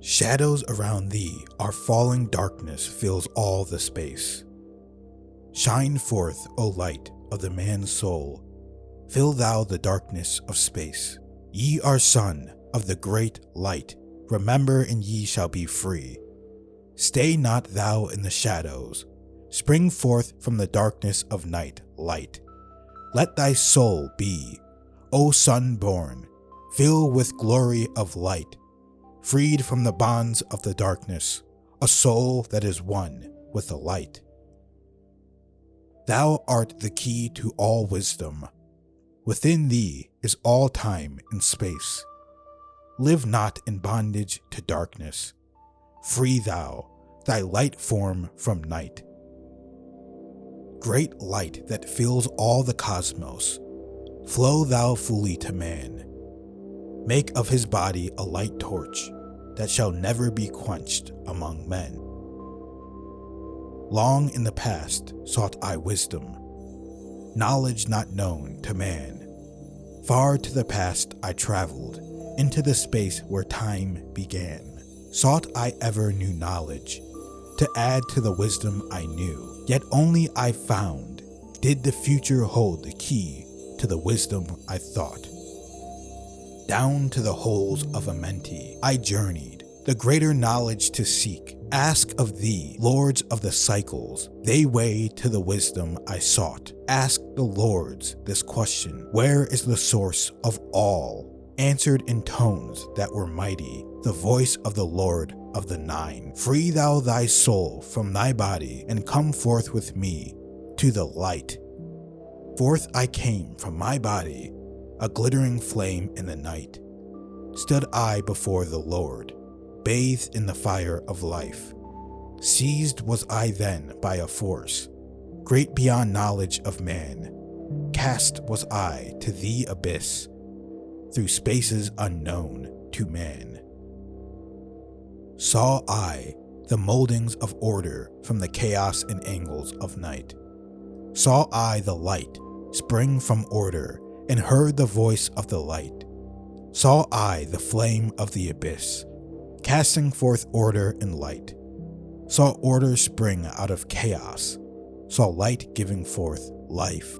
Shadows around thee are falling, darkness fills all the space. Shine forth, O light of the man's soul, fill thou the darkness of space. Ye are son of the great light, remember and ye shall be free. Stay not thou in the shadows, spring forth from the darkness of night, light. Let thy soul be, O sun born, fill with glory of light, freed from the bonds of the darkness, a soul that is one with the light. Thou art the key to all wisdom. Within thee is all time and space. Live not in bondage to darkness. Free thou thy light form from night. Great light that fills all the cosmos, flow thou fully to man. Make of his body a light torch that shall never be quenched among men. Long in the past sought I wisdom, knowledge not known to man. Far to the past I traveled, into the space where time began. Sought I ever new knowledge, to add to the wisdom I knew. Yet only I found, did the future hold the key to the wisdom I thought. Down to the holes of Amenti I journeyed, the greater knowledge to seek. Ask of thee, lords of the cycles, they way to the wisdom I sought. Ask the lords this question, where is the source of all? answered in tones that were mighty, the voice of the Lord of the Nine. Free thou thy soul from thy body, and come forth with me to the light. Forth I came from my body, a glittering flame in the night. Stood I before the Lord, bathed in the fire of life. Seized was I then by a force, great beyond knowledge of man. Cast was I to the abyss, through spaces unknown to man. Saw I the moldings of order from the chaos and angles of night. Saw I the light spring from order, and heard the voice of the light. Saw I the flame of the abyss, casting forth order and light. Saw order spring out of chaos, saw light giving forth life.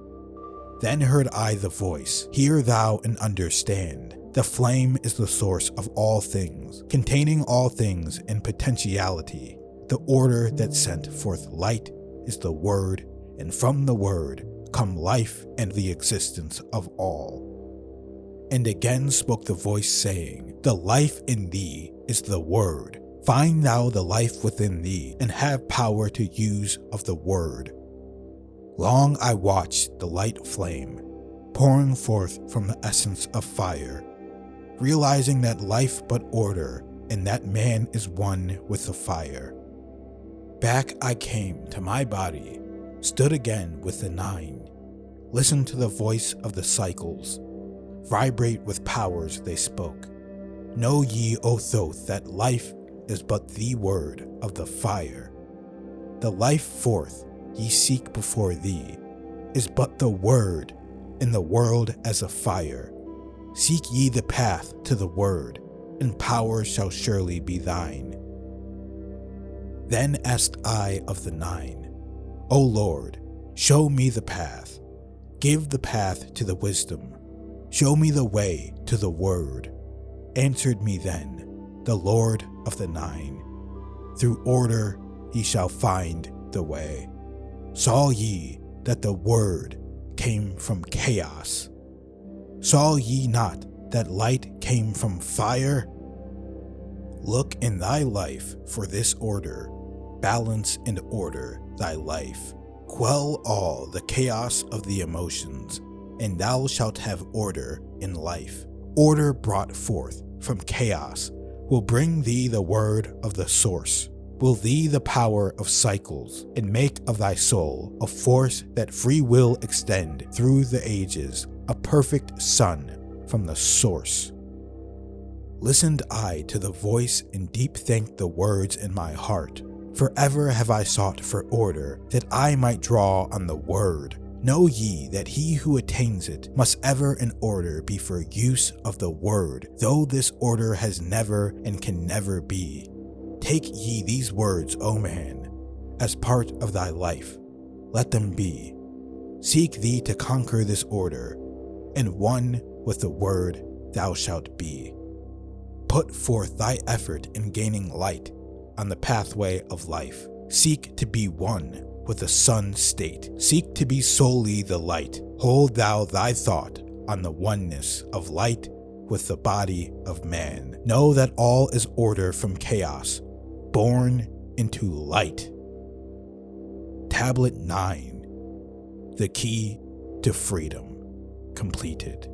Then heard I the voice, hear thou and understand. The flame is the source of all things, containing all things in potentiality. The order that sent forth light is the word, and from the word come life and the existence of all. And again spoke the voice, saying, the life in thee is the word. Find thou the life within thee, and have power to use of the word. Long I watched the light flame, pouring forth from the essence of fire, realizing that life but order, and that man is one with the fire. Back I came to my body, stood again with the Nine, listened to the voice of the cycles, vibrate with powers they spoke. Know ye, O Thoth, that life is but the word of the fire. The life forth ye seek before thee is but the word in the world as a fire. Seek ye the path to the word, and power shall surely be thine. Then asked I of the Nine, O Lord, show me the path. Give the path to the wisdom. Show me the way to the word. Answered me then the Lord of the Nine, through order ye shall find the way. Saw ye that the word came from chaos? Saw ye not that light came from fire? Look in thy life for this order, balance and order thy life. Quell all the chaos of the emotions, and thou shalt have order in life. Order brought forth from chaos will bring thee the word of the source, will thee the power of cycles, and make of thy soul a force that free will extend through the ages, a perfect sun from the source. Listened I to the voice and deep thanked the words in my heart. Forever have I sought for order, that I might draw on the word. Know ye that he who attains it must ever in order be for use of the word, though this order has never and can never be. Take ye these words, O man, as part of thy life. Let them be. Seek thee to conquer this order, and one with the word thou shalt be. Put forth thy effort in gaining light on the pathway of life. Seek to be one with the sun state. Seek to be solely the light. Hold thou thy thought on the oneness of light with the body of man. Know that all is order from chaos, born into light. Tablet 9, The Key to Freedom, completed.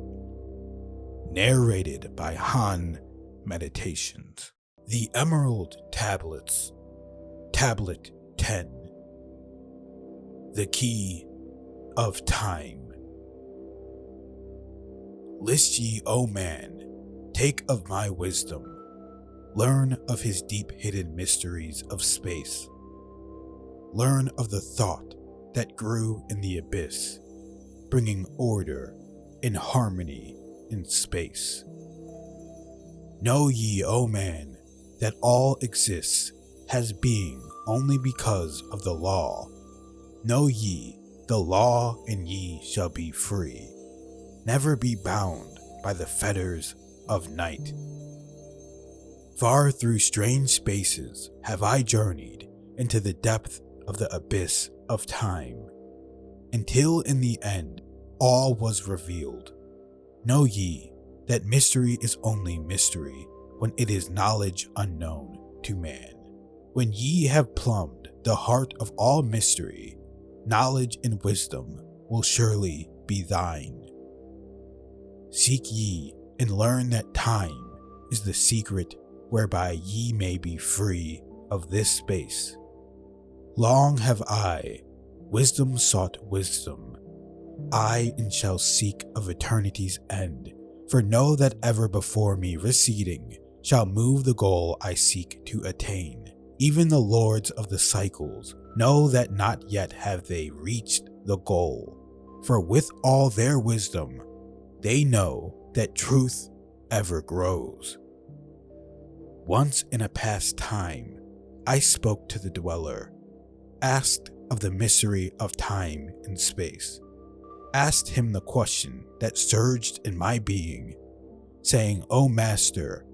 Narrated by Han Meditations. The Emerald Tablets. Tablet 10. The Key of Time. List ye, O man, take of my wisdom. Learn of his deep hidden mysteries of space. Learn of the thought that grew in the abyss, bringing order and harmony in space. Know ye, O man, that all exists, has being only because of the law. Know ye, the law in ye shall be free. Never be bound by the fetters of night. Far through strange spaces have I journeyed into the depth of the abyss of time, until in the end all was revealed. Know ye that mystery is only mystery when it is knowledge unknown to man. When ye have plumbed the heart of all mystery, knowledge and wisdom will surely be thine. Seek ye and learn that time is the secret whereby ye may be free of this space. Long have I, wisdom sought wisdom, I and shall seek of eternity's end, for know that ever before me receding shall move the goal I seek to attain. Even the lords of the cycles know that not yet have they reached the goal, for with all their wisdom they know that truth ever grows. Once in a past time, I spoke to the dweller, asked of the mystery of time and space, asked him the question that surged in my being, saying, O Master,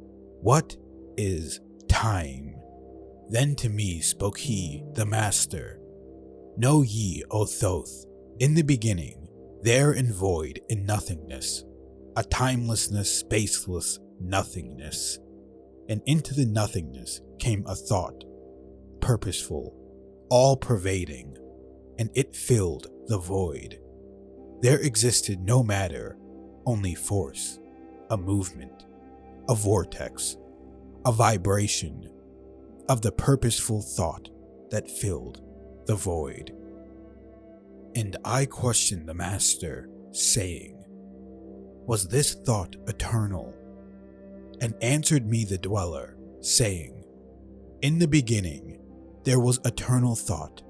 what is time? Then to me spoke he, the Master, Know ye, O Thoth, in the beginning, there in void in nothingness, a timelessness, spaceless nothingness, and into the nothingness came a thought, purposeful, all-pervading, and it filled the void. There existed no matter, only force, a movement, a vortex, a vibration of the purposeful thought that filled the void. And I questioned the Master, saying, Was this thought eternal? And answered me the dweller, saying, In the beginning there was eternal thought,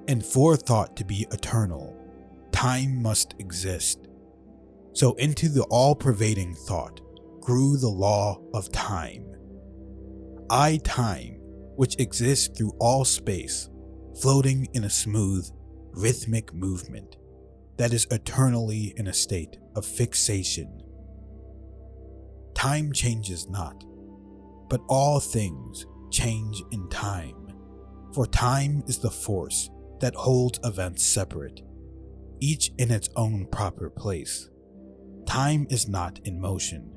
and for thought to be eternal, time must exist. So into the all-pervading thought grew the law of time. Time, which exists through all space, floating in a smooth, rhythmic movement that is eternally in a state of fixation. Time changes not, but all things change in time, for time is the force that holds events separate, each in its own proper place. Time is not in motion,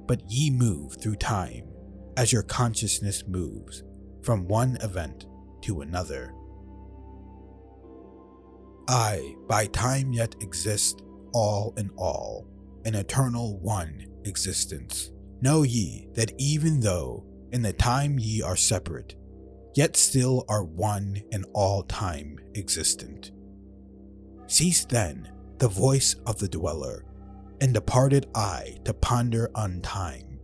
but ye move through time as your consciousness moves from one event to another. I, by time yet exist all in all, an eternal one existence. Know ye that even though in the time ye are separate, yet still are one in all time existent. Cease then the voice of the dweller, and departed I to ponder on time.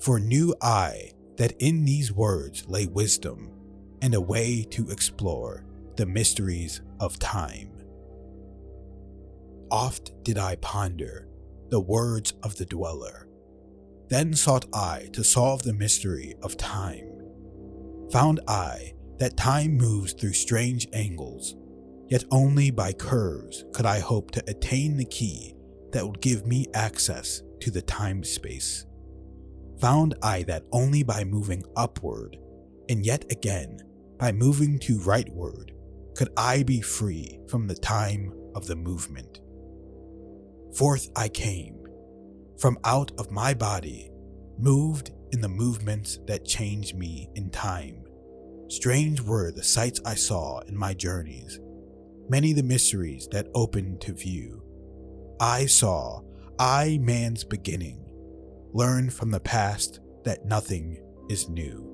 For knew I that in these words lay wisdom, and a way to explore the mysteries of time. Oft did I ponder the words of the dweller. Then sought I to solve the mystery of time. Found I that time moves through strange angles, yet only by curves could I hope to attain the key that would give me access to the time-space. Found I that only by moving upward, and yet again by moving to rightward, could I be free from the time of the movement. Forth I came, from out of my body, moved in the movements that changed me in time. Strange were the sights I saw in my journeys, many the mysteries that opened to view. I saw, man's beginning, learn from the past that nothing is new.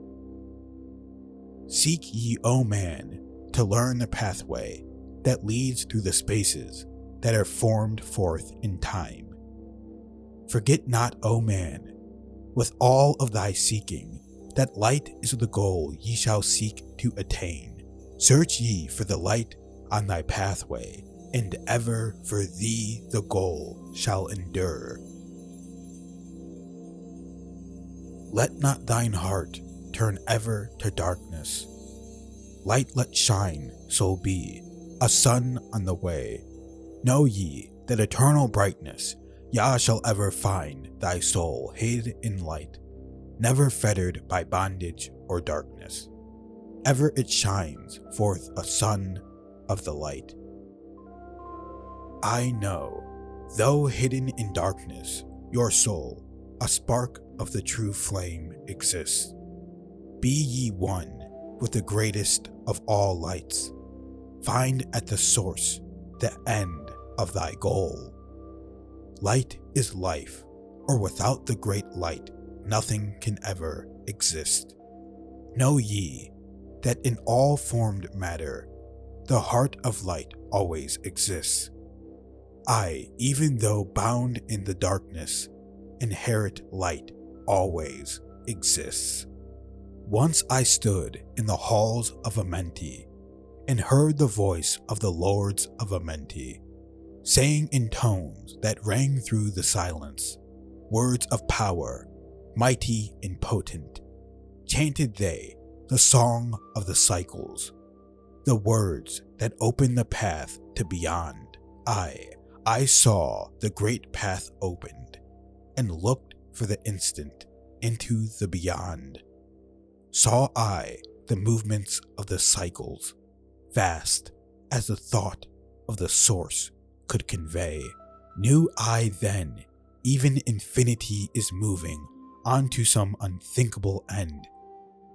Seek ye, O man, to learn the pathway that leads through the spaces that are formed forth in time. Forget not, O man, with all of thy seeking, that light is the goal ye shall seek to attain. Search ye for the light on thy pathway, and ever for thee the goal shall endure. Let not thine heart turn ever to darkness. Light let shine, so be, a sun on the way. Know ye that eternal brightness Yah shall ever find thy soul hid in light, never fettered by bondage or darkness. Ever it shines forth a sun of the light. I know, though hidden in darkness, your soul, a spark of the true flame exists. Be ye one with the greatest of all lights. Find at the source the end of thy goal. Light is life, or without the great light, nothing can ever exist. Know ye that in all formed matter, the heart of light always exists. I, even though bound in the darkness, inherit light always exists. Once I stood in the halls of Amenti and heard the voice of the lords of Amenti, saying in tones that rang through the silence, words of power, mighty and potent. Chanted they the song of the cycles, the words that open the path to beyond. I saw the great path opened and looked for the instant into the beyond. Saw I the movements of the cycles, vast as the thought of the source could convey. Knew I then even infinity is moving onto some unthinkable end.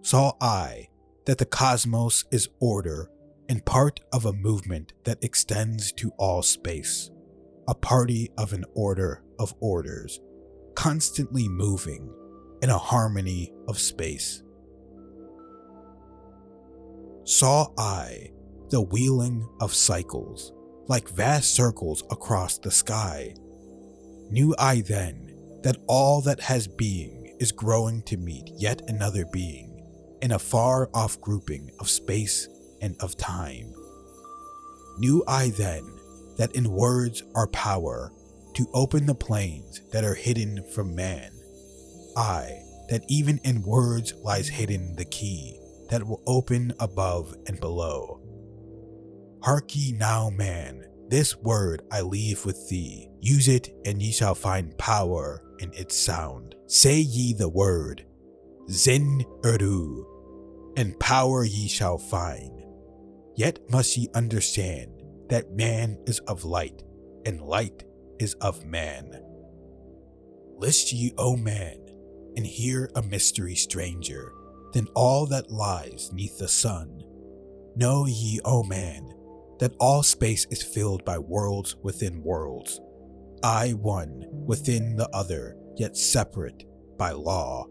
Saw I that the cosmos is order and part of a movement that extends to all space, a party of an order of orders, constantly moving in a harmony of space. Saw I the wheeling of cycles, like vast circles across the sky. Knew I then that all that has being is growing to meet yet another being in a far-off grouping of space and of time. Knew I then that in words are power to open the planes that are hidden from man. That even in words lies hidden the key that will open above and below. Hark ye now, man, this word I leave with thee. Use it, and ye shall find power in its sound. Say ye the word, Zin Uru, and power ye shall find. Yet must ye understand that man is of light, and light is of man. List ye, O man, and hear a mystery stranger than all that lies neath the sun. Know ye, O man, that all space is filled by worlds within worlds, I one within the other, yet separate by law.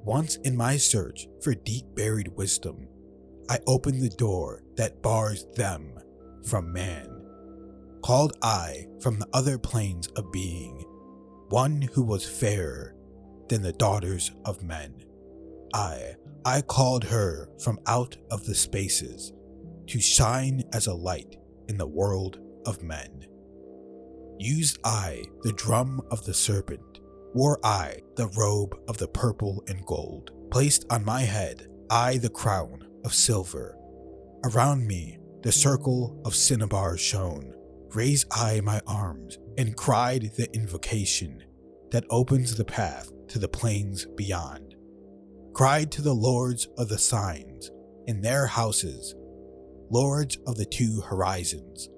Once in my search for deep-buried wisdom, I opened the door that bars them from man. Called I from the other planes of being, one who was fairer than the daughters of men. I called her from out of the spaces to shine as a light in the world of men. Used I the drum of the serpent, wore I the robe of the purple and gold, placed on my head I the crown of silver. Around me the circle of cinnabars shone. Raised I my arms and cried the invocation that opens the path to the plains beyond. Cried to the lords of the signs in their houses, lords of the two horizons,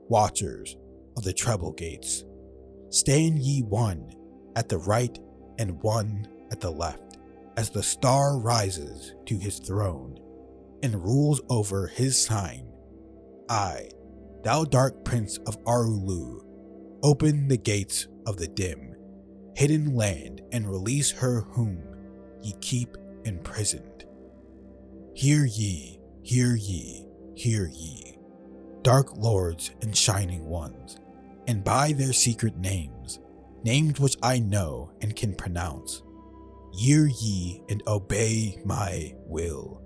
watchers of the treble gates. Stand ye one at the right and one at the left, as the star rises to his throne and rules over his sign. Thou dark prince of Arulu, open the gates of the dim, hidden land and release her whom ye keep imprisoned. Hear ye, hear ye, hear ye, dark lords and shining ones, and by their secret names, names which I know and can pronounce, hear ye and obey my will.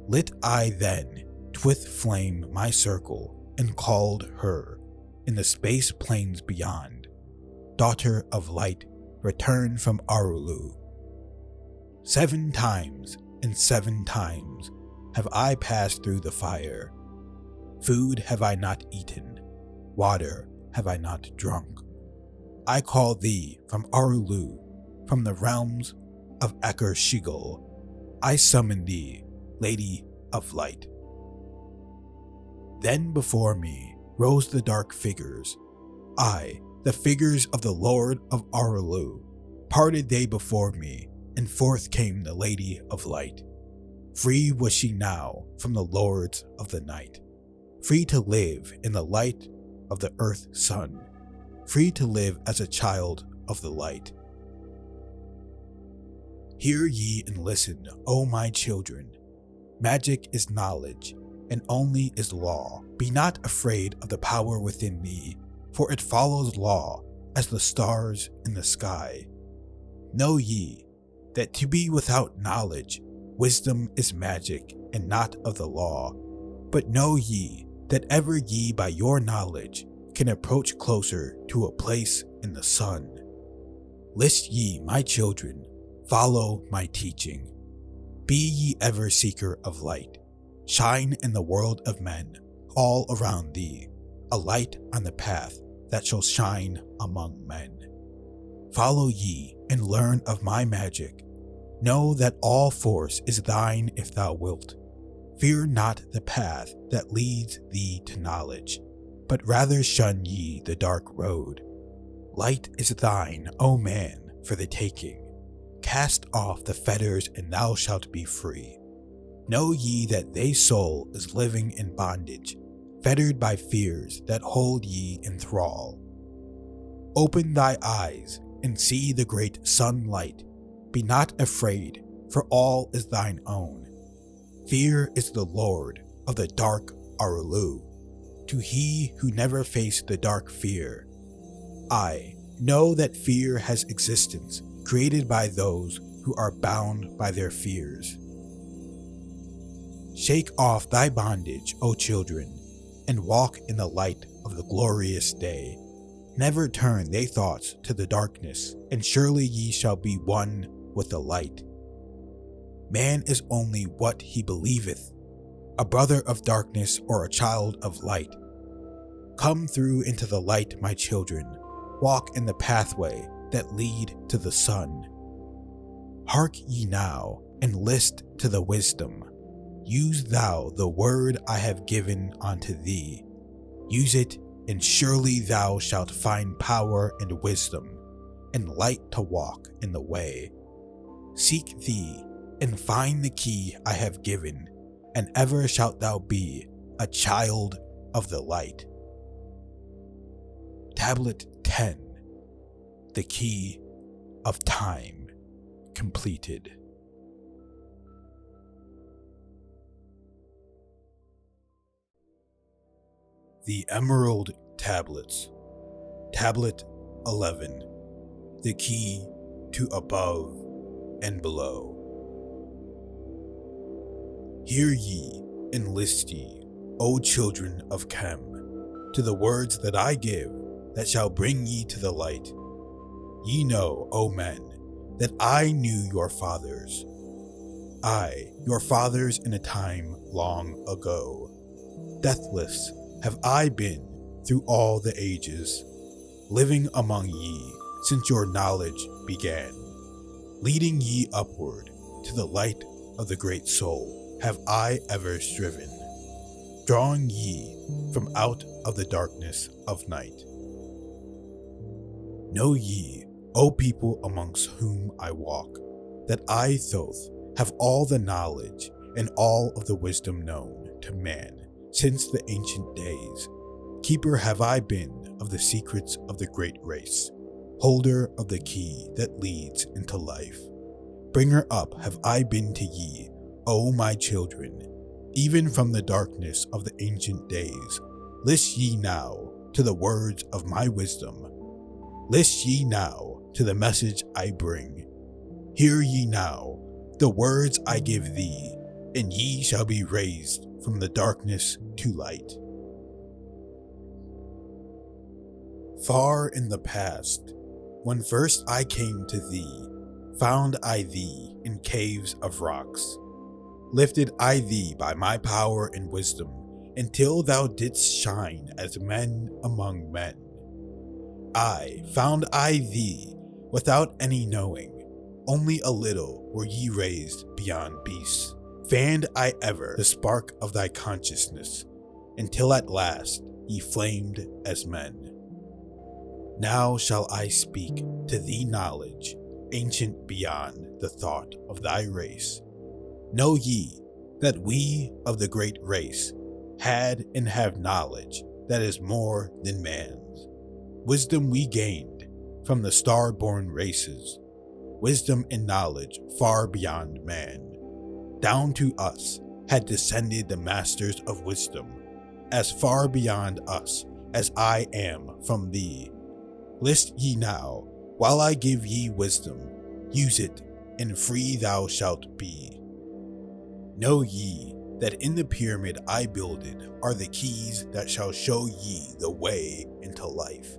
Lit I then with flame my circle and called her in the space plains beyond, daughter of light, return from Arulu. 7 times and 7 times have I passed through the fire. Food have I not eaten, water have I not drunk. I call thee from Arulu, from the realms of Akershigal. I summon thee, Lady of Light. Then before me rose the dark figures, the figures of the Lord of Arulu. Parted they before me, and forth came the Lady of Light. Free was she now from the lords of the night, free to live in the light of the earth sun, free to live as a child of the light. Hear ye and listen, O my children. Magic is knowledge, and only is law. Be not afraid of the power within me, for it follows law as the stars in the sky. Know ye that to be without knowledge, wisdom is magic and not of the law. But know ye that ever ye by your knowledge can approach closer to a place in the sun. List ye, my children, follow my teaching. Be ye ever seeker of light. Shine in the world of men, all around thee, a light on the path that shall shine among men. Follow ye and learn of my magic. Know that all force is thine if thou wilt. Fear not the path that leads thee to knowledge, but rather shun ye the dark road. Light is thine, O man, for the taking. Cast off the fetters and thou shalt be free. Know ye that thy soul is living in bondage, fettered by fears that hold ye in thrall. Open thy eyes and see the great sunlight. Be not afraid, for all is thine own. Fear is the lord of the dark Arulu. To he who never faced the dark fear, I know that fear has existence, created by those who are bound by their fears. Shake off thy bondage, O children, and walk in the light of the glorious day. Never turn thy thoughts to the darkness, and surely ye shall be one with the light. Man is only what he believeth, a brother of darkness or a child of light. Come through into the light, my children. Walk in the pathway that lead to the sun. Hark ye now, and list to the wisdom. Use thou the word I have given unto thee. Use it, and surely thou shalt find power and wisdom, and light to walk in the way. Seek thee, and find the key I have given, and ever shalt thou be a child of the light. Tablet 10. The Key of Time completed. The Emerald Tablets. Tablet 11. The Key to Above and Below. Hear ye and list ye, O children of Chem, to the words that I give, that shall bring ye to the light. Ye know, O men, that I knew your fathers. I, your fathers in a time long ago. Deathless have I been through all the ages, living among ye since your knowledge began. Leading ye upward to the light of the great soul have I ever striven, drawing ye from out of the darkness of night. Know ye, O people amongst whom I walk, that I, Thoth, have all the knowledge and all of the wisdom known to man since the ancient days. Keeper have I been of the secrets of the great race, holder of the key that leads into life. Bringer up have I been to ye, O my children, even from the darkness of the ancient days. List ye now to the words of my wisdom. List ye now to the message I bring. Hear ye now the words I give thee, and ye shall be raised from the darkness to light. Far in the past, when first I came to thee, found I thee in caves of rocks. Lifted I thee by my power and wisdom, until thou didst shine as men among men. Found I thee without any knowing, only a little were ye raised beyond beasts. Fanned I ever the spark of thy consciousness, until at last ye flamed as men. Now shall I speak to thee knowledge, ancient beyond the thought of thy race. Know ye that we of the great race had and have knowledge that is more than man's. Wisdom we gained from the star-born races, wisdom and knowledge far beyond man. Down to us had descended the masters of wisdom, as far beyond us as I am from thee. List ye now, while I give ye wisdom, use it, and free thou shalt be. Know ye that in the pyramid I builded are the keys that shall show ye the way into life.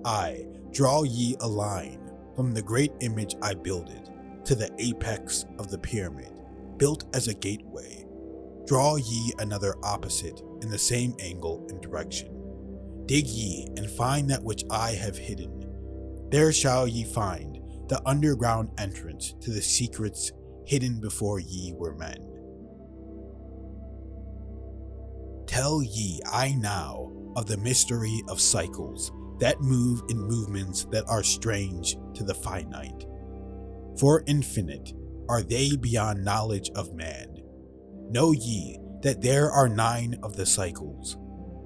I draw ye a line from the great image I builded to the apex of the pyramid, built as a gateway. Draw ye another opposite in the same angle and direction. Dig ye and find that which I have hidden. There shall ye find the underground entrance to the secrets hidden before ye were men. Tell ye I now of the mystery of cycles that move in movements that are strange to the finite. For infinite are they beyond knowledge of man. Know ye that there are 9 of the cycles,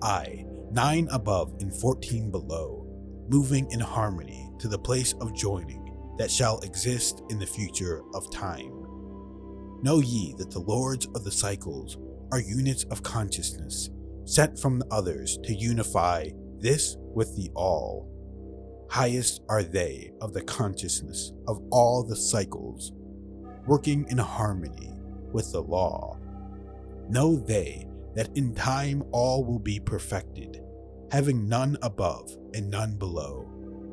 9 above and 14 below, moving in harmony to the place of joining that shall exist in the future of time. Know ye that the lords of the cycles are units of consciousness, sent from the others to unify this with the all. Highest are they of the consciousness of all the cycles, working in harmony with the law. Know they that in time all will be perfected, having none above and none below,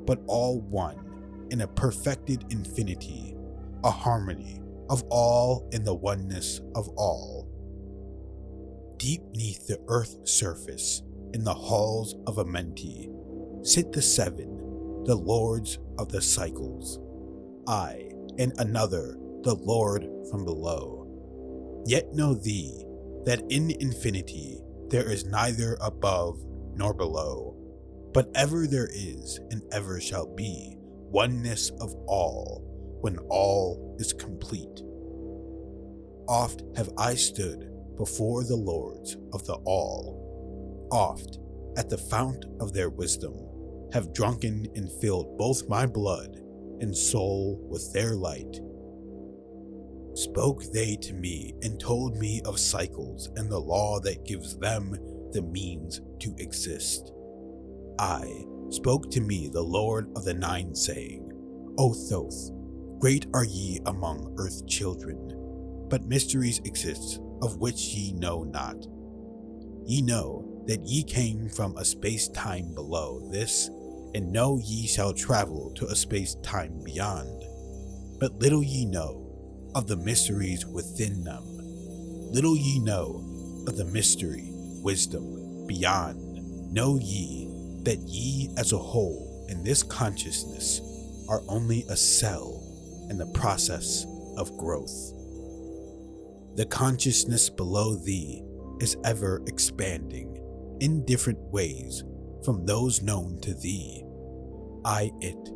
but all one in a perfected infinity, a harmony of all in the oneness of all. Deep neath the earth's surface, in the halls of Amenti, sit the 7, the lords of the cycles, I and another the lord from below. Yet know thee that in infinity there is neither above nor below, but ever there is and ever shall be oneness of all when all is complete. Oft have I stood before the lords of the all, oft at the fount of their wisdom have drunken and filled both my blood and soul with their light. Spoke they to me and told me of cycles and the law that gives them the means to exist. I spoke to me the Lord of the 9, saying, O Thoth, great are ye among earth children, but mysteries exist of which ye know not. Ye know that ye came from a space-time below this, and know ye shall travel to a space-time beyond. But little ye know of the mysteries within them. Little ye know of the mystery, wisdom, beyond. Know ye that ye as a whole in this consciousness are only a cell in the process of growth. The consciousness below thee is ever expanding in different ways from those known to thee. It,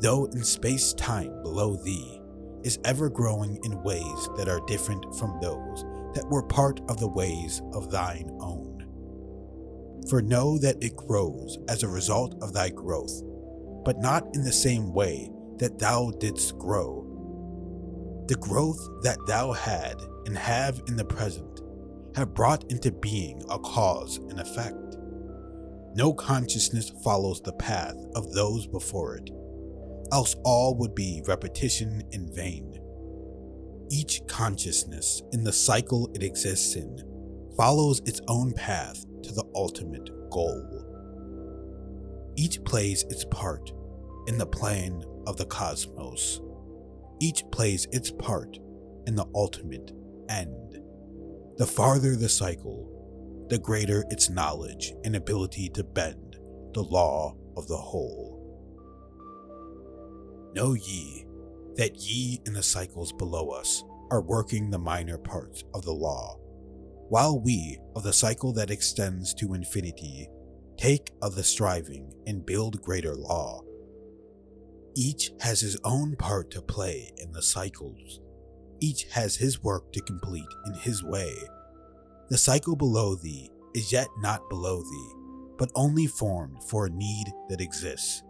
though in space-time below thee, is ever growing in ways that are different from those that were part of the ways of thine own. For know that it grows as a result of thy growth, but not in the same way that thou didst grow. The growth that thou had and have in the present have brought into being a cause and effect. No consciousness follows the path of those before it, else all would be repetition in vain. Each consciousness in the cycle it exists in follows its own path to the ultimate goal. Each plays its part in the plan of the cosmos. Each plays its part in the ultimate end. The farther the cycle, the greater its knowledge and ability to bend the law of the whole. Know ye that ye in the cycles below us are working the minor parts of the law, while we of the cycle that extends to infinity partake of the striving and build greater law. Each has his own part to play in the cycles. Each has his work to complete in his way. The cycle below thee is yet not below thee, but only formed for a need that exists.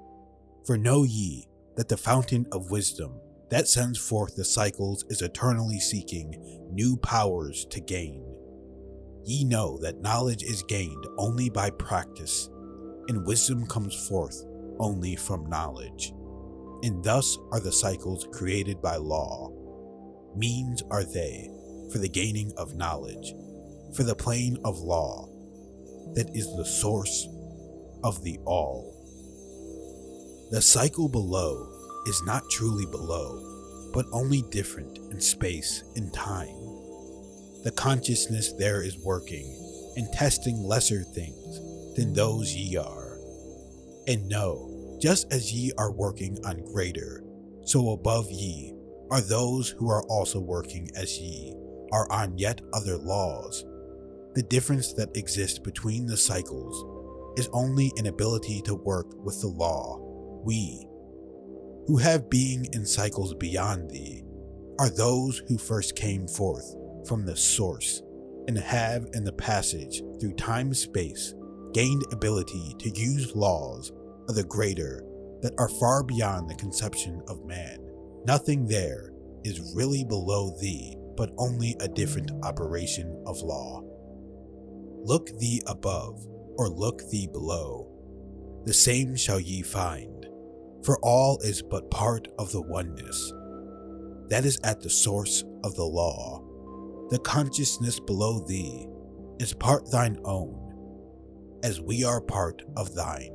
For know ye that the fountain of wisdom that sends forth the cycles is eternally seeking new powers to gain. Ye know that knowledge is gained only by practice, and wisdom comes forth only from knowledge. And thus are the cycles created by law. Means are they for the gaining of knowledge, for the plane of law, that is the source of the all. The cycle below is not truly below, but only different in space and time. The consciousness there is working and testing lesser things than those ye are. And know, just as ye are working on greater, so above ye are those who are also working as ye are on yet other laws. The difference that exists between the cycles is only an ability to work with the law. We, who have being in cycles beyond thee, are those who first came forth from the source and have in the passage through time-space gained ability to use laws of the greater that are far beyond the conception of man. Nothing there is really below thee, but only a different operation of law. Look thee above, or look thee below, the same shall ye find, for all is but part of the oneness that is at the source of the law. The consciousness below thee is part thine own, as we are part of thine.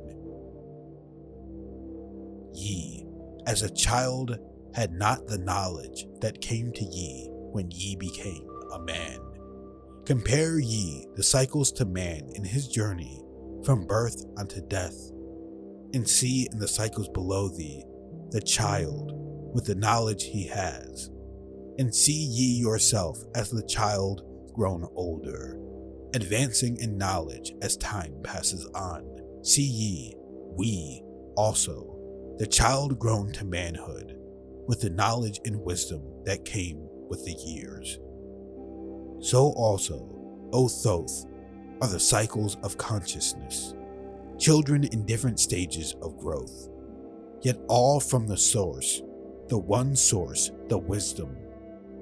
Ye, as a child, had not the knowledge that came to ye when ye became a man. Compare ye the cycles to man in his journey from birth unto death, and see in the cycles below thee the child with the knowledge he has, and see ye yourself as the child grown older, advancing in knowledge as time passes on. See ye, we also, the child grown to manhood, with the knowledge and wisdom that came with the years. So also, O Thoth, are the cycles of consciousness, children in different stages of growth, yet all from the source, the one source, the wisdom,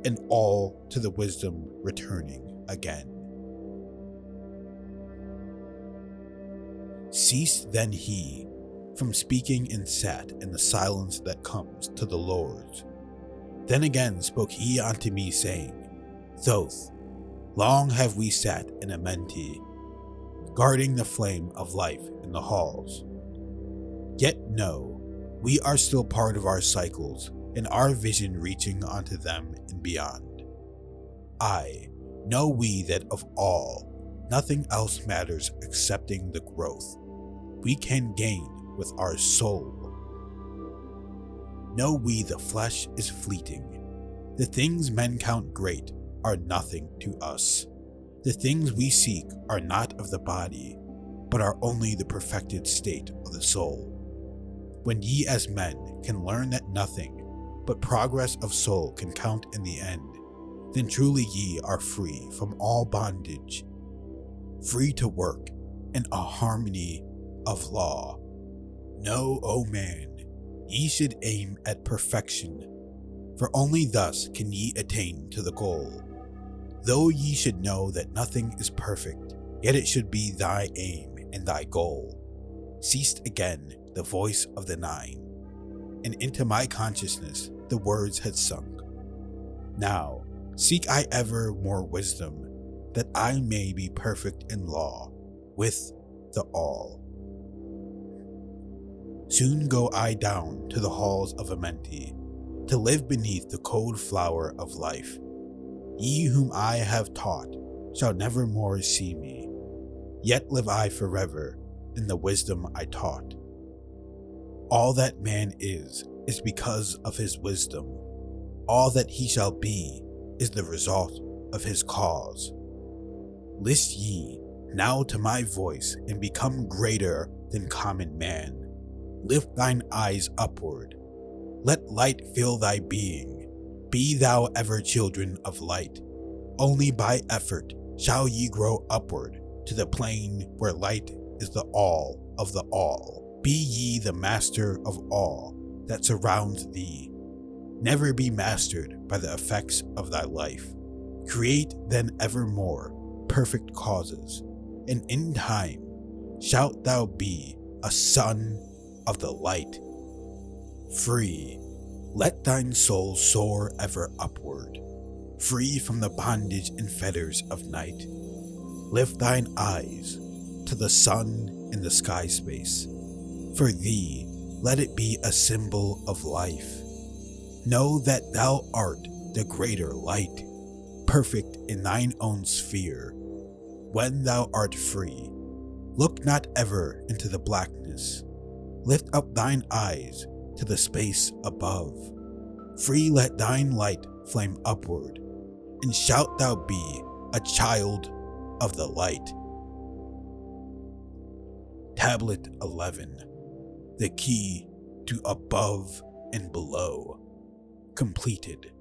and all to the wisdom returning again. Ceased then he from speaking and sat in the silence that comes to the lords. Then again spoke he unto me, saying, Thoth, long have we sat in Amenti, guarding the flame of life in the halls. Yet know, we are still part of our cycles, and our vision reaching unto them and beyond. Aye, know we that of all, nothing else matters excepting the growth we can gain with our soul. Know we the flesh is fleeting. The things men count great are nothing to us. The things we seek are not of the body, but are only the perfected state of the soul. When ye as men can learn that nothing but progress of soul can count in the end, then truly ye are free from all bondage, free to work in a harmony of law. Know, O man, ye should aim at perfection, for only thus can ye attain to the goal. Though ye should know that nothing is perfect, yet it should be thy aim and thy goal. Ceased again the voice of the nine, and into my consciousness the words had sunk. Now seek I ever more wisdom, that I may be perfect in law with the all. Soon go I down to the halls of Amenti, to live beneath the cold flower of life. Ye whom I have taught shall never more see me, yet live I forever in the wisdom I taught. All that man is because of his wisdom. All that he shall be is the result of his cause. List ye now to my voice and become greater than common man. Lift thine eyes upward. Let light fill thy being. Be thou ever children of light. Only by effort shall ye grow upward to the plane where light is the all of the all. Be ye the master of all that surrounds thee. Never be mastered by the effects of thy life. Create then evermore perfect causes, and in time shalt thou be a son of the light. Free, let thine soul soar ever upward, free from the bondage and fetters of night. Lift thine eyes to the sun in the sky space. For thee, let it be a symbol of life. Know that thou art the greater light, perfect in thine own sphere. When thou art free, look not ever into the blackness. Lift up thine eyes to the space above. Free let thine light flame upward, and shalt thou be a child of the light. Tablet 11. The key to above and below. Completed.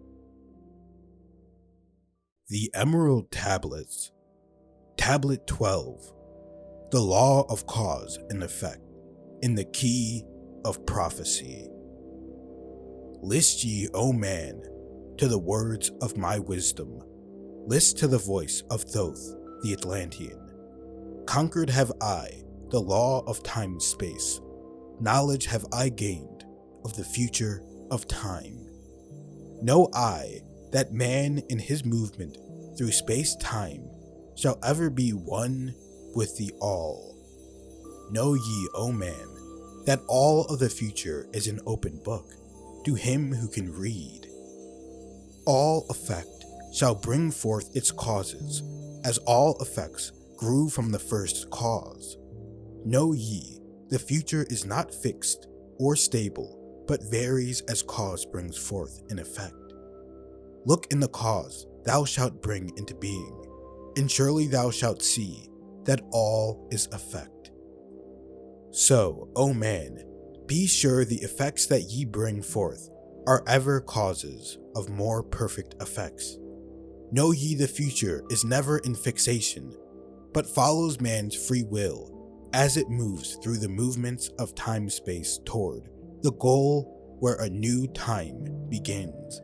The Emerald Tablets. Tablet 12. The Law of Cause and Effect in the Key of Prophecy. List ye, O man, to the words of my wisdom. List to the voice of Thoth, the Atlantean. Conquered have I the law of time and space. Knowledge have I gained of the future of time. Know I that man in his movement through space-time shall ever be one with the all. Know ye, O man, that all of the future is an open book to him who can read. All effect shall bring forth its causes, as all effects grew from the first cause. Know ye, the future is not fixed or stable, but varies as cause brings forth an effect. Look in the cause thou shalt bring into being, and surely thou shalt see that all is effect. So, O man, be sure the effects that ye bring forth are ever causes of more perfect effects. Know ye the future is never in fixation, but follows man's free will as it moves through the movements of time-space toward the goal where a new time begins.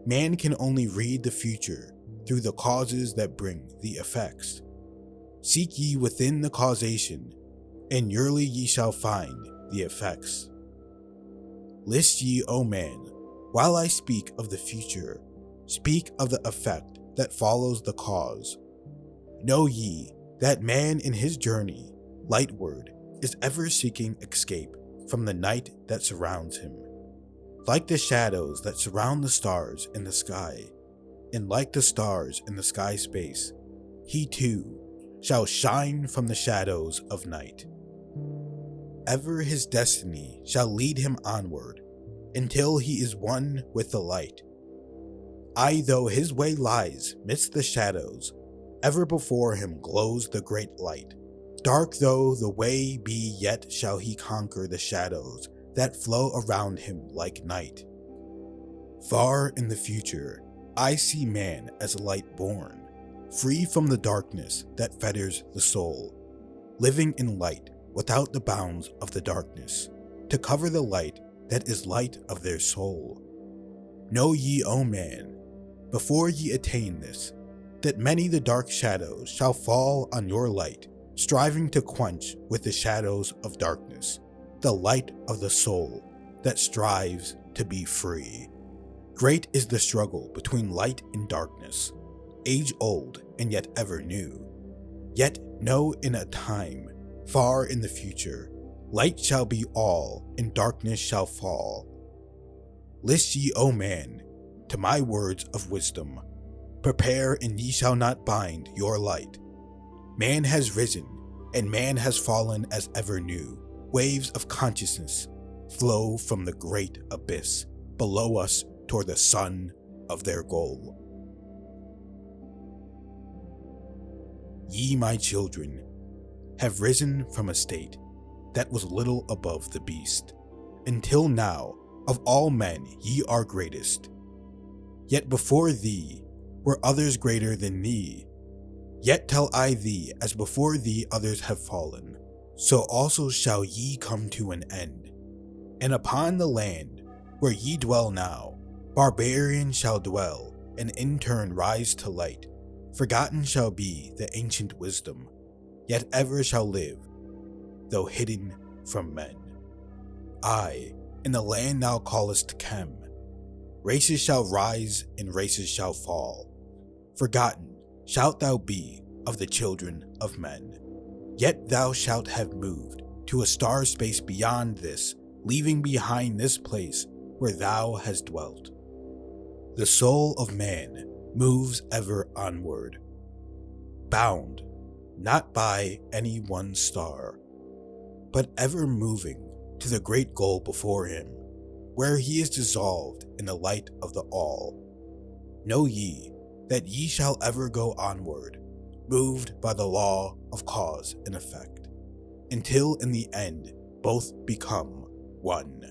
Man can only read the future through the causes that bring the effects. Seek ye within the causation, and yearly ye shall find the effects. List ye, O man, while I speak of the future, speak of the effect that follows the cause. Know ye that man in his journey lightward is ever seeking escape from the night that surrounds him. Like the shadows that surround the stars in the sky, and like the stars in the sky space, he too shall shine from the shadows of night. Ever his destiny shall lead him onward, until he is one with the light. Aye, though his way lies midst the shadows, ever before him glows the great light. Dark though the way be, yet shall he conquer the shadows that flow around him like night. Far in the future, I see man as a light born, free from the darkness that fetters the soul, living in light without the bounds of the darkness, to cover the light that is light of their soul. Know ye, O man, before ye attain this, that many the dark shadows shall fall on your light, striving to quench with the shadows of darkness the light of the soul that strives to be free. Great is the struggle between light and darkness, age old and yet ever new. Yet know in a time far in the future, light shall be all and darkness shall fall. List ye, O man, to my words of wisdom. Prepare, and ye shall not bind your light. Man has risen, and man has fallen as ever new. Waves of consciousness flow from the great abyss below us toward the sun of their goal. ye my children, have risen from a state that was little above the beast, until now of all men ye are greatest. Yet before thee were others greater than thee. Yet tell I thee, as before thee others have fallen, so also shall ye come to an end. And upon the land where ye dwell now, barbarian shall dwell, and in turn rise to light. Forgotten shall be the ancient wisdom, yet ever shall live, though hidden from men. Aye, in the land thou callest Chem, races shall rise and races shall fall. Forgotten shalt thou be of the children of men. Yet thou shalt have moved to a star space beyond this, leaving behind this place where thou hast dwelt. The soul of man moves ever onward, bound not by any one star, but ever moving to the great goal before him, where he is dissolved in the light of the all. Know ye that ye shall ever go onward, moved by the law of cause and effect, until in the end both become one.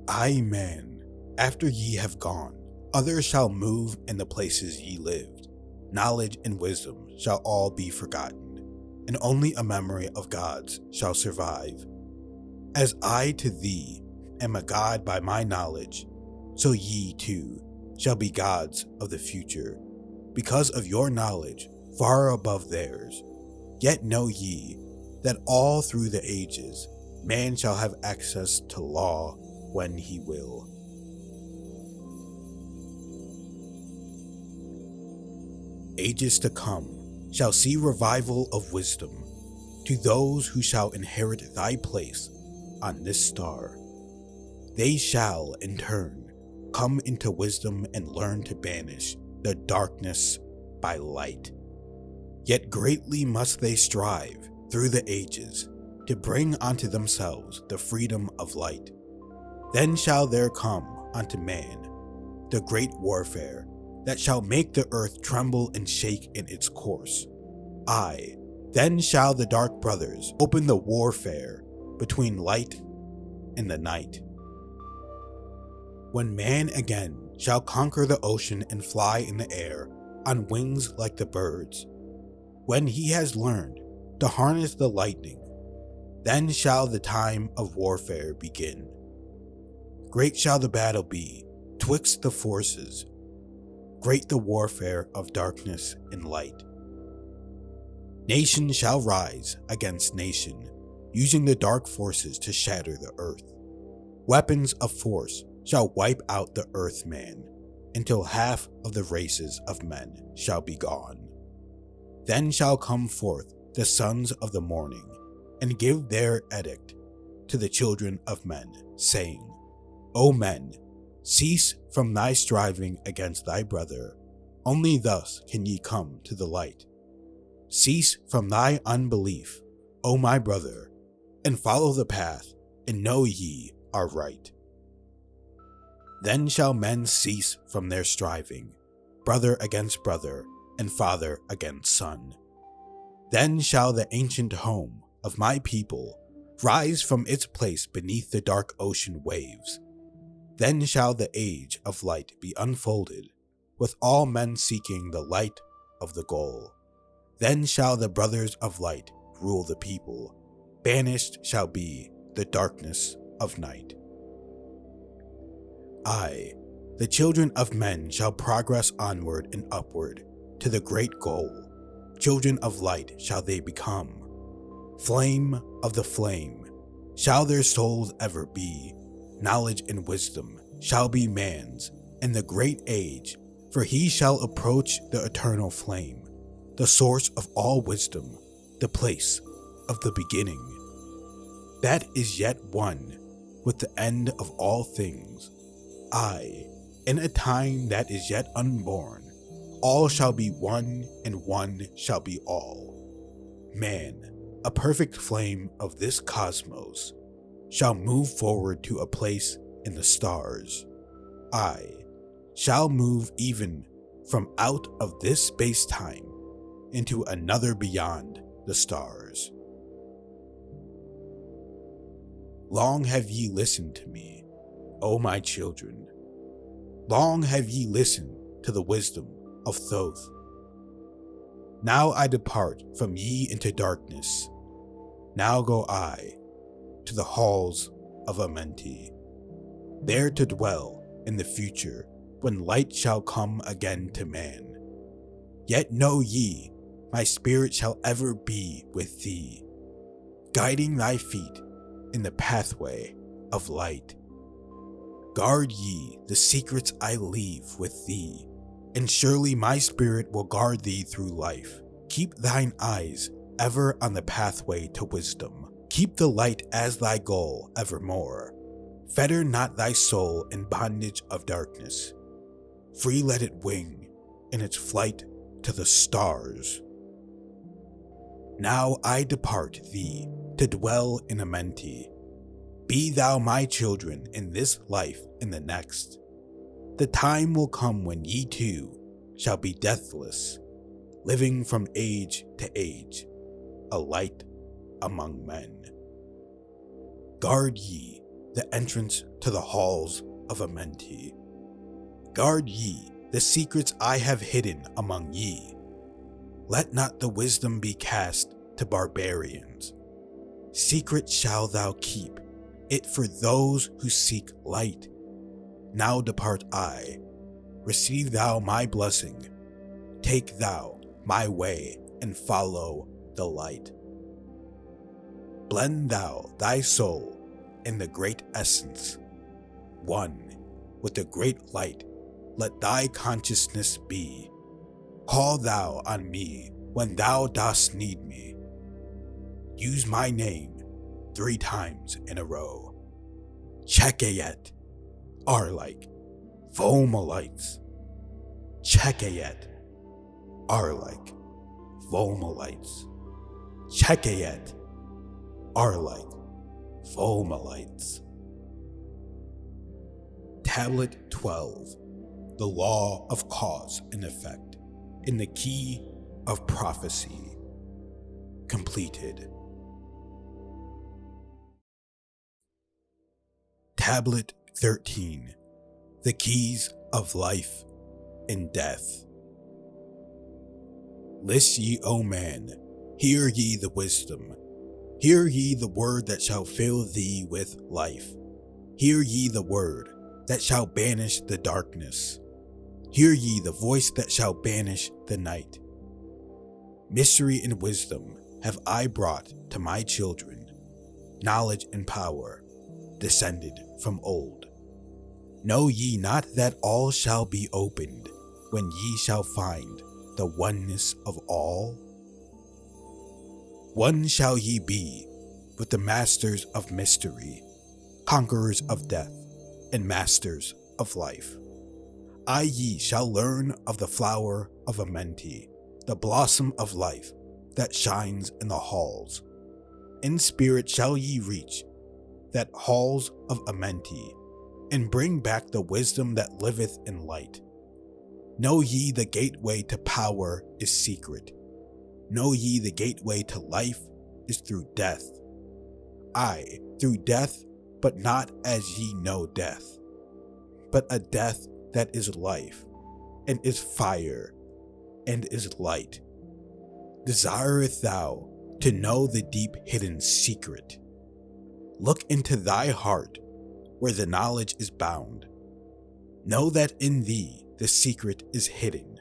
I, man, after ye have gone, others shall move in the places ye lived. Knowledge and wisdom shall all be forgotten, and only a memory of gods shall survive. As I to thee am a god by my knowledge, so ye too shall be gods of the future, because of your knowledge far above theirs. Yet know ye that all through the ages man shall have access to law when he will. Ages to come shall see revival of wisdom to those who shall inherit thy place on this star. They shall, in turn, come into wisdom and learn to banish the darkness by light. Yet greatly must they strive through the ages to bring unto themselves the freedom of light. Then shall there come unto man the great warfare that shall make the earth tremble and shake in its course. Aye, then shall the dark brothers open the warfare between light and the night. When man again shall conquer the ocean and fly in the air on wings like the birds, when he has learned to harness the lightning, then shall the time of warfare begin. Great shall the battle be twixt the forces, great the warfare of darkness and light. Nation shall rise against nation, using the dark forces to shatter the earth. Weapons of force shall wipe out the earthman, until half of the races of men shall be gone. Then shall come forth the sons of the morning, and give their edict to the children of men, saying, O men, cease from thy striving against thy brother, only thus can ye come to the light. Cease from thy unbelief, O my brother, and follow the path, and know ye are right. Then shall men cease from their striving, brother against brother, and father against son. Then shall the ancient home of my people rise from its place beneath the dark ocean waves. Then shall the age of light be unfolded, with all men seeking the light of the goal. Then shall the brothers of light rule the people. Banished shall be the darkness of night. Aye, the children of men shall progress onward and upward to the great goal. Children of light shall they become. Flame of the flame shall their souls ever be. Knowledge and wisdom shall be man's in the great age, for he shall approach the eternal flame, the source of all wisdom, the place of the beginning. That is yet one with the end of all things. Aye, in a time that is yet unborn, all shall be one, and one shall be all. Man, a perfect flame of this cosmos, shall move forward to a place in the stars. Aye, shall move even from out of this space-time into another beyond the stars. Long have ye listened to me, O my children. Long have ye listened to the wisdom of Thoth. Now I depart from ye into darkness. Now go I to the halls of Amenti, there to dwell in the future when light shall come again to man. Yet know ye, my spirit shall ever be with thee, guiding thy feet in the pathway of light. Guard ye the secrets I leave with thee, and surely my spirit will guard thee through life. Keep thine eyes ever on the pathway to wisdom. Keep the light as thy goal evermore. Fetter not thy soul in bondage of darkness. Free let it wing in its flight to the stars. Now I depart thee to dwell in Amenti. Be thou my children in this life and the next. The time will come when ye too shall be deathless, living from age to age, a light among men. Guard ye the entrance to the halls of Amenti. Guard ye the secrets I have hidden among ye. Let not the wisdom be cast to barbarians. Secret shall thou keep it for those who seek light. Now depart I. Receive thou my blessing. Take thou my way and follow the light. Blend thou thy soul in the great essence. One with the great light let thy consciousness be. Call thou on me when thou dost need me. Use my name 3 times in a row. Chekayet, Arlike, Vomalites. Chekayet, Arlike, Vomalites. Chekayet, Arlike, Vomalites. Tablet 12. The Law of Cause and Effect in the Key of Prophecy. Completed. Tablet 13. The Keys of Life and Death. List ye, O man, hear ye the wisdom. Hear ye the word that shall fill thee with life. Hear ye the word that shall banish the darkness. Hear ye the voice that shall banish the night. Mystery and wisdom have I brought to my children, knowledge and power, descended from old. Know ye not that all shall be opened when ye shall find the oneness of all? One shall ye be with the masters of mystery, conquerors of death, and masters of life. I ye shall learn of the flower of Amenti, the blossom of life that shines in the halls. In spirit shall ye reach that halls of Amenti, and bring back the wisdom that liveth in light. Know ye the gateway to power is secret. Know ye the gateway to life is through death. Aye, through death, but not as ye know death, but a death that is life, and is fire, and is light. Desireth thou to know the deep hidden secret? Look into thy heart, where the knowledge is bound. Know that in thee the secret is hidden,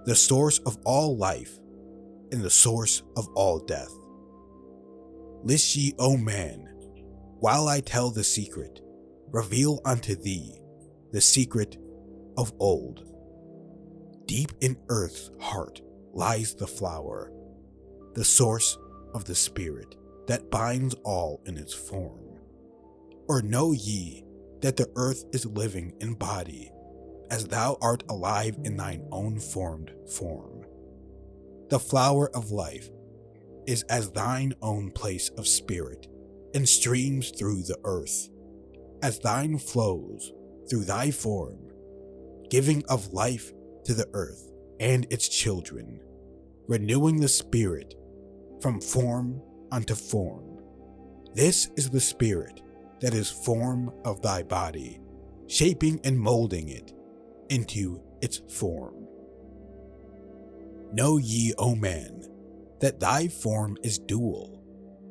the source of all life, and the source of all death. List ye, O man, while I tell the secret, reveal unto thee the secret of old. Deep in earth's heart lies the flower, the source of the spirit that binds all in its form. Or know ye that the earth is living in body, as thou art alive in thine own formed form? The flower of life is as thine own place of spirit, and streams through the earth, as thine flows through thy form, giving of life to the earth and its children. renewing the spirit from form unto form. This is the spirit that is form of thy body, shaping and molding it into its form. Know ye, O man, that thy form is dual,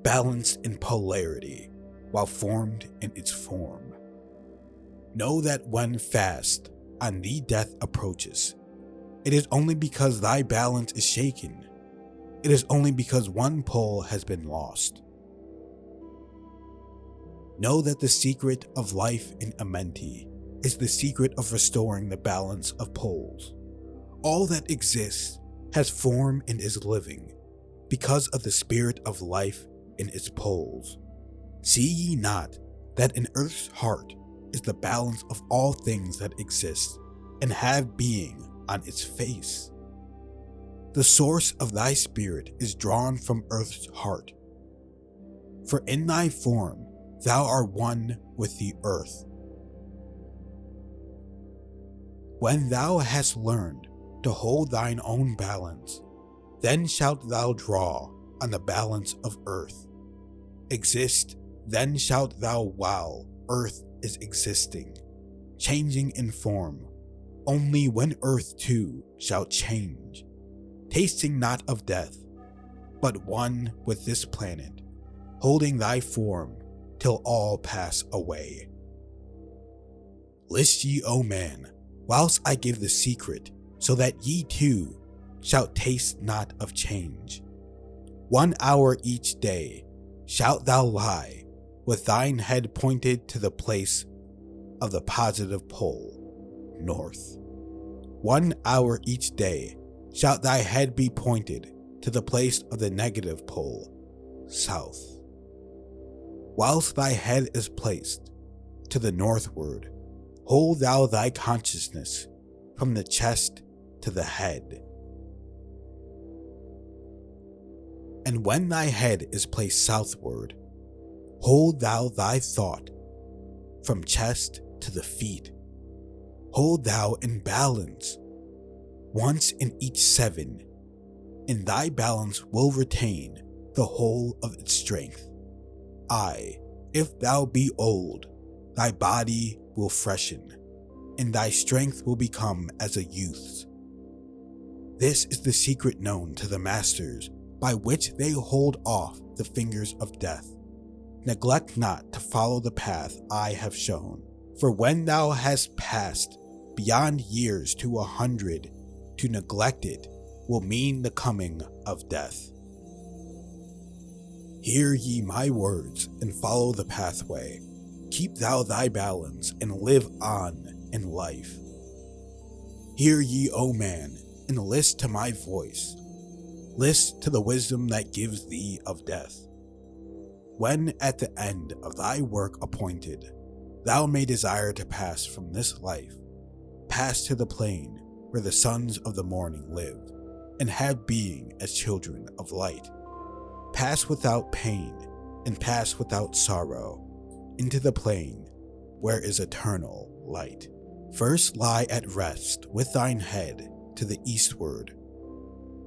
balanced in polarity, while formed in its form. Know that when fast on thee death approaches, it is only because thy balance is shaken. It is only because one pole has been lost. Know that the secret of life in Amenti is the secret of restoring the balance of poles. All that exists has form and is living because of the spirit of life in its poles. See ye not that in Earth's heart is the balance of all things that exist and have being on its face? The source of thy spirit is drawn from Earth's heart. For in thy form thou art one with the earth. When thou hast learned to hold thine own balance, then shalt thou draw on the balance of earth. Exist, then shalt thou while earth is existing, changing in form, only when earth too shall change, tasting not of death, but one with this planet, holding thy form till all pass away. List ye, O man, whilst I give the secret, so that ye too shalt taste not of change. 1 hour each day shalt thou lie, with thine head pointed to the place of the positive pole, north. 1 hour each day shalt thy head be pointed to the place of the negative pole, south. Whilst thy head is placed to the northward, hold thou thy consciousness from the chest to the head. And when thy head is placed southward, hold thou thy thought from chest to the feet. Hold thou in balance once in each 7, and thy balance will retain the whole of its strength. Aye, if thou be old, thy body will freshen, and thy strength will become as a youth's. This is the secret known to the masters by which they hold off the fingers of death. Neglect not to follow the path I have shown, for when thou hast passed beyond years to 100, to neglect it will mean the coming of death. Hear ye my words and follow the pathway. Keep thou thy balance and live on in life. Hear ye, O man, and list to my voice. List to the wisdom that gives thee of death. When at the end of thy work appointed, thou may desire to pass from this life, pass to the plane where the sons of the morning live, and have being as children of light. Pass without pain, and pass without sorrow, into the plane where is eternal light. First lie at rest with thine head to the eastward.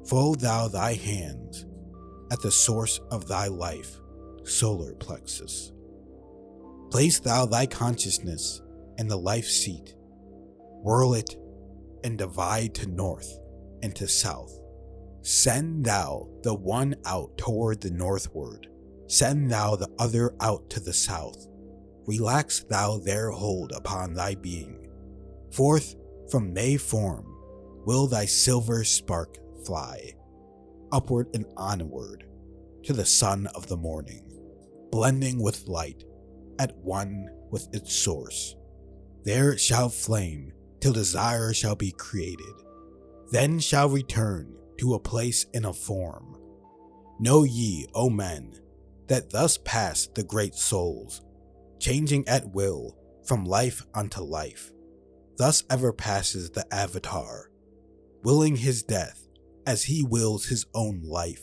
Fold thou thy hands at the source of thy life, solar plexus. Place thou thy consciousness in the life seat. Whirl it and divide to north and to south. Send thou the one out toward the northward. Send thou the other out to the south. Relax thou their hold upon thy being. Forth from thy form will thy silver spark fly, upward and onward to the sun of the morning, blending with light at one with its source. There it shall flame till desire shall be created, then shall return to a place and a form. Know ye, O men, that thus pass the great souls, changing at will from life unto life. Thus ever passes the Avatar, willing his death as he wills his own life.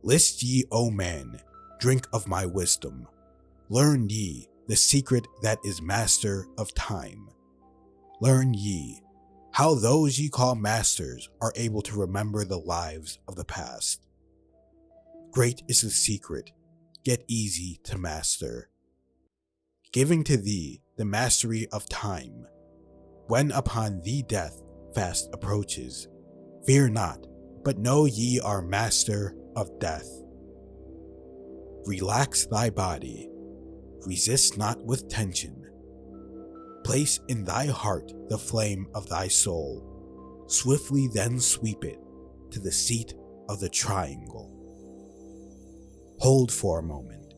List ye, O man, drink of my wisdom. Learn ye the secret that is master of time. Learn ye how those ye call masters are able to remember the lives of the past. Great is the secret, yet easy to master, giving to thee the mastery of time. When upon thee death fast approaches, fear not, but know ye are master of death. Relax thy body, resist not with tension. Place in thy heart the flame of thy soul, swiftly then sweep it to the seat of the triangle. Hold for a moment,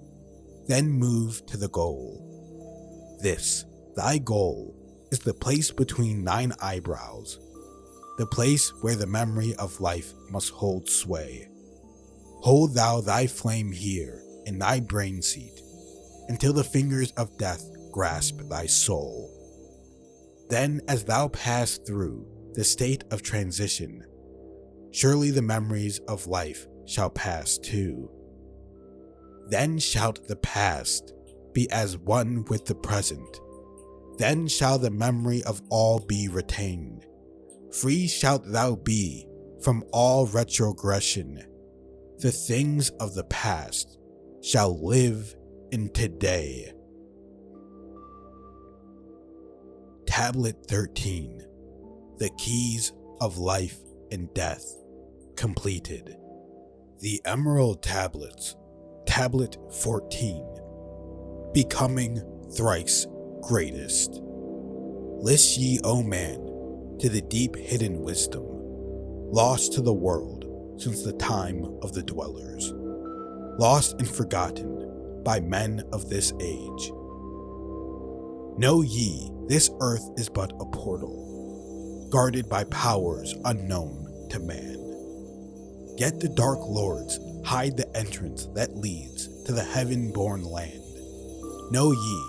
then move to the goal. This, thy goal, is the place between thine eyebrows, the place where the memory of life must hold sway. Hold thou thy flame here in thy brain seat, until the fingers of death grasp thy soul. Then as thou pass through the state of transition, surely the memories of life shall pass too. Then shalt the past be as one with the present. Then shall the memory of all be retained. Free shalt thou be from all retrogression. The things of the past shall live in today. Tablet 13. The Keys of Life and Death. Completed. The Emerald Tablets. Tablet 14. Becoming Thrice Greatest. List ye, O man, to the deep hidden wisdom, lost to the world since the time of the dwellers, lost and forgotten by men of this age. Know ye, this earth is but a portal, guarded by powers unknown to man. Yet the dark lords hide the entrance that leads to the heaven-born land. Know ye,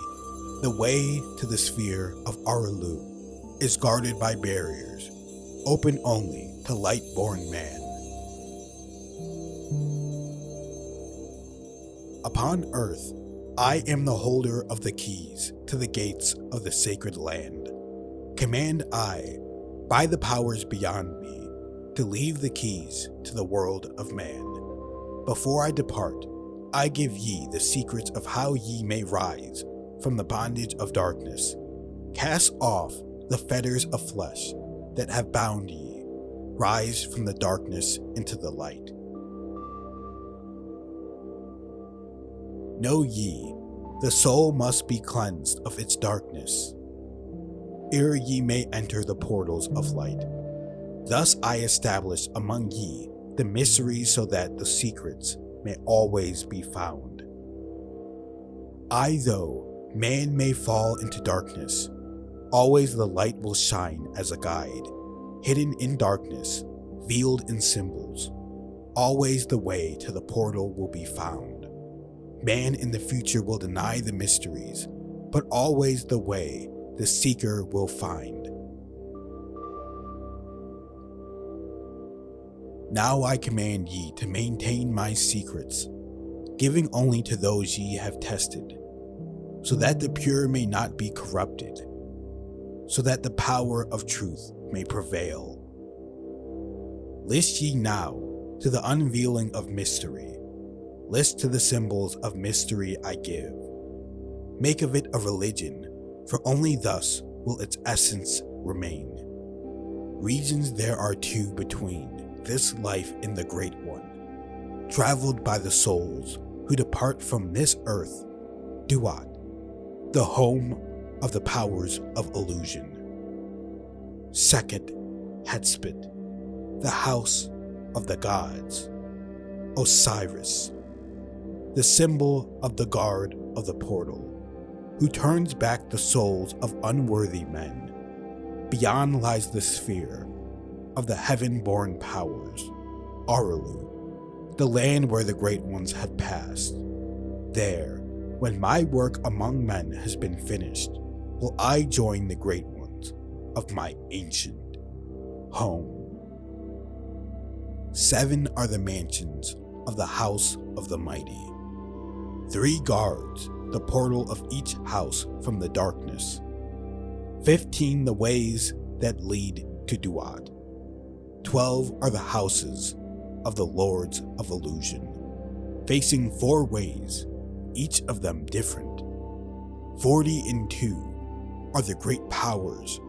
the way to the sphere of Aralu is guarded by barriers, open only to light-born man. Upon earth, I am the holder of the keys to the gates of the sacred land. Command I, by the powers beyond me, to leave the keys to the world of man. Before I depart, I give ye the secrets of how ye may rise from the bondage of darkness. Cast off the fetters of flesh that have bound ye. Rise from the darkness into the light. Know ye, the soul must be cleansed of its darkness, ere ye may enter the portals of light. Thus I establish among ye the mysteries so that the secrets may always be found. I, though man may fall into darkness, always the light will shine as a guide, hidden in darkness, veiled in symbols. Always the way to the portal will be found. Man in the future will deny the mysteries, but always the way the seeker will find. Now I command ye to maintain my secrets, giving only to those ye have tested, so that the pure may not be corrupted, so that the power of truth may prevail. List ye now to the unveiling of mystery. List to the symbols of mystery I give. Make of it a religion, for only thus will its essence remain. Regions there are two between this life and the Great One, traveled by the souls who depart from this earth, Duat, the home of the powers of illusion. Second, Hetspet, the house of the gods. Osiris, the symbol of the guard of the portal, who turns back the souls of unworthy men. Beyond lies the sphere of the heaven-born powers, Aralu, the land where the great ones have passed. There, when my work among men has been finished, will I join the great ones of my ancient home. 7 are the mansions of the house of the mighty. 3 guards the portal of each house from the darkness. 15 the ways that lead to Duat. 12 are the houses of the Lords of Illusion, facing 4 ways, each of them different. 42 are the great powers,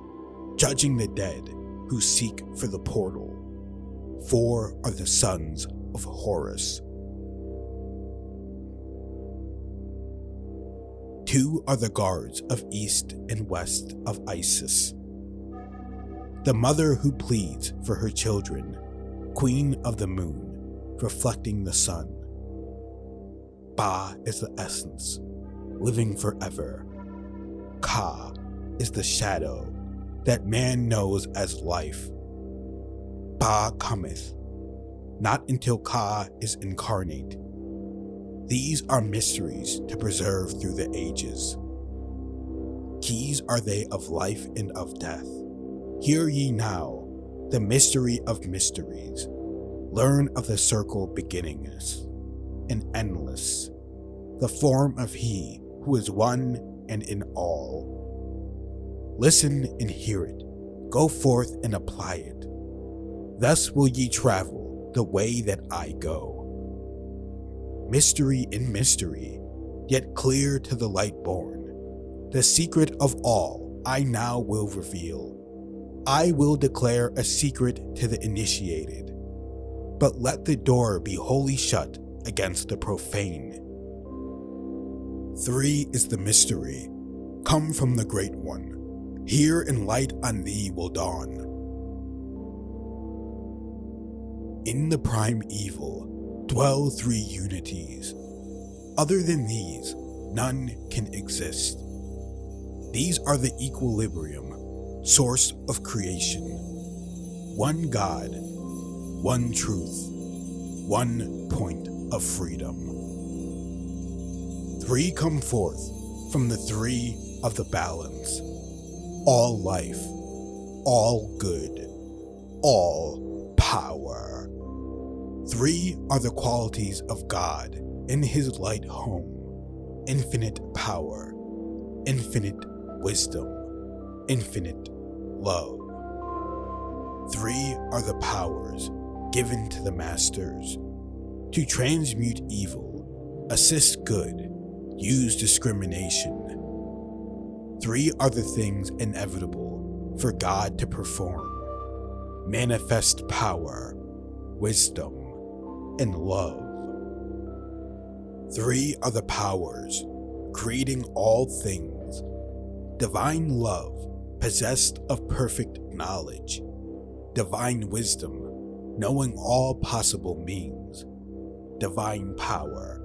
judging the dead who seek for the portal. 4 are the sons of Horus. 2 are the guards of east and west of Isis, the mother who pleads for her children, queen of the moon, reflecting the sun. Ba is the essence, living forever. Ka is the shadow that man knows as life. Ba cometh, not until Ka is incarnate. These are mysteries to preserve through the ages. Keys are they of life and of death. Hear ye now the mystery of mysteries. Learn of the circle beginningless and endless, the form of He who is one and in all. Listen and hear it. Go forth and apply it. Thus will ye travel the way that I go. Mystery in mystery, yet clear to the light born. The secret of all I now will reveal. I will declare a secret to the initiated, but let the door be wholly shut against the profane. 3 is the mystery, come from the Great One. Hear and light on thee will dawn. In the prime evil dwell 3 unities. Other than these, none can exist. These are the equilibrium, source of creation. One God, one truth, one point of freedom. 3 come forth from the 3 of the balance. All life, all good, all power. 3 are the qualities of God in His light home. Infinite power, infinite wisdom, infinite love. 3 are the powers given to the masters to transmute evil, assist good, use discrimination. 3 are the things inevitable for God to perform: manifest power, wisdom, and love. 3 are the powers creating all things: divine love, possessed of perfect knowledge; divine wisdom, knowing all possible means; divine power,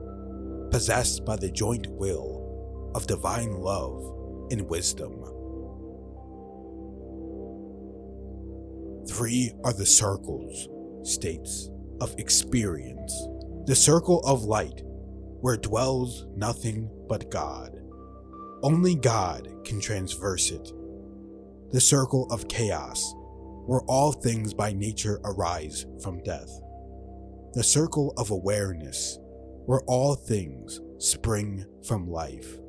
possessed by the joint will of divine love and wisdom. 3 are the circles, states of experience, the circle of light, where dwells nothing but God. Only God can traverse it. The circle of chaos, where all things by nature arise from death. The circle of awareness, where all things spring from life.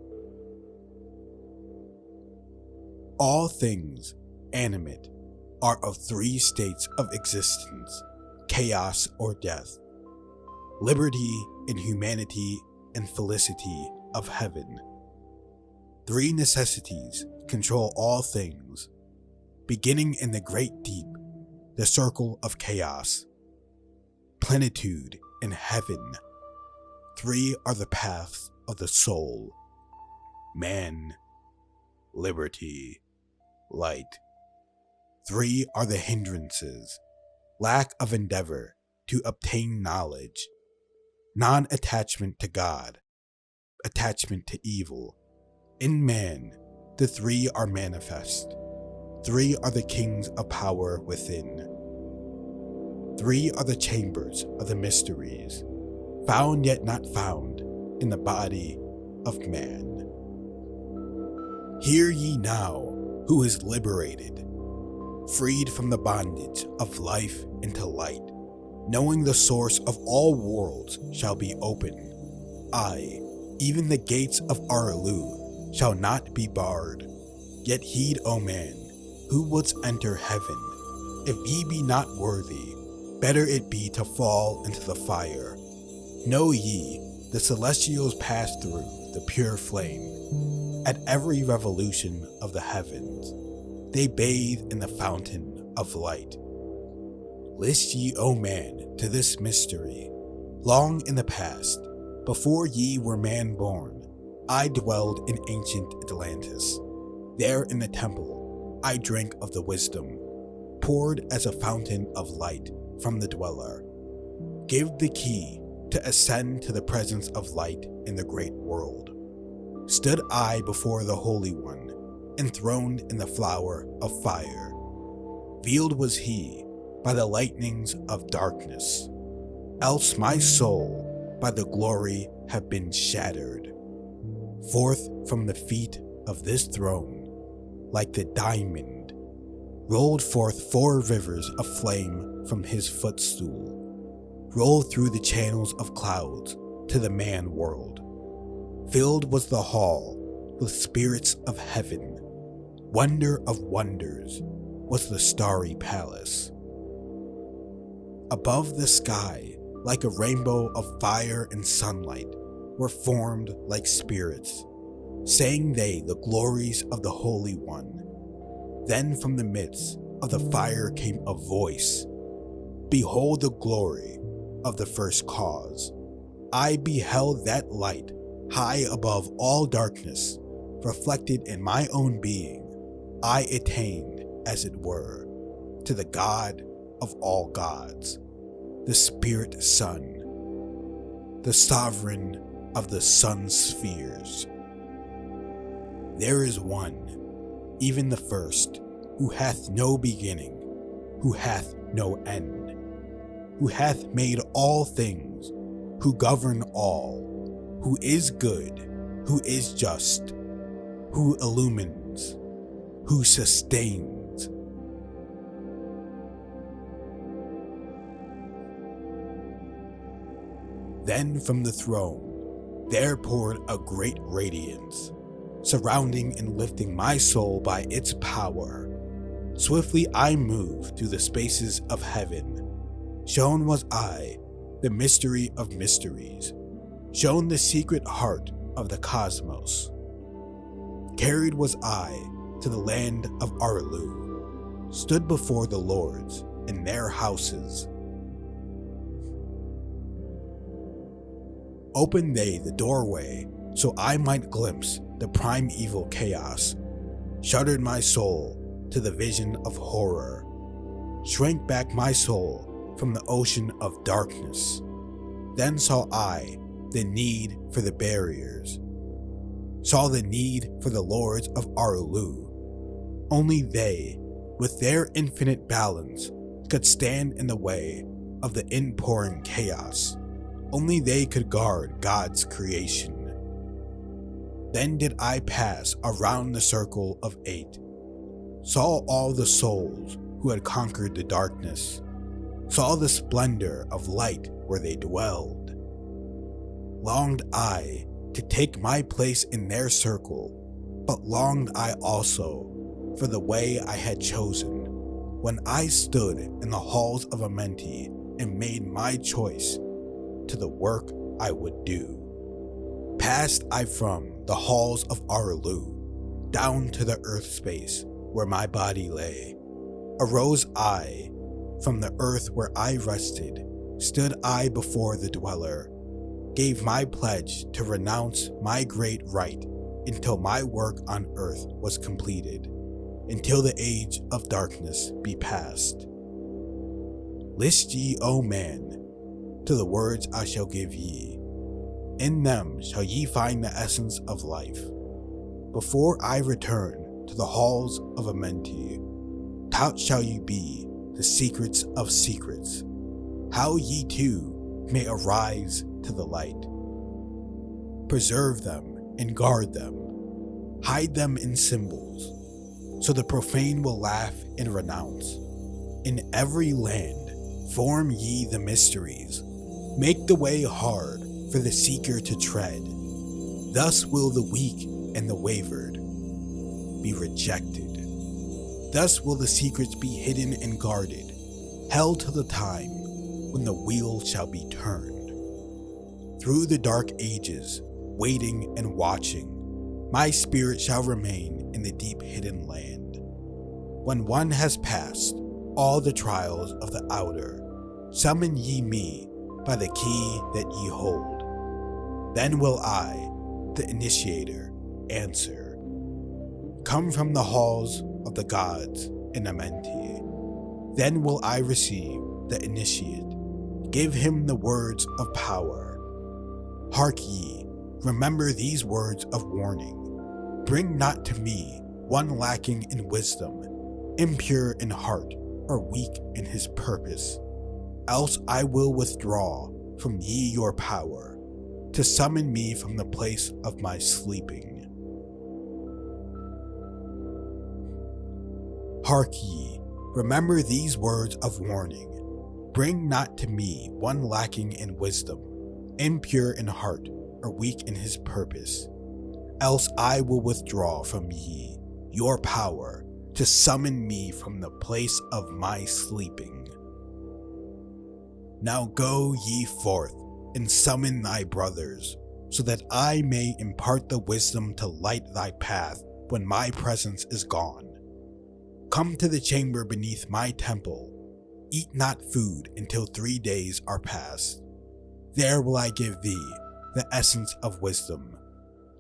All things animate are of 3 states of existence: chaos or death, liberty and humanity, and felicity of heaven. 3 necessities control all things, beginning in the great deep, the circle of chaos, plenitude in heaven. 3 are the paths of the soul: man, liberty, light. 3 are the hindrances: lack of endeavor to obtain knowledge, non-attachment to God, attachment to evil. In man, the 3 are manifest. 3 are the kings of power within. 3 are the chambers of the mysteries, found yet not found in the body of man. Hear ye now who is liberated, freed from the bondage of life into light, knowing the source of all worlds shall be open. Aye, even the gates of Arlu shall not be barred. Yet heed, O man, who wouldst enter heaven, If ye be not worthy, better it be to fall into the fire. Know ye, the celestials pass through the pure flame. At every revolution of the heavens, they bathe in the fountain of light. List ye, O man, to this mystery. Long in the past, before ye were man born, I dwelled in ancient Atlantis. There in the temple, I drank of the wisdom, poured as a fountain of light from the dweller. Give the key to ascend to the presence of light in the great world. Stood I before the Holy One, enthroned in the flower of fire. Veiled was he by the lightnings of darkness, else my soul by the glory have been shattered. Forth from the feet of this throne, like the diamond, rolled forth 4 rivers of flame from his footstool, rolled through the channels of clouds to the man world. Filled was the hall with spirits of heaven. Wonder of wonders was the starry palace. Above the sky, like a rainbow of fire and sunlight, were formed like spirits. Sang they the glories of the Holy One. Then from the midst of the fire came a voice. Behold the glory of the first cause. I beheld that light high above all darkness, reflected in my own being. I attained, as it were, to the God of all gods, the Spirit Sun, the sovereign of the sun spheres. There is one, even the first, who hath no beginning, who hath no end, who hath made all things, who govern all, who is good, who is just, who illumines, who sustains. Then from the throne there poured a great radiance, surrounding and lifting my soul by its power. Swiftly I moved through the spaces of heaven. Shown was I the mystery of mysteries, shown the secret heart of the cosmos. Carried was I to the land of Arlu, stood before the lords in their houses. Opened they the doorway so I might glimpse the primeval chaos, shuddered my soul to the vision of horror, shrank back my soul from the ocean of darkness. Then saw I the need for the barriers, saw the need for the lords of Arlu. Only they, with their infinite balance, could stand in the way of the inpouring chaos. Only they could guard God's creation. Then did I pass around the circle of 8, saw all the souls who had conquered the darkness, saw the splendor of light where they dwelled. Longed I to take my place in their circle, but longed I also for the way I had chosen when I stood in the halls of Amenti and made my choice to the work I would do. Passed I from the halls of Arlu down to the earth space where my body lay. Arose I from the earth where I rested, stood I before the dweller, gave my pledge to renounce my great right until my work on earth was completed, until the age of darkness be past. List ye, O man, to the words I shall give ye. In them shall ye find the essence of life. Before I return to the halls of Amenti, taught shall ye be the secrets of secrets, how ye too may arise to the light. Preserve them and guard them, hide them in symbols, so the profane will laugh and renounce. In every land form ye the mysteries, make the way hard for the seeker to tread. Thus will the weak and the wavered be rejected. Thus will the secrets be hidden and guarded, held till the time when the wheel shall be turned. Through the dark ages, waiting and watching, my spirit shall remain in the deep hidden land. When one has passed all the trials of the outer, summon ye me by the key that ye hold. Then will I, the initiator, answer. Come from the halls of the gods in Amenti. Then will I receive the initiate, give him the words of power. Hark ye, remember these words of warning. Bring not to me one lacking in wisdom, impure in heart, or weak in his purpose. Else I will withdraw from ye your power, to summon me from the place of my sleeping. Hark ye, remember these words of warning. Bring not to me one lacking in wisdom, impure in heart, or weak in his purpose. Else I will withdraw from ye your power, to summon me from the place of my sleeping. Now go ye forth, and summon thy brothers, so that I may impart the wisdom to light thy path when my presence is gone. Come to the chamber beneath my temple. Eat not food until 3 days are past. There will I give thee the essence of wisdom,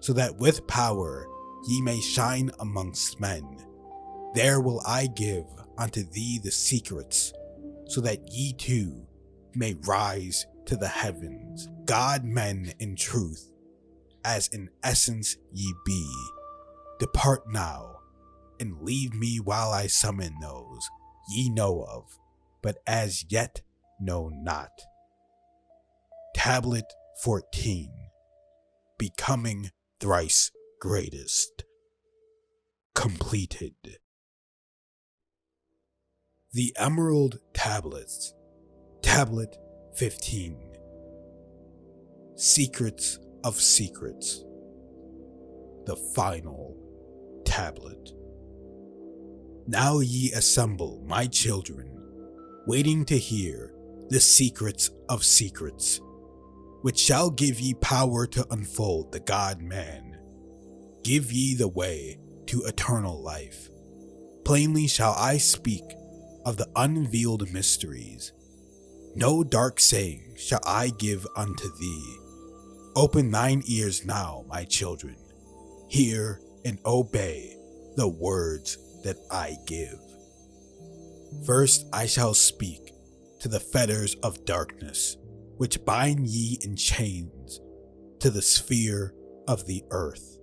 so that with power ye may shine amongst men. There will I give unto thee the secrets, so that ye too may rise to the heavens, God-men in truth, as in essence ye be. Depart now, and leave me while I summon those ye know of, but as yet know not. Tablet 14. Becoming Thrice Greatest. Completed. The Emerald Tablets. Tablet 15. Secrets of Secrets. The final tablet. Now ye assemble, my children, waiting to hear the secrets of secrets, which shall give ye power to unfold the God-man. Give ye the way to eternal life. Plainly shall I speak of the unveiled mysteries. No dark saying shall I give unto thee. Open thine ears now, my children. Hear and obey the words that I give. First I shall speak to the fetters of darkness, which bind ye in chains to the sphere of the earth.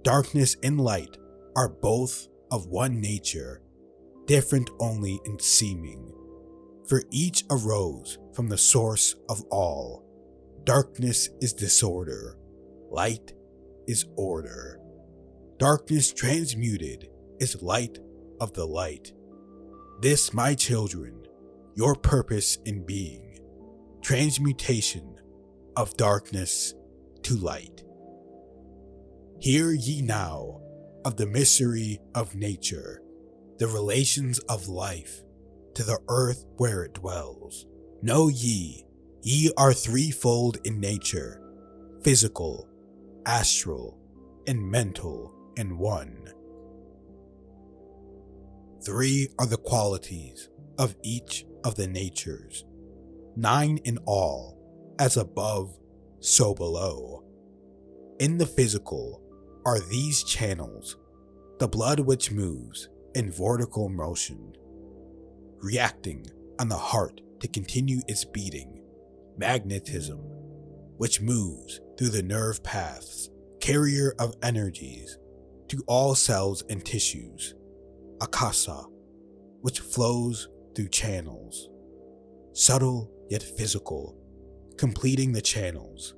Darkness and light are both of one nature, different only in seeming, for each arose from the source of all. Darkness is disorder, light is order. Darkness transmuted is light of the light. This, my children, your purpose in being, transmutation of darkness to light. Hear ye now of the mystery of nature, the relations of life to the earth where it dwells. Know ye, ye are threefold in nature, physical, astral, and mental in one. 3 are the qualities of each of the natures, 9 in all, as above, so below. In the physical are these channels, the blood which moves in vertical motion, reacting on the heart to continue its beating, magnetism, which moves through the nerve paths, carrier of energies to all cells and tissues, akasa, which flows through channels, subtle yet physical, completing the channels.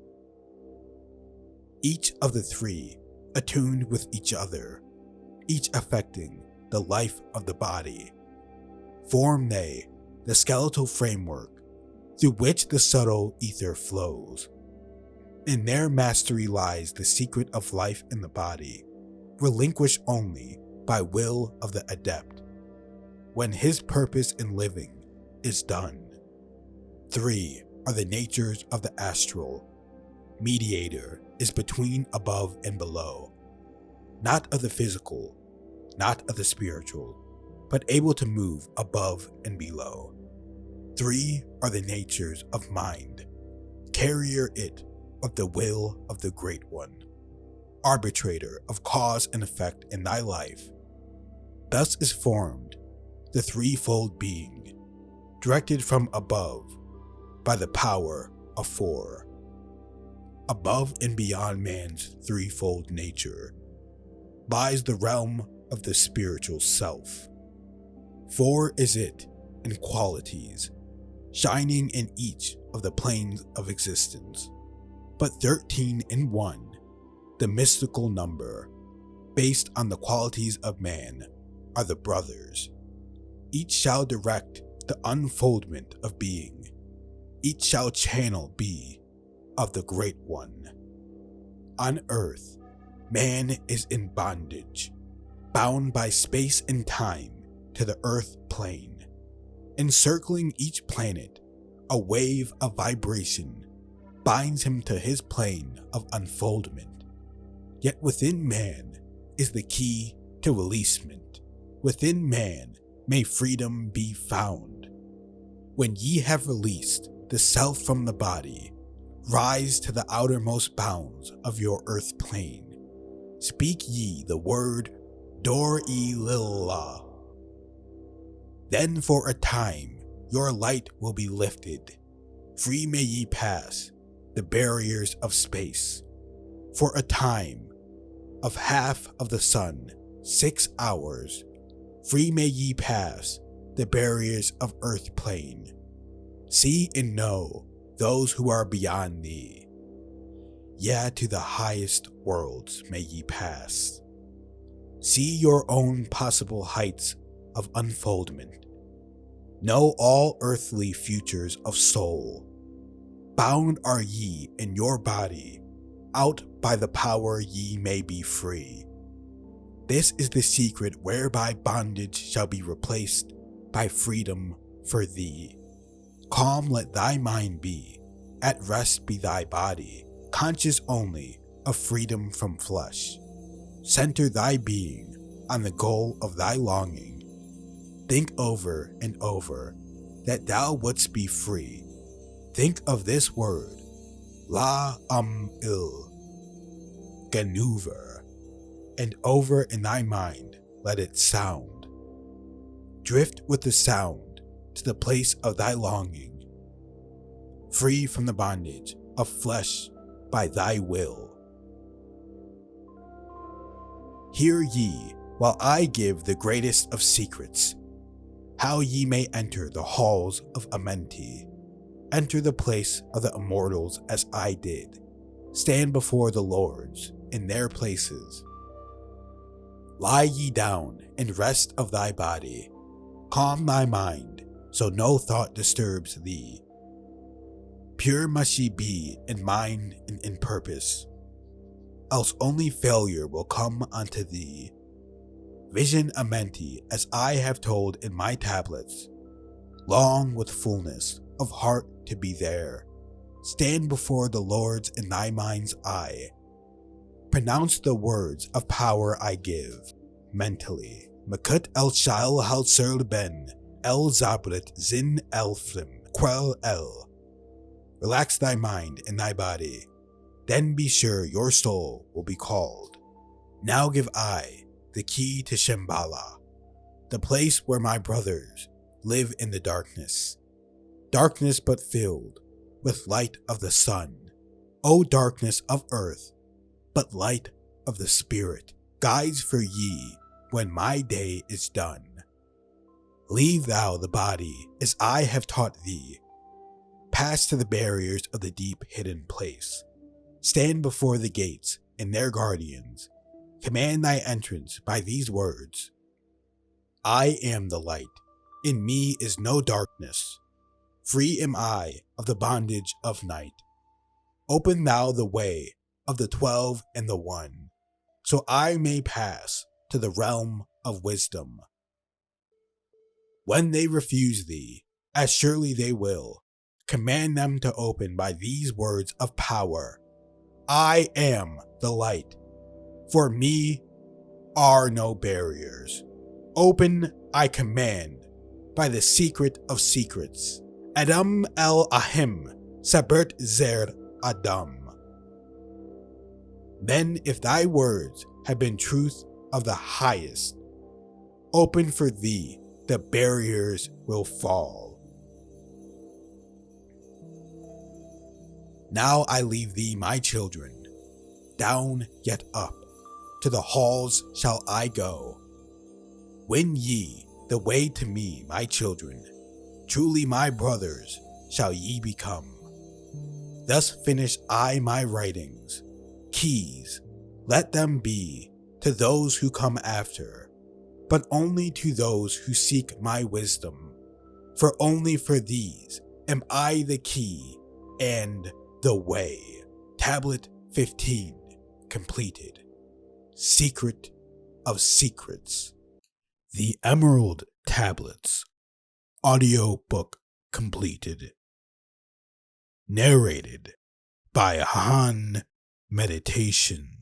Each of the 3 attuned with each other, each affecting the life of the body, form they the skeletal framework through which the subtle ether flows. In their mastery lies the secret of life in the body, relinquished only by will of the adept, when his purpose in living is done. 3 are the natures of the astral. Mediator is between above and below, not of the physical, not of the spiritual, but able to move above and below. 3 are the natures of mind, carrier it of the will of the Great One, arbitrator of cause and effect in thy life. Thus is formed the threefold being, directed from above by the power of 4. Above and beyond man's threefold nature lies the realm of the spiritual self. 4 is it in qualities, shining in each of the planes of existence, but 13 in 1, the mystical number, based on the qualities of man, are the brothers. Each shall direct the unfoldment of being. Each shall channel be of the Great One. On earth, man is in bondage, bound by space and time to the earth plane. Encircling each planet, a wave of vibration binds him to his plane of unfoldment. Yet within man is the key to releasement. Within man may freedom be found. When ye have released the self from the body, rise to the outermost bounds of your earth plane. Speak ye the word Doreal. Then for a time your light will be lifted. Free may ye pass the barriers of space. For a time of half of the sun, 6 hours, free may ye pass the barriers of earth plane. See and know those who are beyond thee. Yea, to the highest worlds may ye pass. See your own possible heights of unfoldment. Know all earthly futures of soul. Bound are ye in your body, out by the power ye may be free. This is the secret whereby bondage shall be replaced by freedom for thee. Calm let thy mind be, at rest be thy body, conscious only of freedom from flesh. Center thy being on the goal of thy longing. Think over and over that thou wouldst be free. Think of this word, il, Ganuver, and over in thy mind let it sound. Drift with the sound to the place of thy longing, free from the bondage of flesh by thy will. Hear ye, while I give the greatest of secrets, how ye may enter the halls of Amenti, enter the place of the immortals as I did, stand before the lords in their places. Lie ye down and rest of thy body, calm thy mind, so no thought disturbs thee. Pure must ye be in mind and in purpose, else only failure will come unto thee. Vision Amenti as I have told in my tablets. Long with fullness of heart to be there. Stand before the lords in thy mind's eye. Pronounce the words of power I give, mentally. Makut el Shail Halser Ben, El Zabrit Zin El Flim, Quel El. Relax thy mind and thy body. Then be sure your soul will be called. Now give I the key to Shambhala, the place where my brothers live in the darkness. Darkness but filled with light of the sun. O darkness of earth, but light of the spirit, guides for ye when my day is done. Leave thou the body as I have taught thee. Pass to the barriers of the deep hidden place. Stand before the gates and their guardians. Command thy entrance by these words. I am the light. In me is no darkness. Free am I of the bondage of night. Open thou the way of the 12 and the 1, so I may pass to the realm of wisdom. When they refuse thee, as surely they will, command them to open by these words of power. I am the light. For me are no barriers. Open, I command, by the secret of secrets. Adam el Ahim, Sabert Zer Adam. Then if thy words have been truth of the highest, open for thee the barriers will fall. Now I leave thee, my children, down yet up, to the halls shall I go. Win ye the way to me, my children, truly my brothers shall ye become. Thus finish I my writings, keys, let them be to those who come after, but only to those who seek my wisdom, for only for these am I the key and the way. Tablet 15 completed. Secret of Secrets. The Emerald Tablets. Audiobook completed. Narrated by Han Meditation.